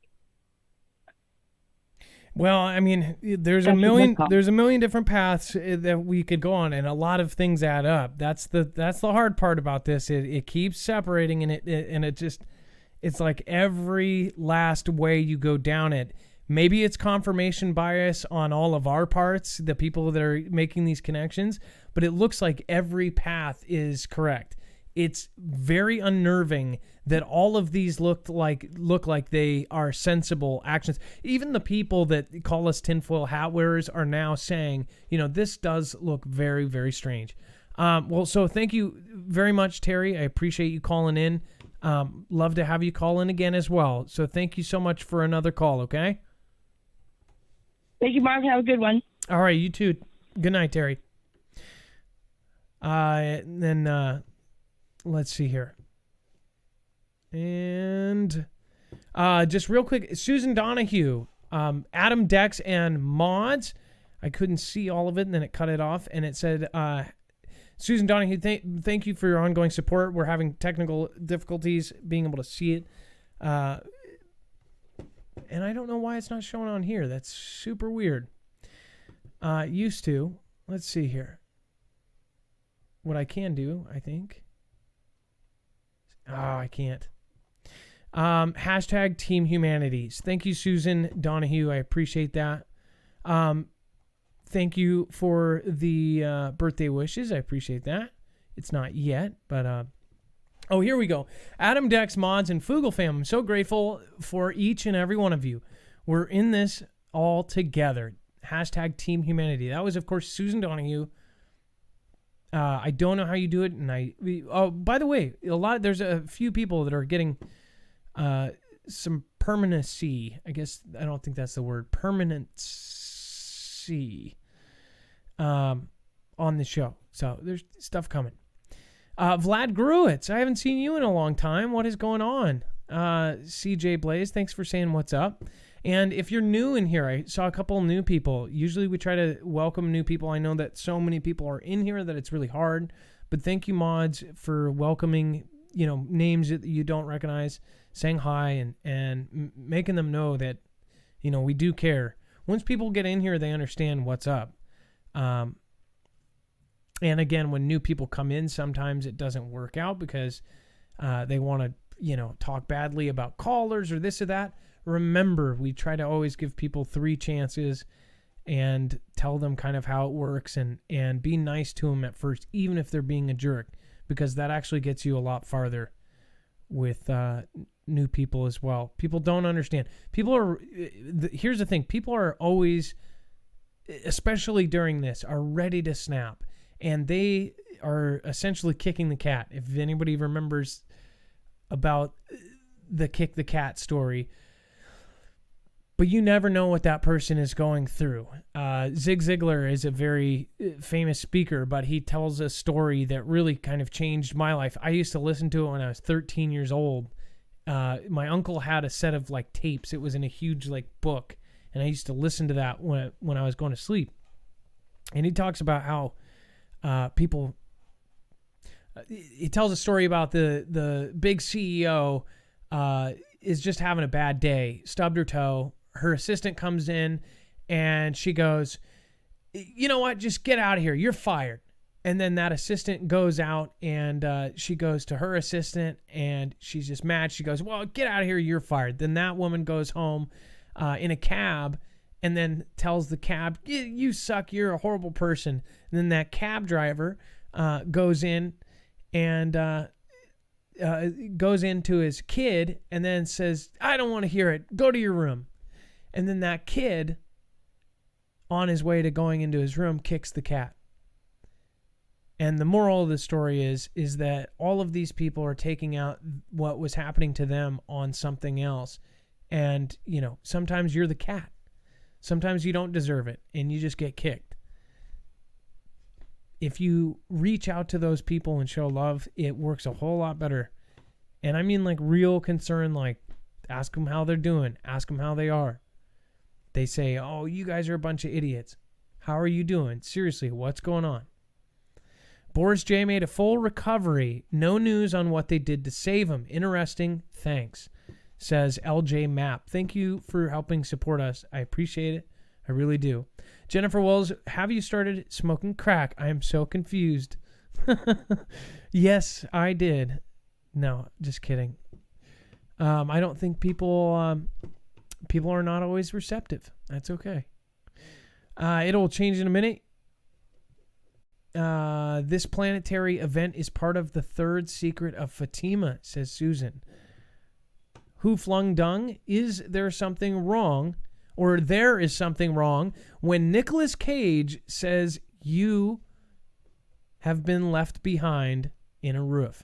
Well, I mean, there's a million different paths that we could go on, and a lot of things add up. That's the hard part about this. It keeps separating, and it's like every last way you go down it. Maybe it's confirmation bias on all of our parts, the people that are making these connections, but it looks like every path is correct. It's very unnerving that all of these look like they are sensible actions. Even the people that call us tinfoil hat wearers are now saying, this does look very, very strange. Well, so thank you very much, Terry. I appreciate you calling in. Love to have you call in again as well. So thank you so much for another call, okay? Thank you, Mark. Have a good one. All right, you too. Good night, Terry. Then let's see here. And just real quick, Susan Donahue, Adam Dex and Mods. I couldn't see all of it, and then it cut it off, and it said, Susan Donahue, thank you for your ongoing support. We're having technical difficulties being able to see it. And I don't know why it's not showing on here. That's super weird. Used to. Let's see here. What I can do, I think. Oh, I can't. Hashtag Team Humanities. Thank you, Susan Donahue. I appreciate that. Thank you for the birthday wishes. I appreciate that. It's not yet, but oh, here we go. Adam, Dex, Mods, and Foogle fam. I'm so grateful for each and every one of you. We're in this all together. Hashtag Team Humanity. That was, of course, Susan Donahue. I don't know how you do it, and by the way, there's a few people that are getting some permanency. I guess I don't think that's the word, permanency, on the show. So there's stuff coming. Vlad Gruitz, I haven't seen you in a long time. What is going on? CJ Blaze, thanks for saying what's up. And if you're new in here, I saw a couple new people. Usually we try to welcome new people. I know that so many people are in here that it's really hard. But thank you, Mods, for welcoming, names that you don't recognize, saying hi, and making them know that, we do care. Once people get in here, they understand what's up. And again, when new people come in, sometimes it doesn't work out because they want to, talk badly about callers or this or that. Remember, we try to always give people 3 chances and tell them kind of how it works, and be nice to them at first, even if they're being a jerk, because that actually gets you a lot farther with new people as well. People don't understand. Here's the thing. People are always, especially during this, are ready to snap, and they are essentially kicking the cat. If anybody remembers about the kick the cat story, but you never know what that person is going through. Zig Ziglar is a very famous speaker, but he tells a story that really kind of changed my life. I used to listen to it when I was 13 years old. My uncle had a set of tapes. It was in a huge book, and I used to listen to that when I was going to sleep. And he talks about how people. He tells a story about the big CEO is just having a bad day, stubbed her toe. Her assistant comes in, and she goes, "You know what? Just get out of here. You're fired." And then that assistant goes out, and she goes to her assistant, and she's just mad. She goes, "Well, get out of here. You're fired." Then that woman goes home in a cab, and then tells the cab, "You suck. You're a horrible person." And then that cab driver goes in and goes into his kid and then says, "I don't want to hear it. Go to your room." And then that kid, on his way to going into his room, kicks the cat. And the moral of the story is that all of these people are taking out what was happening to them on something else. And, you know, sometimes you're the cat. Sometimes you don't deserve it and you just get kicked. If you reach out to those people and show love, it works a whole lot better. And I mean like real concern, like ask them how they're doing. Ask them how they are. They say, "Oh, you guys are a bunch of idiots. How are you doing? Seriously, what's going on?" Boris J made a full recovery. No news on what they did to save him. Interesting. Thanks, says LJ Map. Thank you for helping support us. I appreciate it. I really do. Jennifer Wells, have you started smoking crack? I am so confused. Yes, I did. No, just kidding. I don't think people are not always receptive. That's okay. It'll change in a minute. This planetary event is part of the third secret of Fatima, says Susan. Who flung dung? Is there something wrong? Or there is something wrong when Nicolas Cage says you have been left behind in a roof.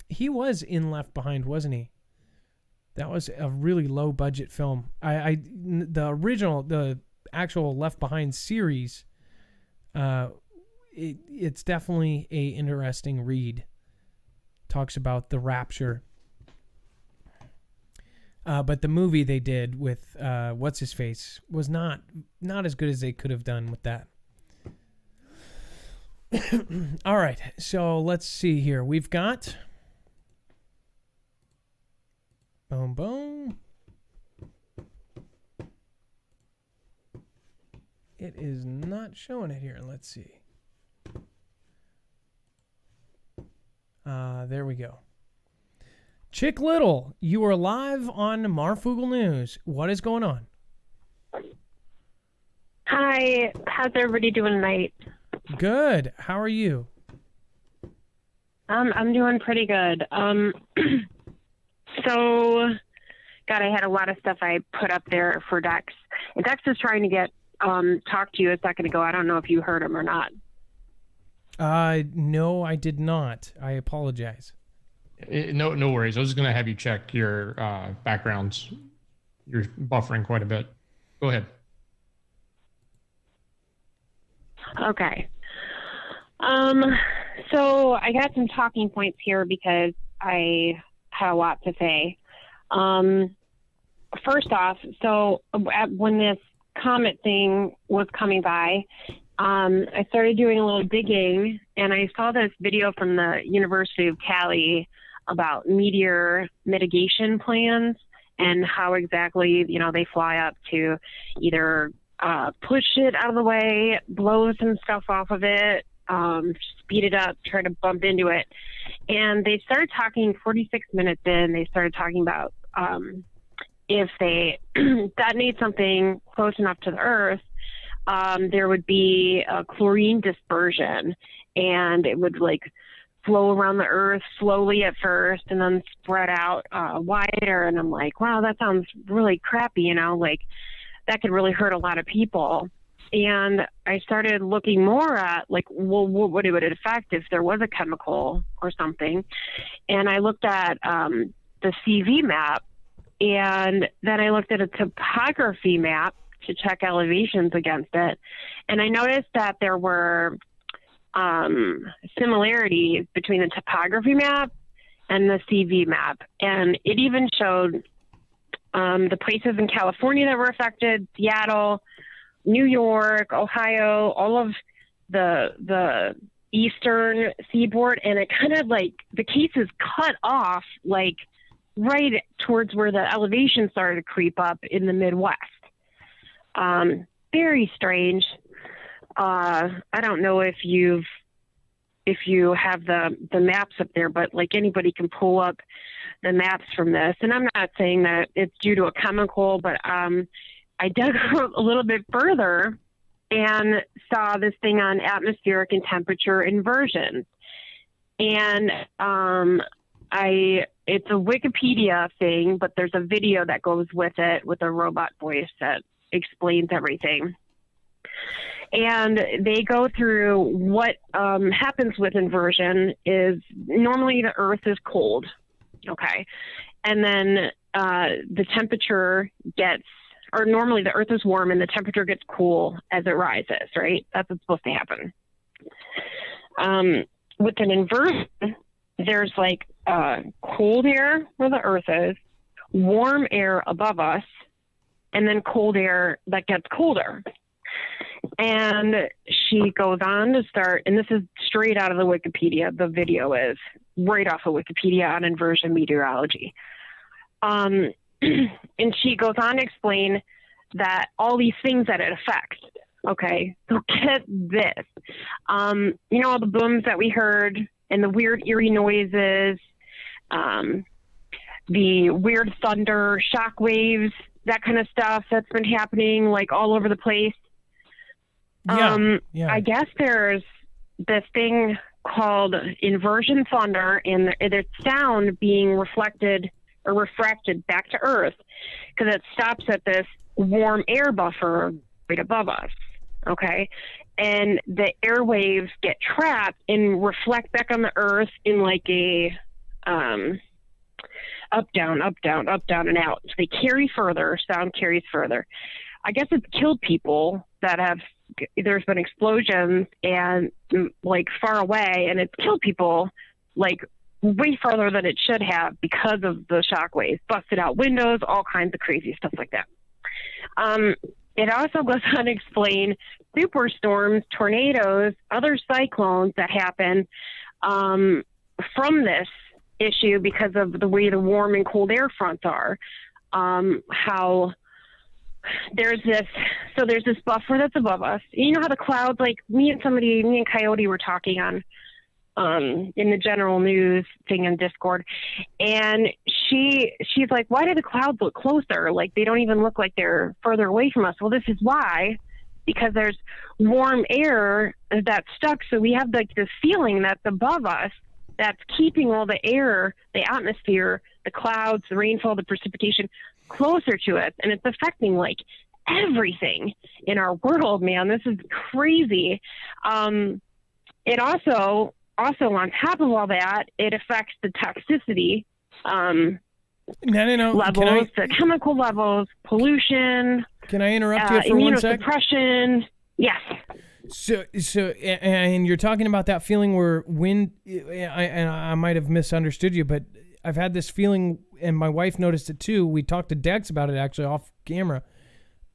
He was in Left Behind, wasn't he? That was a really low budget film. The actual Left Behind series, it's definitely a interesting read. Talks about the rapture. But the movie they did with what's his face was not as good as they could have done with that. All right, so let's see here. We've got boom boom. It is not showing it here. Let's see. There we go. Chick Little, you are live on Marfoogle News. What is going on? Hi, how's everybody doing tonight? Good. How are you? I'm doing pretty good. So, God, I had a lot of stuff I put up there for Dex. And Dex is trying to get talk to you a second ago. I don't know if you heard him or not. No, I did not. I apologize. No worries. I was just going to have you check your backgrounds. You're buffering quite a bit. Go ahead. Okay. So I got some talking points here because I had a lot to say. First off, so when this comet thing was coming by, I started doing a little digging, and I saw this video from the University of Cali about meteor mitigation plans and how exactly, they fly up to either push it out of the way, blow some stuff off of it, speed it up, try to bump into it. And they started talking 46 minutes in, they started talking about if they detonate something close enough to the Earth, there would be a chlorine dispersion, and it would flow around the Earth slowly at first and then spread out wider. And I'm like, wow, that sounds really crappy, that could really hurt a lot of people. And I started looking more at what would it affect if there was a chemical or something. And I looked at the CV map, and then I looked at a topography map to check elevations against it. And I noticed that there were similarities between the topography map and the CV map. And it even showed the places in California that were affected, Seattle, New York, Ohio, all of the eastern seaboard, and it kind of like the cases cut off like right towards where the elevation started to creep up in the Midwest. Very strange. I don't know if you have the maps up there, but like anybody can pull up the maps from this. And I'm not saying that it's due to a chemical, but I dug a little bit further and saw this thing on atmospheric and temperature inversion. And it's a Wikipedia thing, but there's a video that goes with it with a robot voice that explains everything. And they go through what happens with inversion is normally the Earth is cold, okay? And then the temperature gets, or normally the Earth is warm and the temperature gets cool as it rises, right? That's what's supposed to happen. With an inversion, there's like cold air where the Earth is, warm air above us, and then cold air that gets colder. And she goes on to start, and this is straight out of the Wikipedia. The video is right off of Wikipedia on inversion meteorology. And she goes on to explain that all these things that it affects. Okay, so get this. You know, all the booms that we heard and the weird eerie noises, the weird thunder, shock waves, that kind of stuff that's been happening like all over the place. Yeah. I guess there's this thing called inversion thunder, and it's sound being reflected or refracted back to Earth because it stops at this warm air buffer right above us. Okay. And the airwaves get trapped and reflect back on the Earth in like a up, down, and out. So they carry further, sound carries further. I guess it's killed people that have, there's been explosions and like far away, and it's killed people like way farther than it should have because of the shock waves, busted out windows, all kinds of crazy stuff like that. It also goes on to explain superstorms, tornadoes, other cyclones that happen from this issue because of the way the warm and cold air fronts are. How there's this buffer that's above us. You know how the clouds, like me and Coyote were talking on in the general news thing in Discord, and she's like, why do the clouds look closer? Like they don't even look like they're further away from us. Well, this is why, because there's warm air that's stuck. So we have like this feeling that's above us that's keeping all the air, the atmosphere, the clouds, the rainfall, the precipitation closer to us, and it's affecting like everything in our world, man. This is crazy. It also on top of all that, it affects the toxicity levels, the chemical levels, pollution. Can I interrupt you for 1 sec? Immunosuppression. Yes. So, and you're talking about that feeling where wind, I might have misunderstood you, but I've had this feeling, and my wife noticed it too. We talked to Dex about it actually off camera,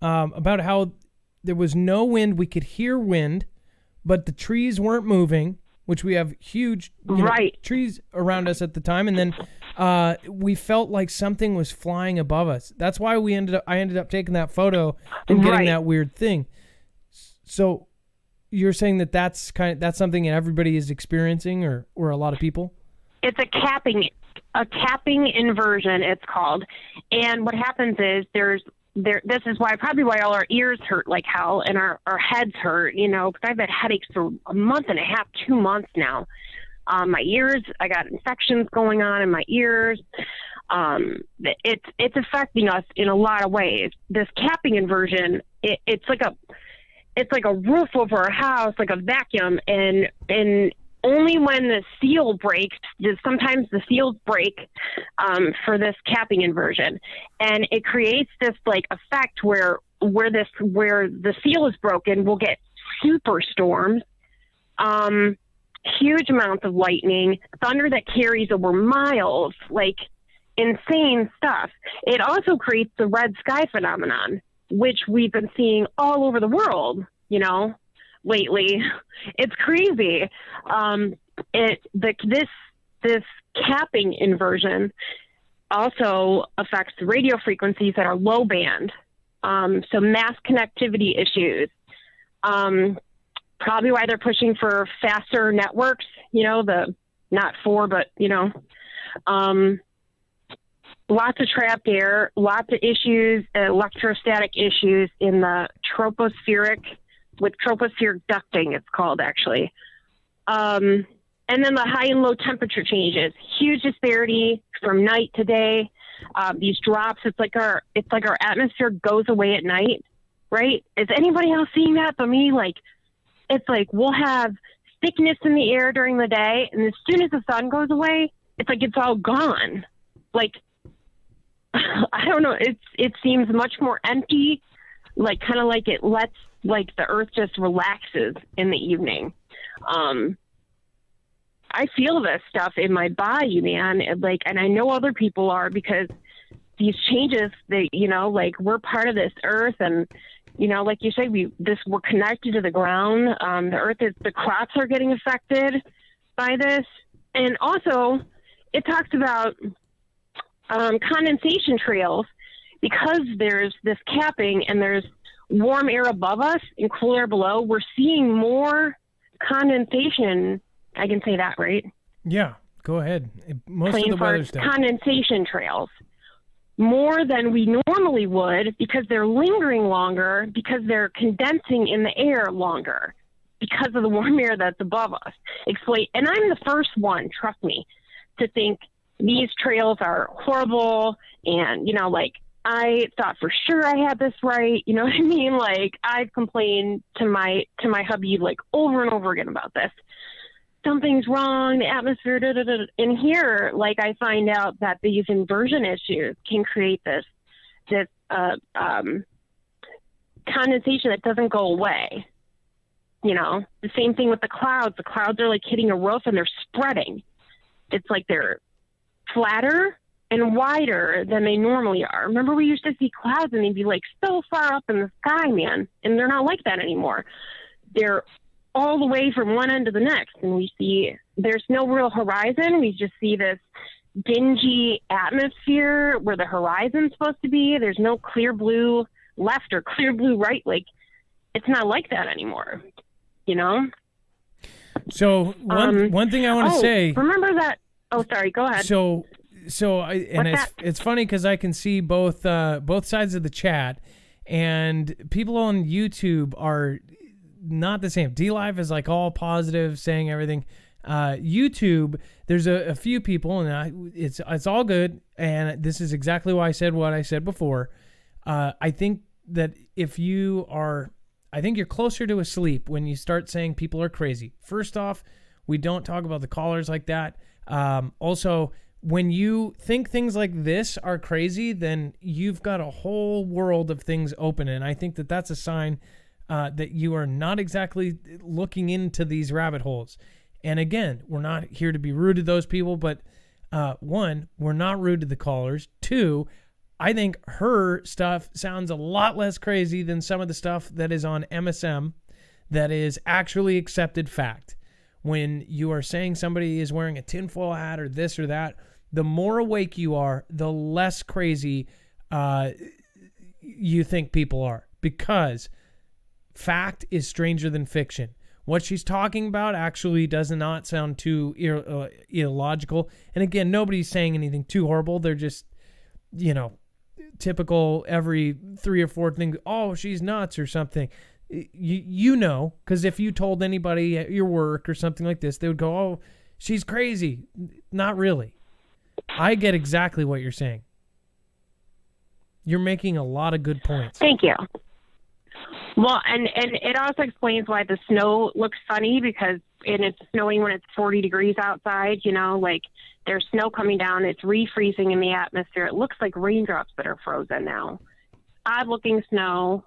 about how there was no wind. We could hear wind, but the trees weren't moving, which we have huge trees around us at the time. And then we felt like something was flying above us. That's why I ended up taking that photo and getting that weird thing. So you're saying that's something everybody is experiencing, or a lot of people? It's a capping inversion, it's called. And what happens is this is probably why all our ears hurt like hell and our heads hurt, you know, because I've had headaches for a month and a half, 2 months now. My ears, I got infections going on in my ears. It's affecting us in a lot of ways. This capping inversion, it's like a roof over our house, like a vacuum, and only when the seal breaks, sometimes the seals break for this capping inversion, and it creates this like effect where the seal is broken, we'll get super storms, huge amounts of lightning, thunder that carries over miles, like insane stuff. It also creates the red sky phenomenon, which we've been seeing all over the world, lately. It's crazy. This capping inversion also affects radio frequencies that are low band. So mass connectivity issues. Probably why they're pushing for faster networks, lots of trapped air, lots of issues, electrostatic issues in the tropospheric ducting, it's called actually. And then the high and low temperature changes, huge disparity from night to day. These drops, it's like our atmosphere goes away at night, right? Is anybody else seeing that but me? It's like we'll have thickness in the air during the day, and as soon as the sun goes away, it's like it's all gone. I don't know. It seems much more empty, kind of like it lets the earth just relaxes in the evening. I feel this stuff in my body, man. And I know other people are, because these changes, we're part of this earth, and like you say, we're connected to the ground. The earth the crops are getting affected by this, and also it talks about condensation trails, because there's this capping and there's warm air above us and cool air below. We're seeing more condensation. I can say that, right? Yeah, go ahead. Most of the weather stuff. Condensation trails. More than we normally would, because they're lingering longer, because they're condensing in the air longer, because of the warm air that's above us. And I'm the first one, trust me, to think these trails are horrible, and, I thought for sure I had this right. You know what I mean? I've complained to my hubby over and over again about this. Something's wrong, the atmosphere, And here, I find out that these inversion issues can create this condensation that doesn't go away. The same thing with the clouds. The clouds are hitting a roof and they're spreading. It's they're flatter and wider than they normally are. Remember, we used to see clouds and they'd be so far up in the sky, man. And they're not like that anymore. They're all the way from one end to the next, and we see there's no real horizon. We just see this dingy atmosphere where the horizon's supposed to be. There's no clear blue left or clear blue right. It's not like that anymore, So one thing I want to say. Remember that? Oh, sorry. Go ahead. It's funny because I can see both sides of the chat, and people on YouTube are not the same. D-Live is all positive, saying everything. YouTube, there's a few people, and it's all good, and this is exactly why I said what I said before. I think that I think you're closer to asleep when you start saying people are crazy. First off, we don't talk about the callers like that. Also, when you think things like this are crazy, then you've got a whole world of things open, and I think that that's a sign that you are not exactly looking into these rabbit holes. And again, we're not here to be rude to those people, but one, we're not rude to the callers. Two, I think her stuff sounds a lot less crazy than some of the stuff that is on MSM that is actually accepted fact. When you are saying somebody is wearing a tinfoil hat or this or that, the more awake you are, the less crazy you think people are, because fact is stranger than fiction. What she's talking about actually does not sound too illogical. And again, nobody's saying anything too horrible. They're just, typical every 3 or 4 things. Oh, she's nuts or something. Because if you told anybody at your work or something like this, they would go, oh, she's crazy. Not really. I get exactly what you're saying. You're making a lot of good points. Thank you. Well, and it also explains why the snow looks funny, because it's snowing when it's 40 degrees outside, there's snow coming down. It's refreezing in the atmosphere. It looks like raindrops that are frozen now. Odd looking snow.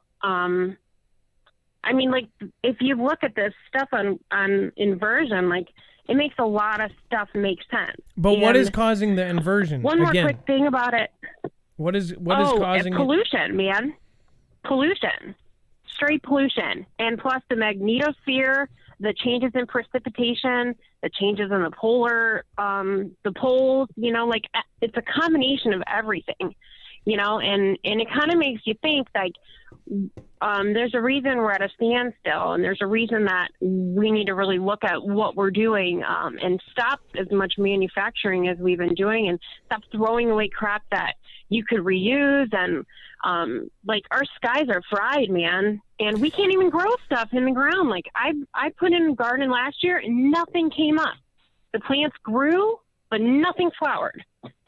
I mean, like, if you look at this stuff on inversion, like, it makes a lot of stuff make sense. But what is causing the inversion? One more quick thing about it. What is causing pollution, man. Pollution. Straight pollution. And plus the magnetosphere, the changes in precipitation, the changes in the the poles, you know, like, it's a combination of everything, you know, and it kind of makes you think, like, there's a reason we're at a standstill, and there's a reason that we need to really look at what we're doing, and stop as much manufacturing as we've been doing, and stop throwing away crap that you could reuse. And like, our skies are fried, man, and we can't even grow stuff in the ground. Like, I put in a garden last year and nothing came up. The plants grew, but nothing flowered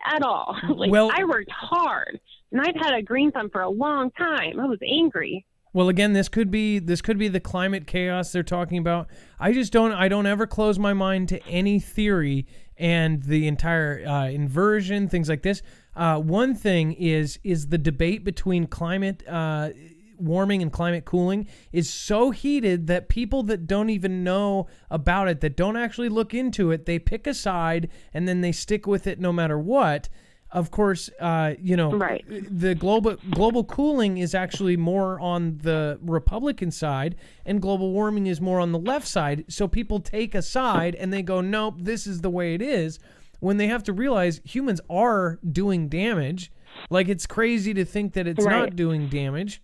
at all. Like, well, I worked hard, and I've had a green thumb for a long time. I was angry. Well, again, this could be the climate chaos they're talking about. I don't ever close my mind to any theory and the entire inversion, things like this. One thing is the debate between climate warming and climate cooling is so heated that people that don't even know about it, that don't actually look into it, they pick a side and then they stick with it no matter what. Of course, you know, right. The global cooling is actually more on the Republican side, and global warming is more on the left side. So people take a side and they go, nope, this is the way it is, when they have to realize humans are doing damage. Like, it's crazy to think that it's not doing damage.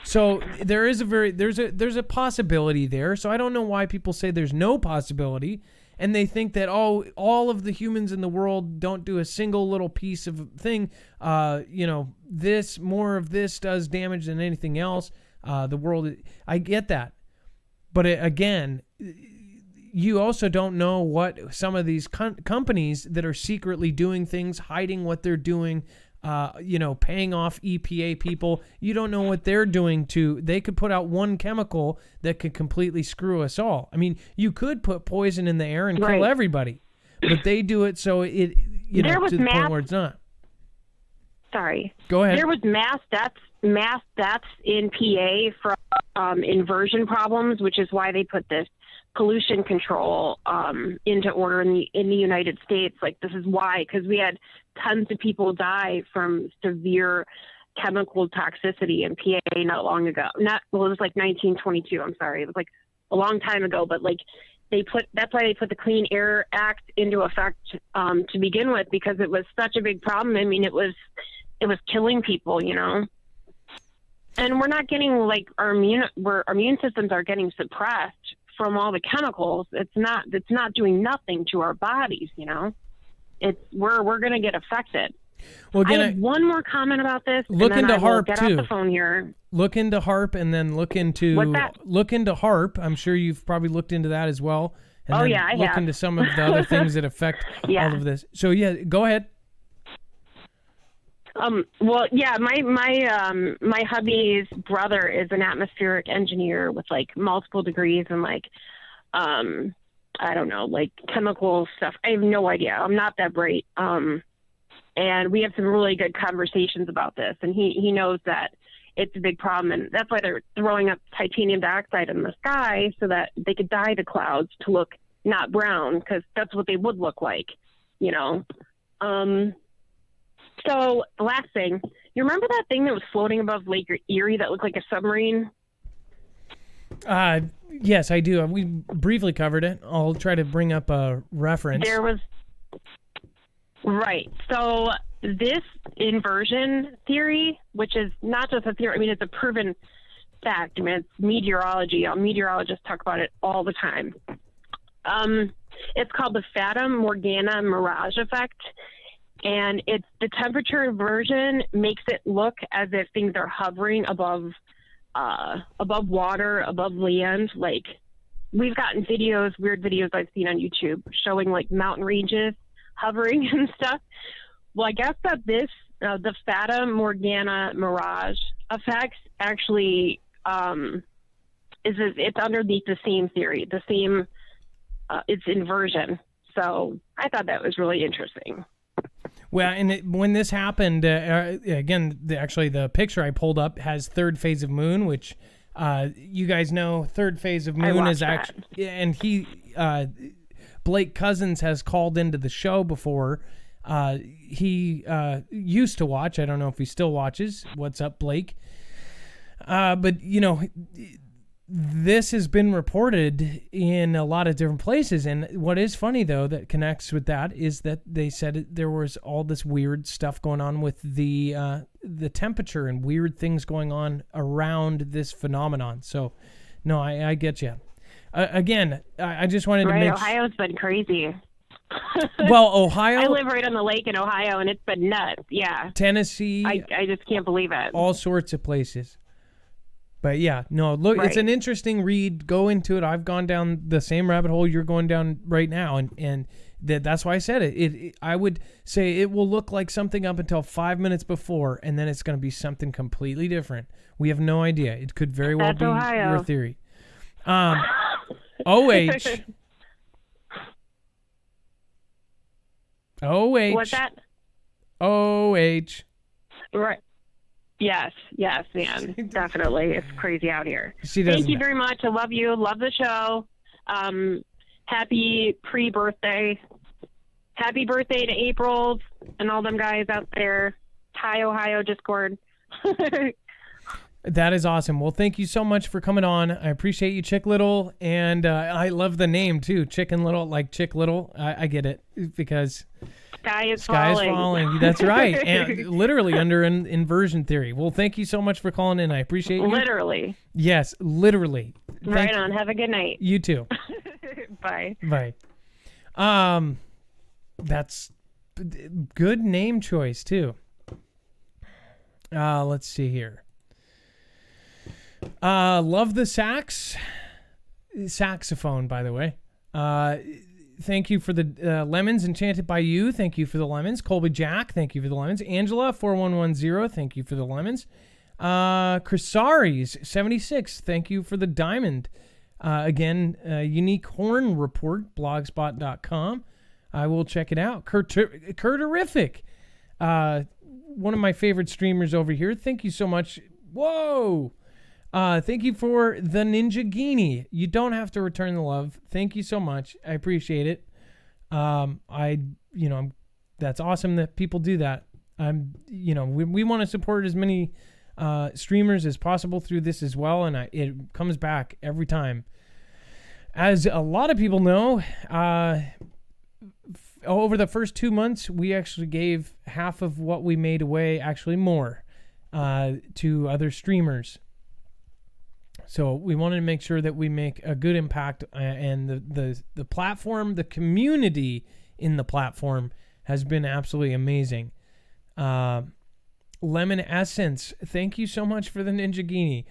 So there's a possibility there. So I don't know why people say there's no possibility. And they think that, all of the humans in the world don't do a single little piece of thing. You know, more of this does damage than anything else. The world, I get that. But again, you also don't know what some of these companies that are secretly doing things, hiding what they're doing, you know, paying off EPA people. You don't know what they're doing they could put out one chemical that could completely screw us all. I mean, you could put poison in the air and kill everybody, but they do it so to the point where it's not. Sorry. Go ahead. There was mass deaths in PA from inversion problems, which is why they put this pollution control into order in the United States. Like, this is why, because we had tons of people die from severe chemical toxicity in PA not long ago. It was like 1922. I'm sorry. It was like a long time ago, but like, that's why they put the Clean Air Act into effect to begin with, because it was such a big problem. I mean, it was killing people, you know. And we're not getting, like, our immune systems are getting suppressed from all the chemicals. It's not doing nothing to our bodies, you know. We're going to get affected. Well, again, I have one more comment about this. Look and then into I will HARP get too. off the phone here. Look into HARP, and then look into HARP. I'm sure you've probably looked into that as well. And then I look have. into some of the other things that affect all of this. So go ahead. Well, yeah, my hubby's brother is an atmospheric engineer with like multiple degrees and like, I don't know, like chemical stuff. I have no idea. I'm not that bright. And we have some really good conversations about this, and he knows that it's a big problem, and that's why they're throwing up titanium dioxide in the sky so that they could dye the clouds to look not brown, because that's what they would look like, you know. So the last thing, you remember that thing that was floating above Lake Erie that looked like a submarine? Yes, I do. We briefly covered it. I'll try to bring up a reference. There was... Right. So this inversion theory, which is not just a theory, I mean, it's a proven fact. I mean, it's meteorology. Meteorologists talk about it all the time. It's called the Fata Morgana mirage effect. And it's the temperature inversion makes it look as if things are hovering above water, above land. Like, we've gotten weird videos I've seen on YouTube showing like mountain ranges hovering and stuff. Well, I guess that the Fata Morgana mirage effects actually it's underneath the same theory, it's inversion. So I thought that was really interesting. Well, and when this happened, again, the picture I pulled up has third phase of moon, which You guys know third phase of I Moon watched is actually, and Blake Cousins has called into the show before. He used to watch. I don't know if he still watches. What's up, Blake? But you know, this has been reported in a lot of different places. And what is funny though that connects with that is that they said there was all this weird stuff going on with the temperature and weird things going on around this phenomenon. So, no, I get you. Again, I just wanted to make Ohio's been crazy. Well, Ohio. I live right on the lake in Ohio, and it's been nuts. Yeah. Tennessee. I just can't believe it. All sorts of places. But yeah, no, look, It's an interesting read. Go into it. I've gone down the same rabbit hole you're going down right now, and that's why I said it. I would say it will look like something up until 5 minutes before, and then it's going to be something completely different. We have no idea. It could very well be Ohio. your theory. OH. OH. What's that? OH. Right. Yes, man. Definitely. It's crazy out here. Thank you very much. I love you. Love the show. Happy pre-birthday. Happy birthday to April and all them guys out there. Hi, Ohio Discord. That is awesome. Well, thank you so much for coming on. I appreciate you, Chick Little. And I love the name, too. Chicken Little, like Chick Little. I get it because... Sky is falling. That's right. And literally under an inversion theory. Well, thank you so much for calling in. I appreciate you. Literally. Yes, literally. Right on. Have a good night. You too. Bye. Bye. That's good name choice too. Let's see here. Love the saxophone, by the way. Thank you for the lemons. Enchanted by You. Thank you for the lemons. Colby Jack. Thank you for the lemons. Angela 4110. Thank you for the lemons. Chrysaris 76. Thank you for the diamond. Again, Unique Horn Report. Blogspot.com. I will check it out. Kurterific. One of my favorite streamers over here. Thank you so much. Whoa. Thank you for the Ninja Genie. You don't have to return the love. Thank you so much. I appreciate it. That's awesome that people do that. We want to support as many streamers as possible through this as well, and it comes back every time. As a lot of people know, over the first 2 months, we actually gave half of what we made away, actually more, to other streamers. So we wanted to make sure that we make a good impact, and the platform, the community in the platform has been absolutely amazing. Lemon Essence, thank you so much for the Ninja Genie.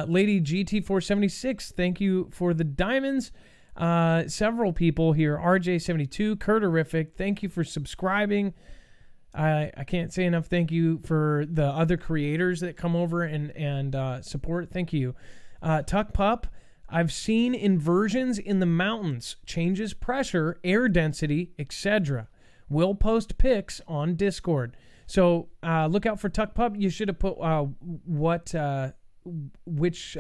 Lady GT476, thank you for the diamonds. Several people here, RJ72, Kurterific, thank you for subscribing. I can't say enough thank you for the other creators that come over and support. Thank you. Tuck Pup, I've seen inversions in the mountains, changes pressure, air density, etc. Will post pics on Discord. So look out for Tuck Pup. You should have put which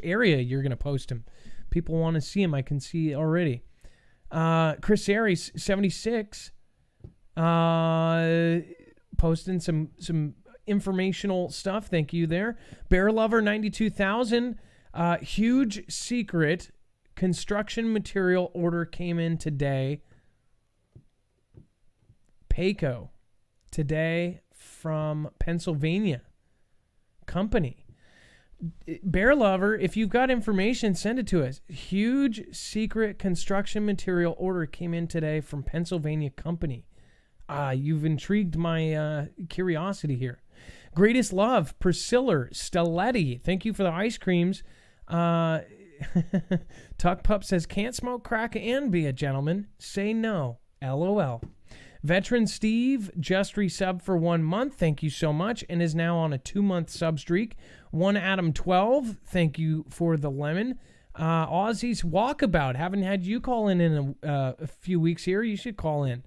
area you're going to post him. People want to see him. I can see already. Chris Aries 76 posting some informational stuff. Thank you there. Bear Lover 92,000. Huge secret construction material order came in today. Payco today from Pennsylvania company. Bear Lover, if you've got information, send it to us. Huge secret construction material order came in today from Pennsylvania company. You've intrigued my curiosity here. Greatest Love, Priscilla Stelletti. Thank you for the ice creams. Tuck Pup says, can't smoke crack and be a gentleman. Say no. LOL. Veteran Steve just resubbed for 1 month. Thank you so much. And is now on a 2-month sub streak. One Adam 12. Thank you for the lemon. Aussie's Walkabout. Haven't had you call in a few weeks here. You should call in.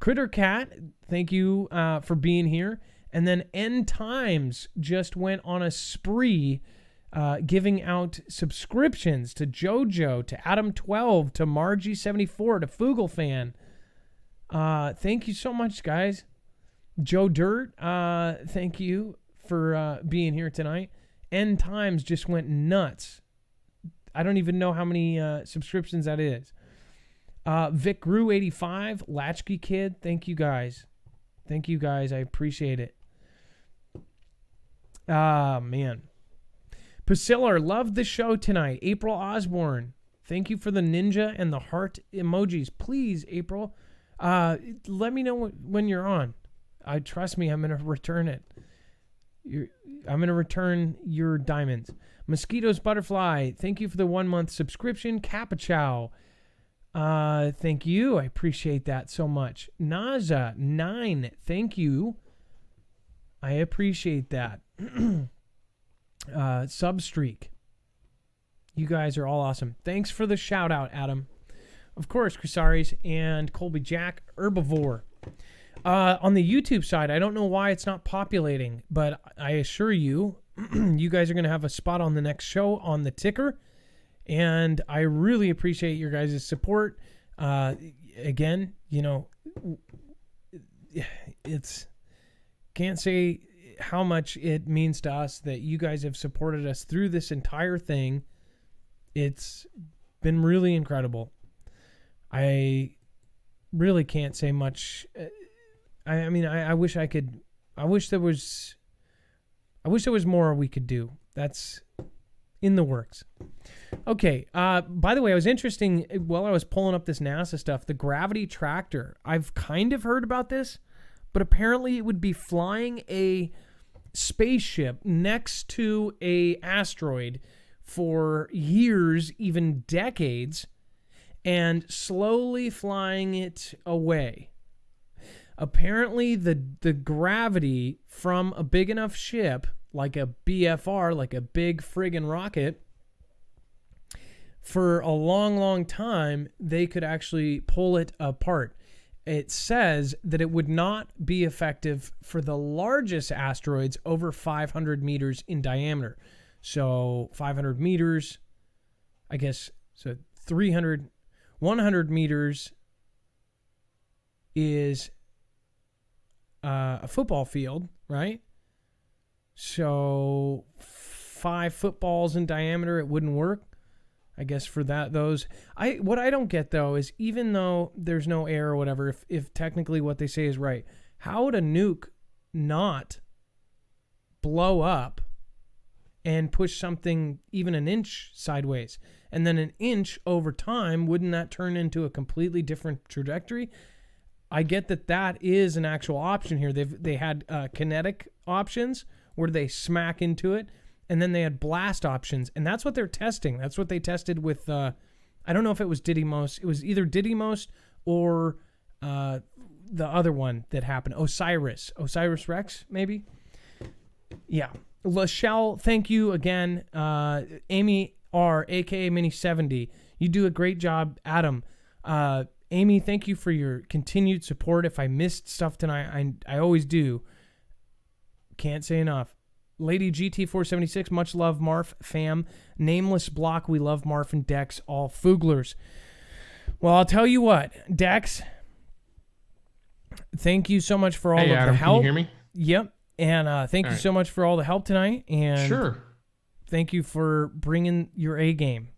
Critter Cat. Thank you for being here. And then End Times just went on a spree giving out subscriptions to JoJo, to Adam12, to Margie74, to Foogle Fan. Thank you so much, guys. Joe Dirt, thank you for being here tonight. End Times just went nuts. I don't even know how many subscriptions that is. Vic Grew 85, Latchkey Kid, thank you guys. Thank you guys. I appreciate it. Man. Priscilla, loved the show tonight. April Osborne, thank you for the ninja and the heart emojis. Please, April, let me know when you're on. Trust me, I'm going to return it. I'm going to return your diamonds. Mosquitoes Butterfly, thank you for the 1 month subscription. Capachow, thank you. I appreciate that so much. Naza 9, thank you. I appreciate that. Substreak, you guys are all awesome. Thanks for the shout out, Adam. Of course, Chrysaris and Colby Jack Herbivore. On the YouTube side, I don't know why it's not populating, but I assure you, you guys are going to have a spot on the next show on the ticker, and I really appreciate your guys' support. Again, you know, it's can't say how much it means to us that you guys have supported us through this entire thing. It's been really incredible. I really can't say much. I mean, I wish I could. I wish there was more we could do. That's in the works. Okay. By the way, I was interesting while I was pulling up this NASA stuff. The gravity tractor. I've kind of heard about this, but apparently it would be flying a spaceship next to a asteroid for years, even decades, and slowly flying it away. Apparently the gravity from a big enough ship, like a BFR, like a big friggin' rocket, for a long, long time, they could actually pull it apart. It says that it would not be effective for the largest asteroids over 500 meters in diameter. So 500 meters, I guess, so 100 meters is a football field, right? So 5 footballs in diameter, it wouldn't work. I guess for those. What I don't get though is, even though there's no air or whatever, if technically what they say is right, how would a nuke not blow up and push something even an inch sideways, and then an inch over time? Wouldn't that turn into a completely different trajectory? I get that is an actual option here. They had kinetic options where they smack into it, and then they had blast options, and that's what they're testing. That's what they tested with, I don't know if it was Didymos. It was either Didymos or the other one that happened, Osiris Rex, maybe? Yeah. Lachelle, thank you again. Amy R, a.k.a. Mini70, you do a great job. Adam, Amy, thank you for your continued support. If I missed stuff tonight, I always do. Can't say enough. Lady GT476, much love, Marf fam. Nameless Block, we love Marf and Dex, all Fooglers. Well, I'll tell you what, Dex, thank you so much for all of Adam, the help. Can you hear me? Yep. And thank you so much for all the help tonight. And sure. Thank you for bringing your A game.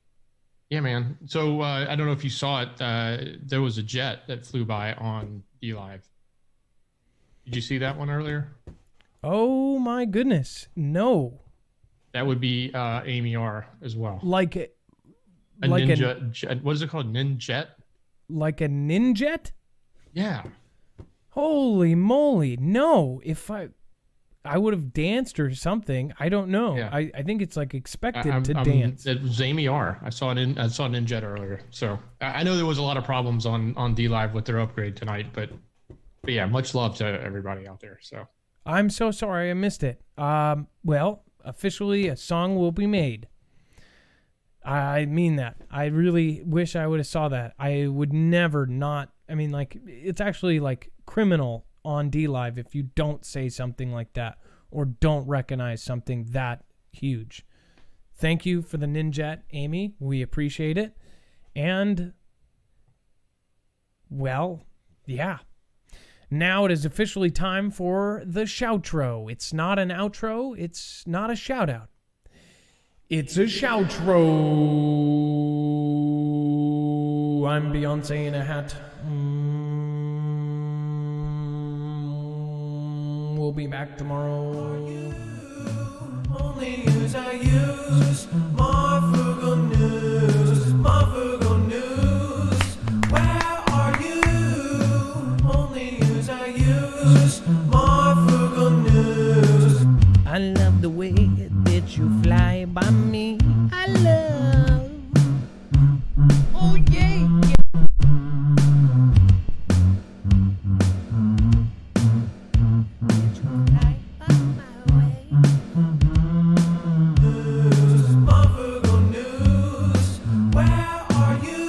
Yeah, man. So I don't know if you saw it. There was a jet that flew by on DLive. Did you see that one earlier? Oh my goodness, no. That would be Amy R as well. Like a ninja jet. What is it called? Ninjet? Like a ninjet? Yeah. Holy moly. No. If I would have danced or something. I don't know. Yeah. I think it's like expected to dance. It was Amy R. I saw Ninjet earlier. So I know there was a lot of problems on DLive with their upgrade tonight, but yeah, much love to everybody out there. So I'm so sorry I missed it. Well, officially a song will be made. I mean that. I really wish I would have saw that. I would never not. I mean, like, it's actually like criminal on DLive if you don't say something like that or don't recognize something that huge. Thank you for the Ninjet, Amy. We appreciate it. And, well, yeah. Now it is officially time for the shoutro. It's not an outro. It's not a shout out. It's a shoutro. I'm Beyonce in a hat. We'll be back tomorrow. Only news I use. Marfoogle News. Marfoogle News. Where are you? Only news I use. Marfoogle News. I love the way that you fly by me. I love. Oh yeah. Marfoogle News. Where are you?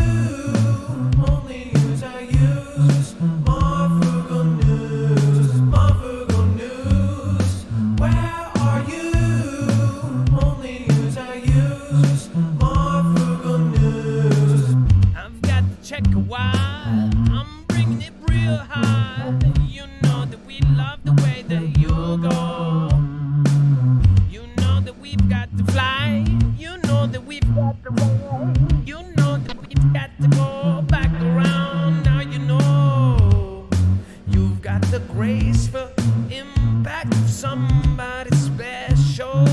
Only news I use. Marfoogle News. Marfoogle News. Where are you? Only news I use. Marfoogle News. I've got to check a while. I'm bringing it real high. You know that we love the way that you go. You know that we've got to fly. You know that we've got to roll. You know that we've got to go back around. Now you know you've got the graceful impact of somebody special.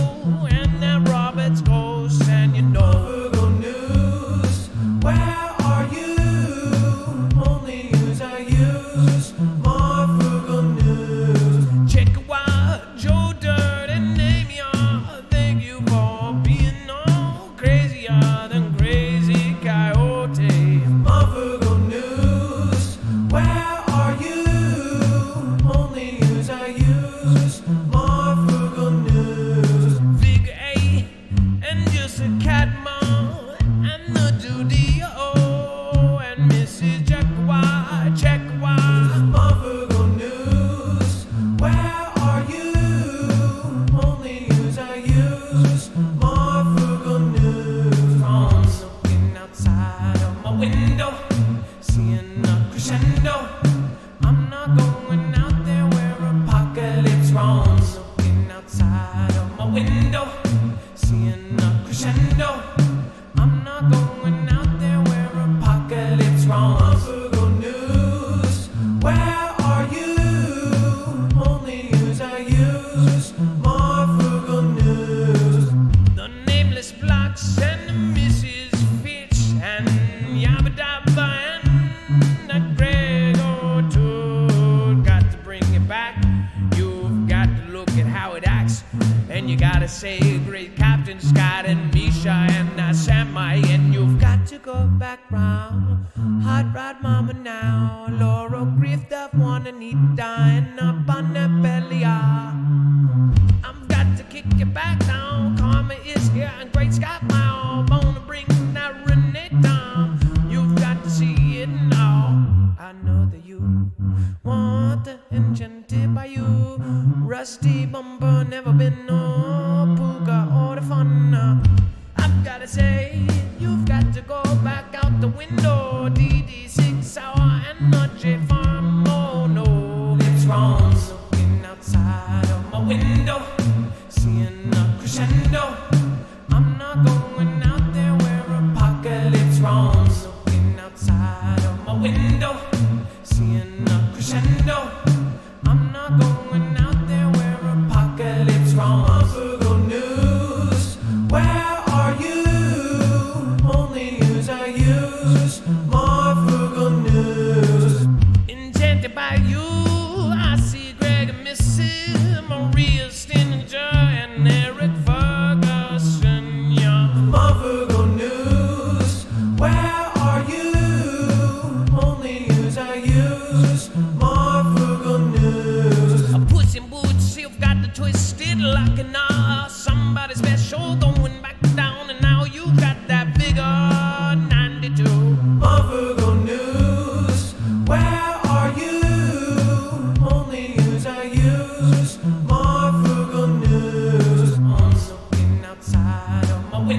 And that Robert's ghost, and you know. Marfoogle News. Where are you? Only news I use. Marfoogle News. Check a while, Joe Dirt and Amy are. Thank you for being all crazier than Crazy Coyote. Marfoogle News. Where are you? Only news I use. Marfoogle News. Figure 8 and just a cat mom and the Dudio and Mrs. Check a while. Marfoogle News. Where are you? Only news I use. Marfoogle News. From looking outside of my window, seeing a crescendo. I'm not going out there where apocalypse roams. Looking outside of my window, seeing a crescendo. I'm not going out there where apocalypse roams. Marfoogle News. Where are you? Only news I use. Marfoogle News. The nameless blocks and the Mrs. Fitch and Yabba Dabba and the Gregor Toad. Got to bring it back. You've got to look at how it acts. And you gotta say great Captain Scott and Misha and Samai. And you've got to go back round. Hot Rod Mama now. Laura Griff, that one Anita and up on the belly. I've got to kick it back down. Karma is here and great Scott now. Gonna bring that Renee down. You've got to see it now. I know that you want the enchanted by you. Rusty bumper, never been no puka or the fun. I've got to say, you've got to go back out the window. DD6 hour and not J Farm. Oh no, it's wrong. Looking outside of my window, seeing a crescendo. I'm not going out there where apocalypse roams. Looking outside of my window, seeing a crescendo. I'm not going out there where apocalypse roams. Marfoogle News. Where are you? Only news I use. Marfoogle News. Enchanted by you, I see Greg and Mrs. Maria Stinger and Eric Ferguson, yeah. Marfoogle News. Where are you? Only news I use. Marfoogle News. A Puss in Boots, you've got the twisted like an somebody special going back down, and now you got that figure 92. Marfoogle News. Where are you? Only news I use. Marfoogle News. I'm looking outside of my window.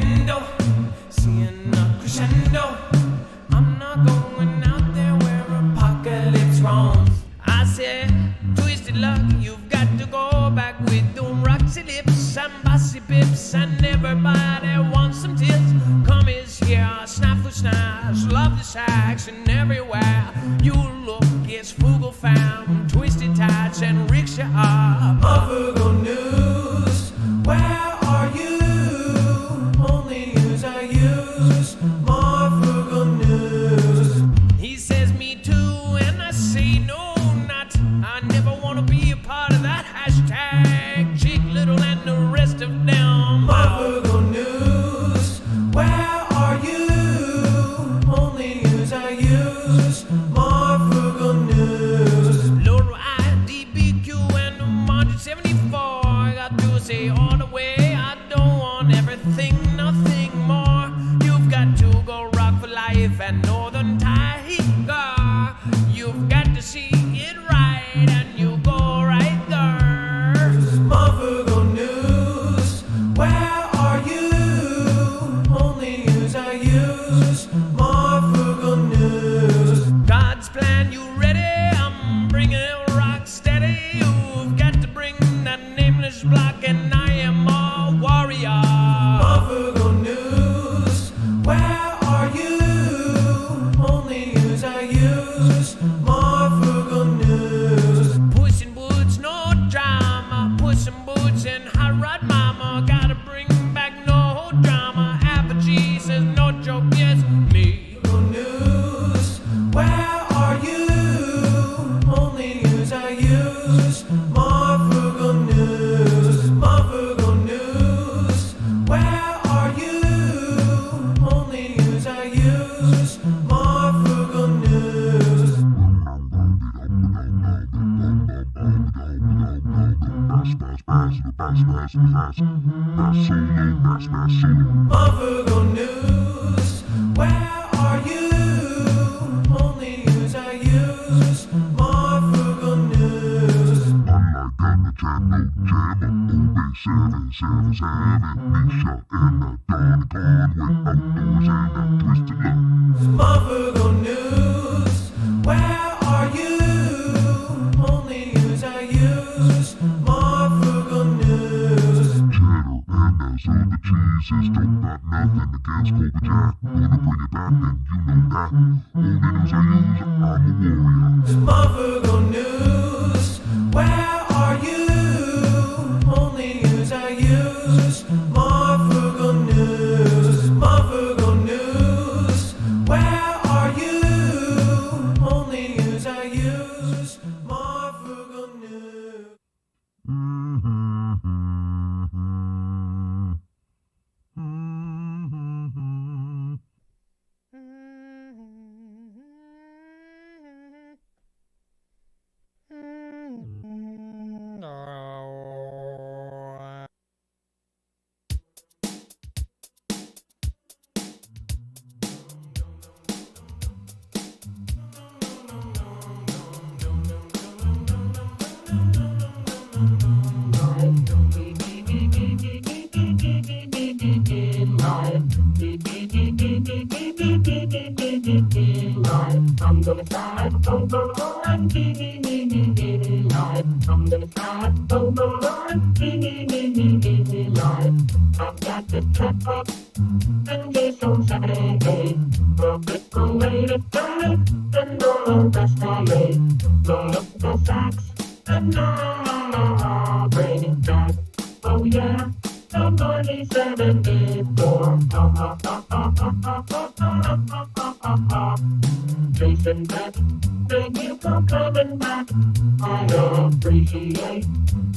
back with the roxy lips and bossy pips, and everybody wants some tips. Come is here, snafu snaps, love the sacks, and everywhere you look, it's Foogle fam, twisted tats and rickshaw up. Marfoogle news, where are you? Only news I use, Marfoogle news. He says me too, and I say no, not. I never want to be a part of that hashtag. Chick Little and the rest of them. Marfoogle news, where are you? Only news I use, Marfoogle news. Lord IDBQ and 174. I got to say all the way. I don't want everything, nothing more. You've got to go rock for life and Northern Tiger. You've got to see it right, and you go right there. Marfoogle news, where are you? Only news I use, Marfoogle news. God's plan, you ready? I'm bringing it rock steady. You've got to bring that nameless block, and I am a warrior. Marfoogle news, where are you? Only news I use, Marfoogle news. Pushing boots, no drama. Pushing boots and hot rod mama. Gotta bring back no drama. Apogee says no joke, yes me. Marfoogle news, where are you? Only news I use, Marfoogle news. Marfoogle news, where are you? Only news I use, Marfoogle news. Marfoogle news, where are you? Only news I use, Marfoogle news. Marfoogle news, where are you? Only news I use, Marfoogle news. Marfoogle news, where are you? Only news I use, Marfoogle news. Marfoogle news, where are you? Only news I use, Marfoogle news. I'm gonna start over on I'm gonna start over on I've got the trap up and this on Saturday. A bit away to die and no rest all day. Roll up the sacks and now bring it back. Oh yeah, the money 74. Jason Beck, thank you for coming back. I appreciate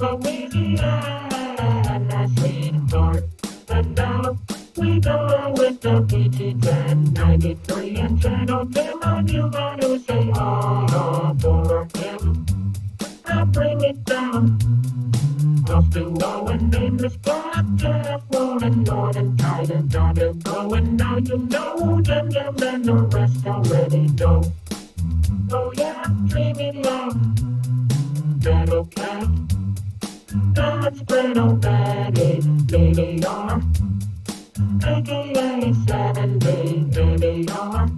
Louisiana, sweetheart. And now we go with the PT10 93 and Channel 10 on you gotta say all for him. I'll bring it down. Off to Owen, nameless podcast, Warren, Northern Tiger, gotta go, and now you know them, and the rest already know. Oh yeah, dreaming love, Battle Cat, God's great old daddy, Lady R, aka 7D, Lady R,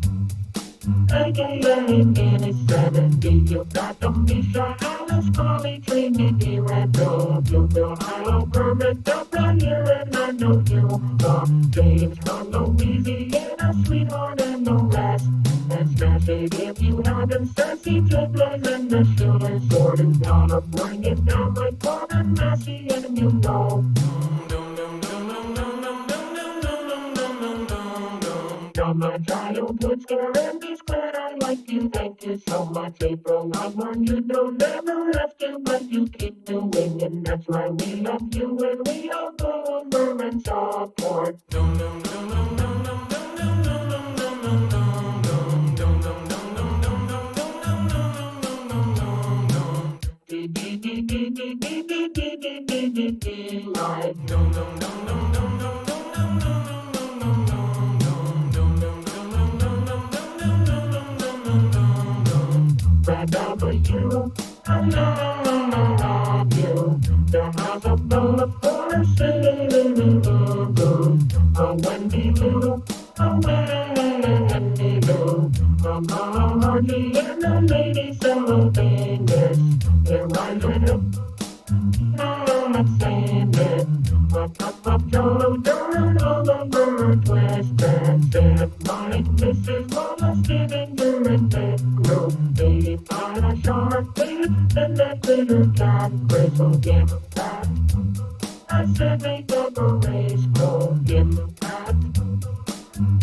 aka in his 70, you got the Misha Alice. just call me, treat me director. You feel hollow, permit up right here, and I know you. From James, from Louisiana, sweetheart, and the rest. And smash it if you haven't sassy triplets and the shooting sword is gonna bring it down like Gordon Massey, and you know. From my childhood scar and this glad I like you. Thank you so much, April. I warn you, don't never have to, but you keep doing, and that's why we love you and we all go over and support. W, I love you. The house of the horses. A Wendy Lou, a Wendy Lou. A Margie and a lady celebrating this. They're rising up, not saying it. Up, Joe, Durham, all over twist and sit. Like Mrs. Wallace giving her a thick group. 85 a sharp bit, and that glitter cat Chris will give back. I said they got a race, go give back.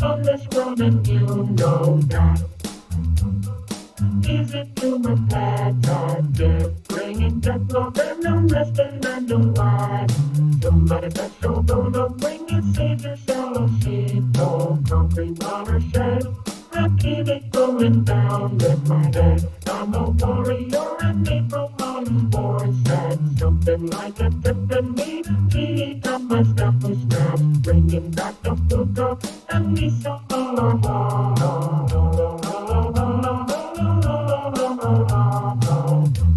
On this world, and you know that. Is it too much bad did bringing death, love, and the rest, and I know why. Somebody that's so gonna bring it, save yourself, sheep, oh, concrete watershed. I keep it going down with my head. I'm a warrior, and April on board said something like a tip and me. He got my stuff to snap, bringing back the Foogle and me so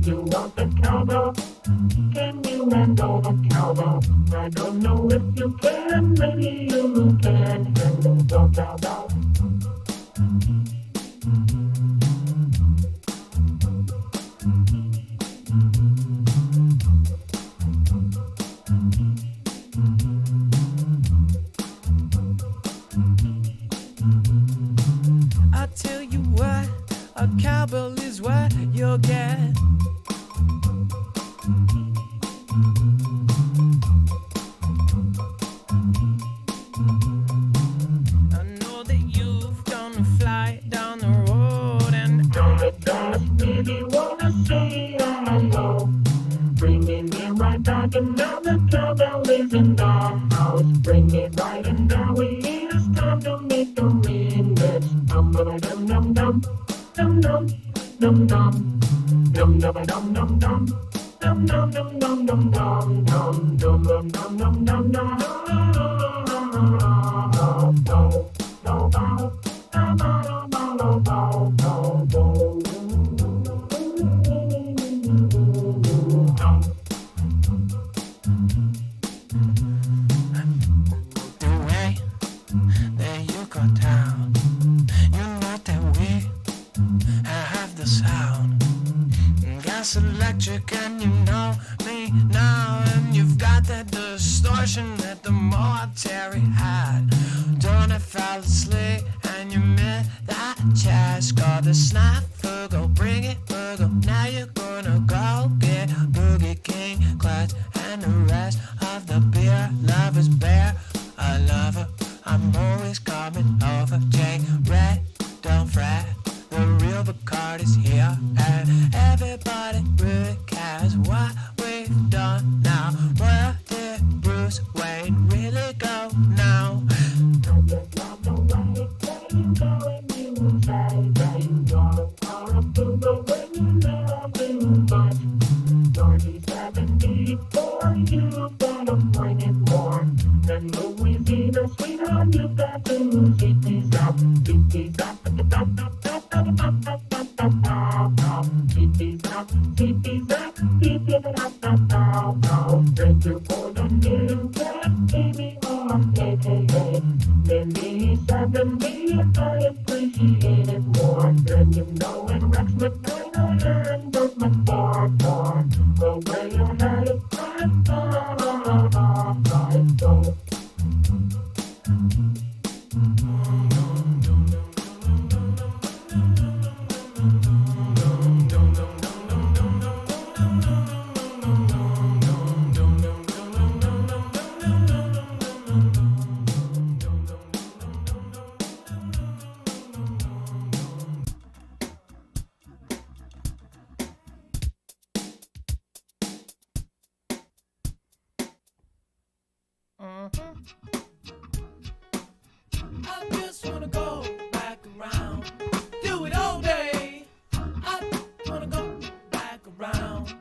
You want the cowbell? Can you handle the cowbell? I don't know if you can, maybe you can handle the cowbell. I tell you what, a cowbell is what you'll get. I know that you've gonna fly down the road and Just baby, wanna say hello. Bringing it right back, and now the cowbell is in the house. Bring it right, and now it is time to make the remix. Dum dum dum dum dum dum dum dum dum dum dum dum dum. Dum dum dum dum dum dum dum dum dum dum dum dum the way that you go down, you know that we have the sound. Gas electric, and you know me now, and you've got that distortion that the military had. Don't it fall asleep, and you met that chest called the snap Foogle. Bring it, Foogle. Now you're gonna go get Boogie King, Clutch, and the rest of the beer lovers bear. I love her, I'm always coming over. Jane Red, don't fret. The real Bacardi's here, and everybody really cares what we've done now. Where did Bruce Wayne really go now? I just love the way that you go, and you say that you are a Foogle when you love too much. 1974, you've gotta bring it more. And Louisiana, sweetheart, you've got to keep these up, keep these up, Thank you for the new cat, baby, on AKA. Maybe 70, I appreciate it more than you know, and Rex McDonald and Burt McFarlane. I just wanna go back around, do it all day. I wanna go back around.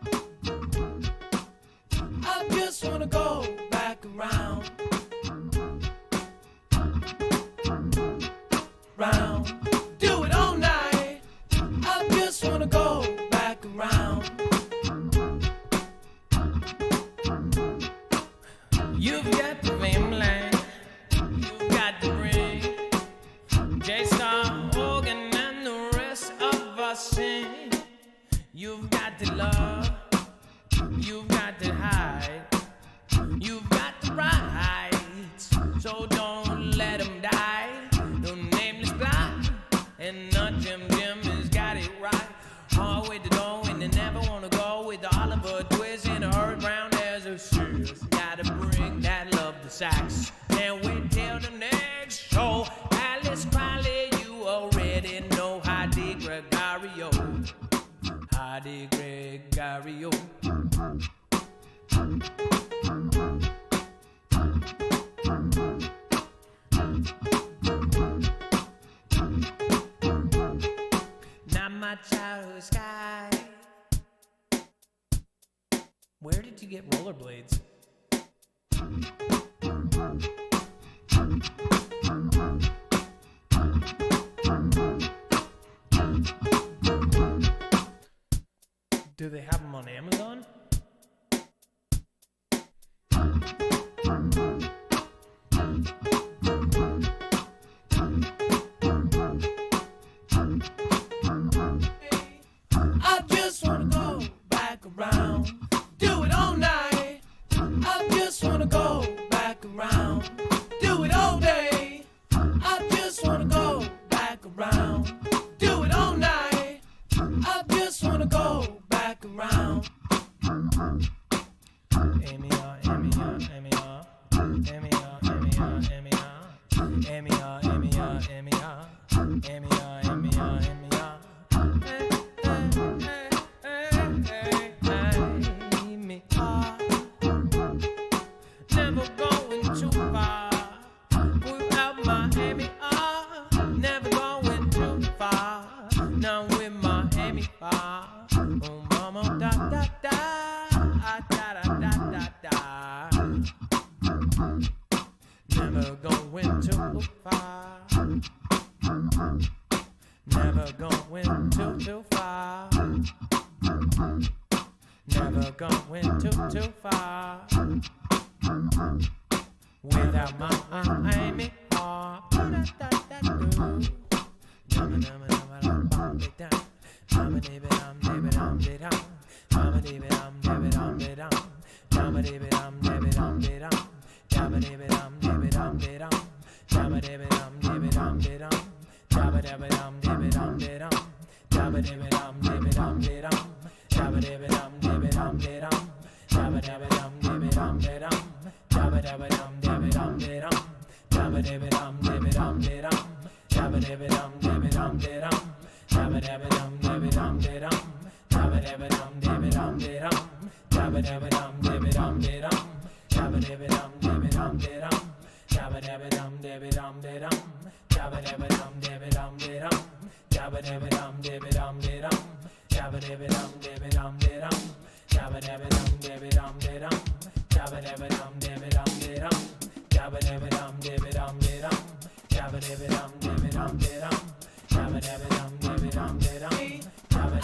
I just wanna go back around. Round, do it all night. I just wanna go back around. You've got the family, you've got the ring. J-Star, Organ, and the rest of us sing. You've got the love, you've got the hide, you've got the rights. So don't let them die. No nameless blind, and not Jim has got it right. Hard with the door, and they never wanna go with the Oliver Twist in a herd round as a shoes. Gotta bring that love to sax. And wait till the next show. Alice Riley, you already know Heidi Gregorio. Heidi Gregorio. Not my childhood sky. Where did you get rollerblades? Do they have them on Amazon? I just wanna go back around, do it all night. I just wanna go back around, do it all day. I just wanna go back around, do it all night. I just wanna go back around. Emia, Emia, Emia, Emia, Emia, Emia, Emia, Emia, Emia, Emia, Emia, Emia. Never going too far without my Amy. Never going too far now with my Amy. Oh, mama, da da da, da da da da da. Never going too far. Never going too far. Never going too far without my Amy.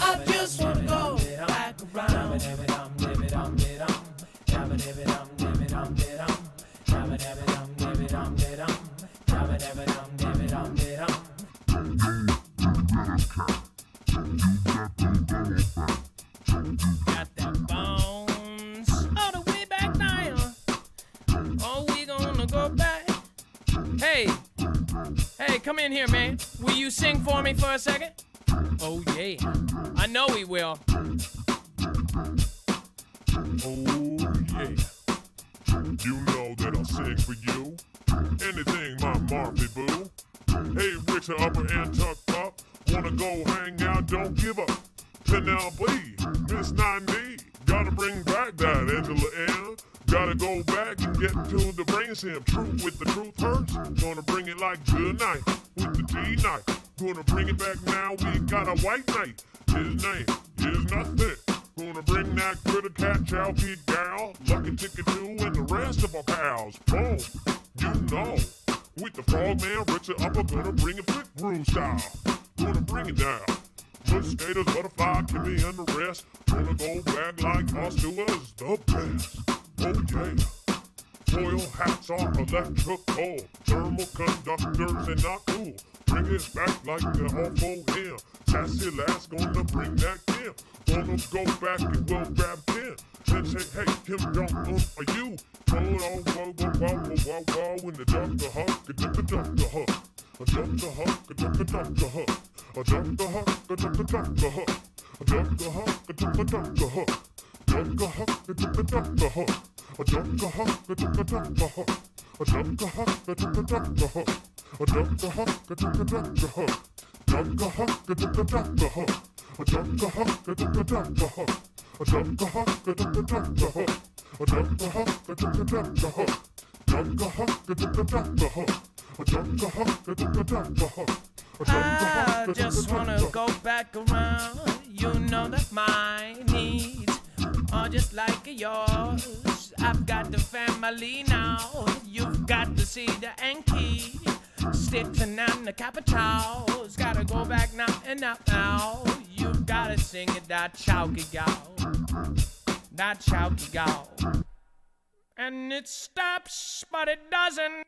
I just wanna go back around. Got that bones all the way back down. Oh, we gonna go back. Hey, come in here, man. Will you sing for me for a second? Oh, yeah. I know he will. Oh, yeah. You know that I'll sing for you. Anything, my Marfy boo. Hey, Richard, upper and tucked up. Wanna go hang out, don't give up. Penelope, Miss 90. Gotta bring back that Angela Ann. Gotta go back and get to the brain stem. Truth with the truth hurts. Gonna bring it like good night with the G-night. Gonna bring it back now. We got a white knight. His name is nothing. Gonna bring that critter cat chow kid gal. Lucky Ticket 2 and the rest of our pals. Boom, you know. With the frogman, Richard Upper, gonna bring it flick room style. Gonna bring it down. Foot skaters, butterfly, Kimmy, and the rest. Gonna go back like us to us the best. Oh yeah. Foil hats are electrical. Thermal conductors and not cool. Bring it back like the awful him. Sassy lass gonna bring that Kim. Gonna go back and we'll grab Kim. And say, hey, Kim Jong-un, are you? Hold on, whoa, when the duck huck, a duck huck. A duck huck, a duck huck. A duck huck, a duck huck. A duck huck, a duck huck. Duck huck, a duck huck. A duck huck, a duck huck. A duck huck, a duck huck. A duck huck, a duck huck. Duck huck, a duck huck. A duck huck, a duck huck. A duck huck, a duck huck. A duck huck, a duck huck. Duck huck, a duck huck. A duck huck, a duck huck. I just wanna go back around. You know that my needs are just like yours. I've got the family now. You've got to see the Yankee. Sitting on the capitals. Gotta go back now and now. You've gotta sing it, that chowky gal. That chowky gal. And it stops, but it doesn't.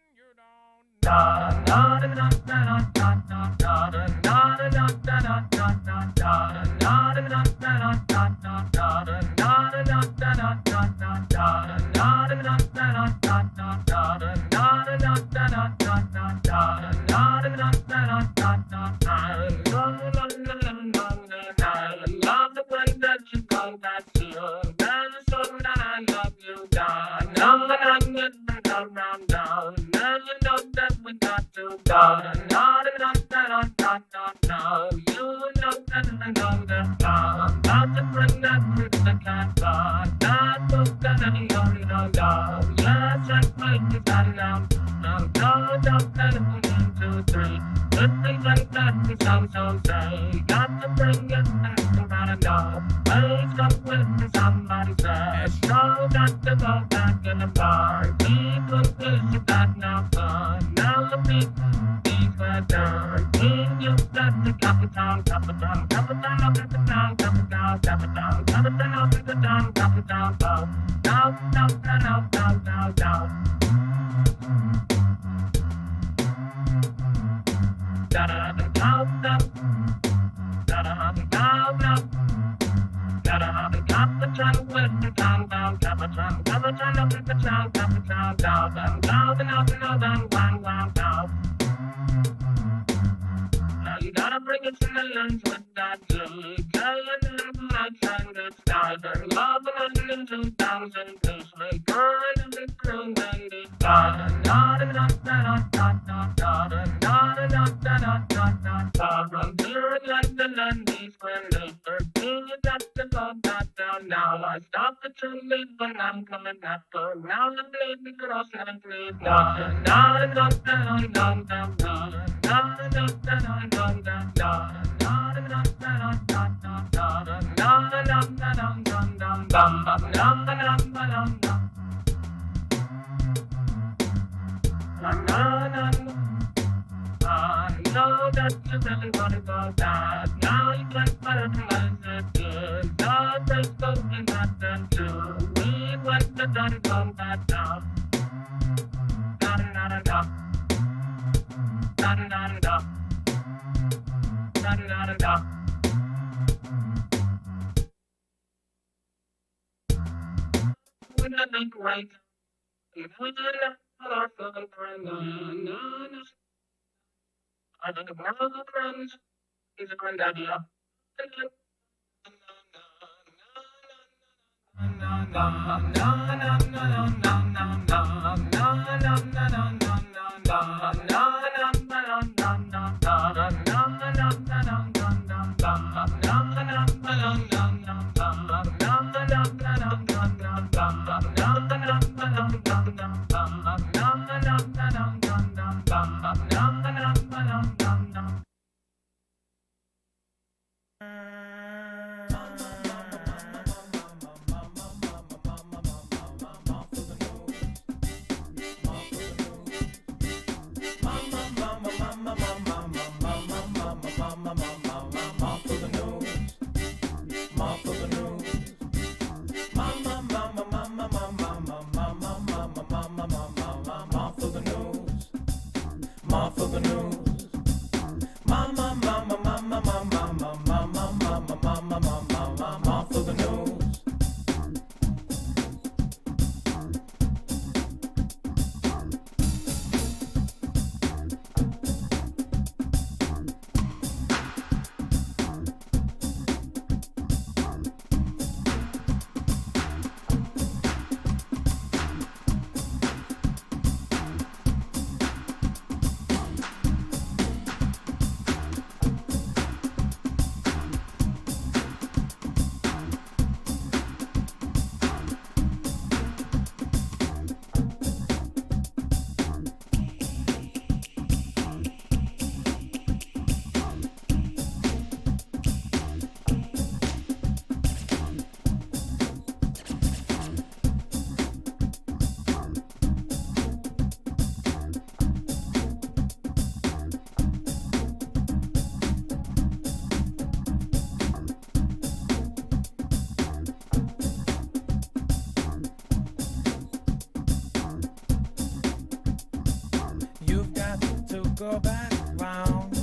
go back round.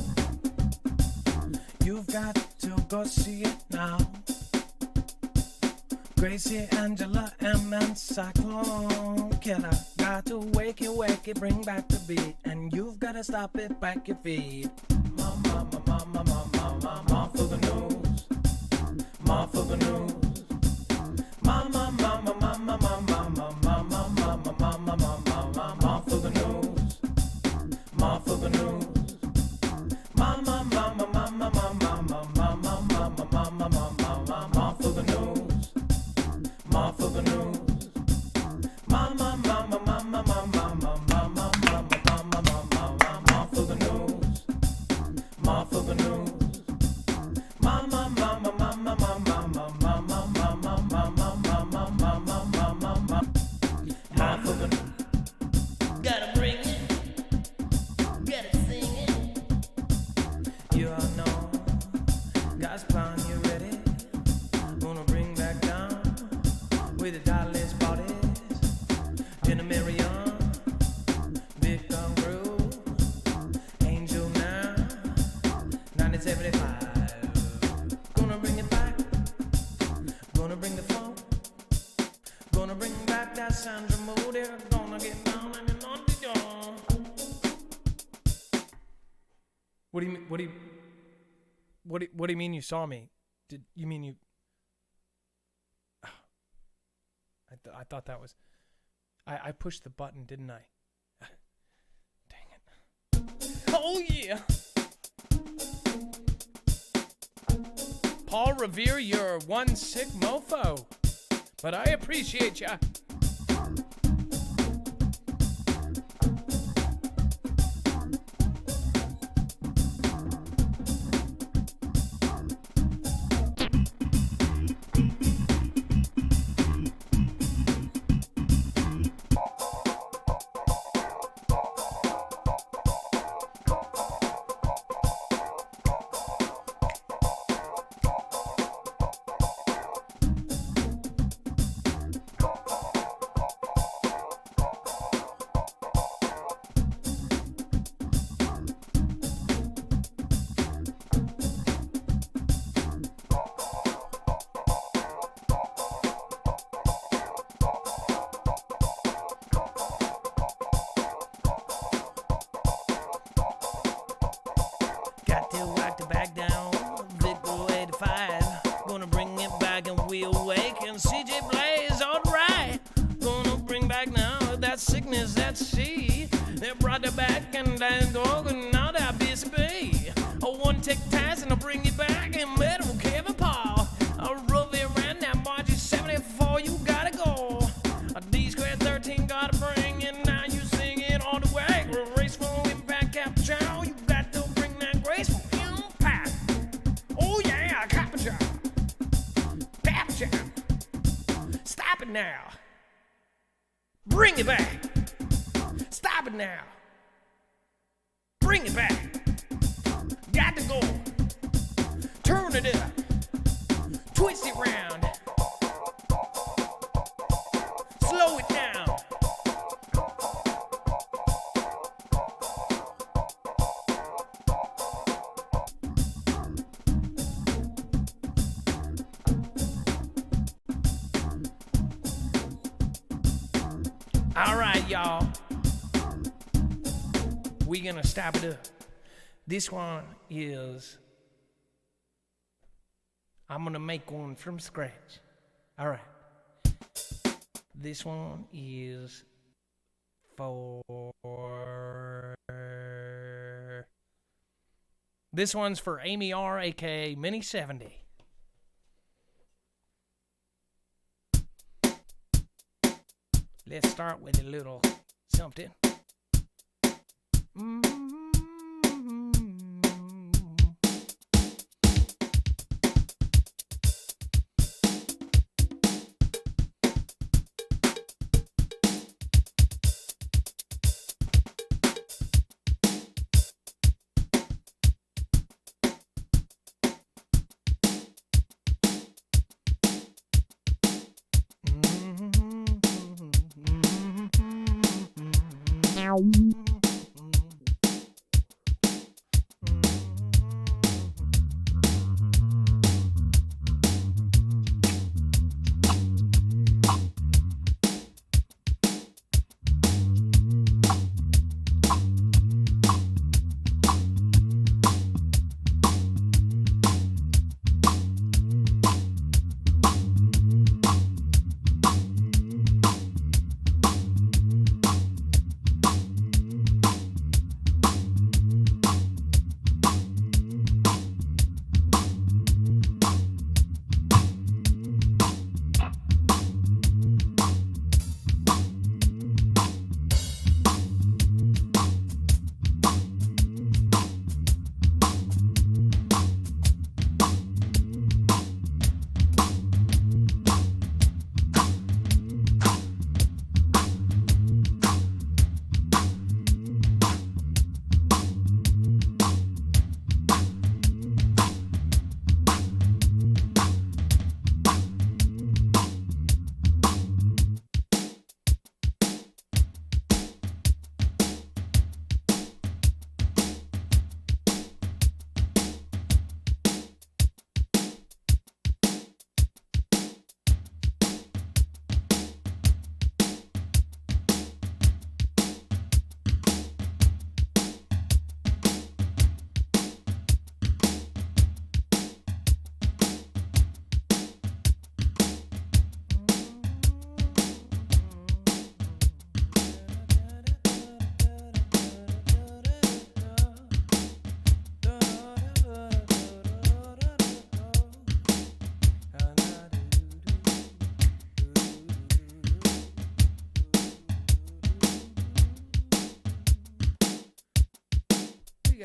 You've got to go see it now. Gracie, Angela, and Cyclone Killer. Got to wake it, bring back the beat. And you've got to stop it, back your feet. Marfoogle News. Marfoogle News. Marfoogle News. Marfoogle News. Marfoogle News. Marfoogle News. Marfoogle News. Marfoogle News. Gotta bring it, gotta sing it. You all know God's plan, you ready? Gonna bring back down with the Dallas bodies, Jenna Marion, Big Gun Groove, Angel now, 1975. Gonna bring it back, gonna bring the funk, gonna bring back that Sandra Moody, gonna get down and on the dawn. What do you mean? What do you mean you saw me? Did you mean you? I thought that was. I pushed the button, didn't I? Dang it! Oh yeah. Paul Revere, you're one sick mofo, but I appreciate ya. Got to whack the back down, Foogle 85. Gonna bring it back and we awaken. CJ Blaze, alright. Gonna bring back now that sickness, that sea. They brought it back and then dog and now that BSB. I one take task and I'll bring it back and metal Kevin Paul. I'll roll it around that margin 74, you gotta go. A D squared 13 gotta bring it, now you sing it all the way. Graceful impact capture, you got to bring that graceful impact. Oh yeah, capture. Capture. Stop it now. Bring it back. Stop it now. Bring it back. Got to go. Turn it up. Twist it round. Slow it down. All right, y'all. We gonna stop it up. This one is. I'm gonna make one from scratch. All right. This one is for. This one's for Amy R, aka Mini 70. Let's start with a little something.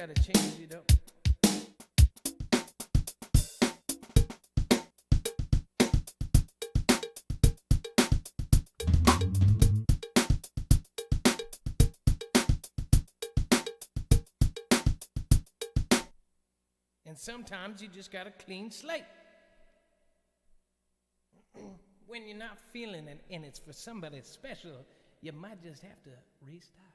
gotta change it up. And sometimes you just got a clean slate. When you're not feeling it and it's for somebody special, you might just have to restart.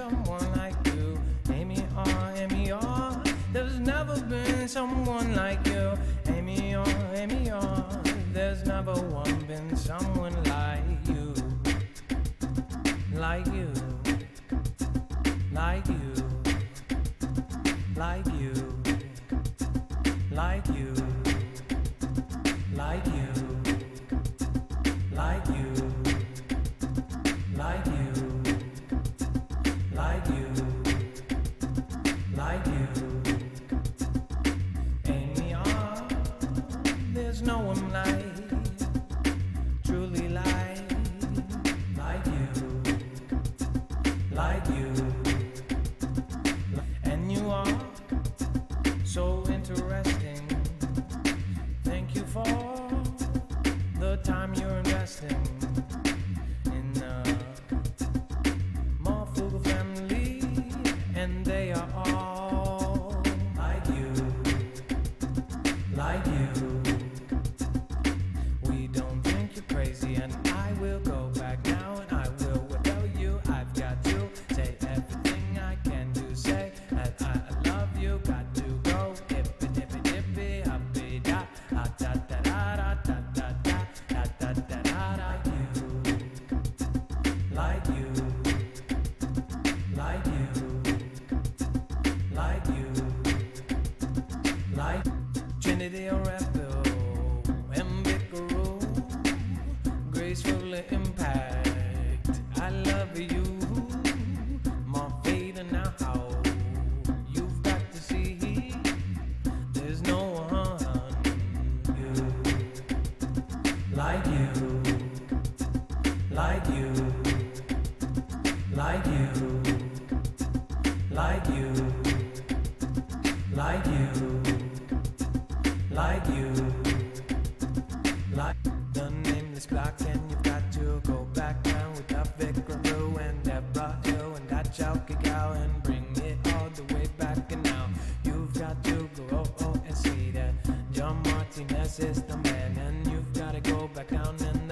someone like you. Amy, there's never been someone like you. Amy, there's never been someone like you. Like you. Like you. Like you. Like you. Like you. Like you. Like you. Like you. Like you. Amy, there's no one like, truly like you. Like you. And you are so interesting. Thank you for the time you're investing in the Marfoogle family, and they are all like you. Like you. We don't think you're crazy, and I will go back now, and I will tell you I've got to say everything I can to say that I love you. Got to go dippy dippy dippy happy da da da da da da da da da da da da. Like you. Like you. Like you. Like Trinity or Rebel, Ambicaro, graceful impact. I love you. More fading now. You've got to see there's no one you. Like you. Like you. Like you. Like you. Like you. Like you. Like the nameless block, and you've got to go back down with the Vicaro and Deborah Hill and that Chalky Gal and bring it all the way back. And now you've got to go and see that John Martinez is the man, and you've got to go back down and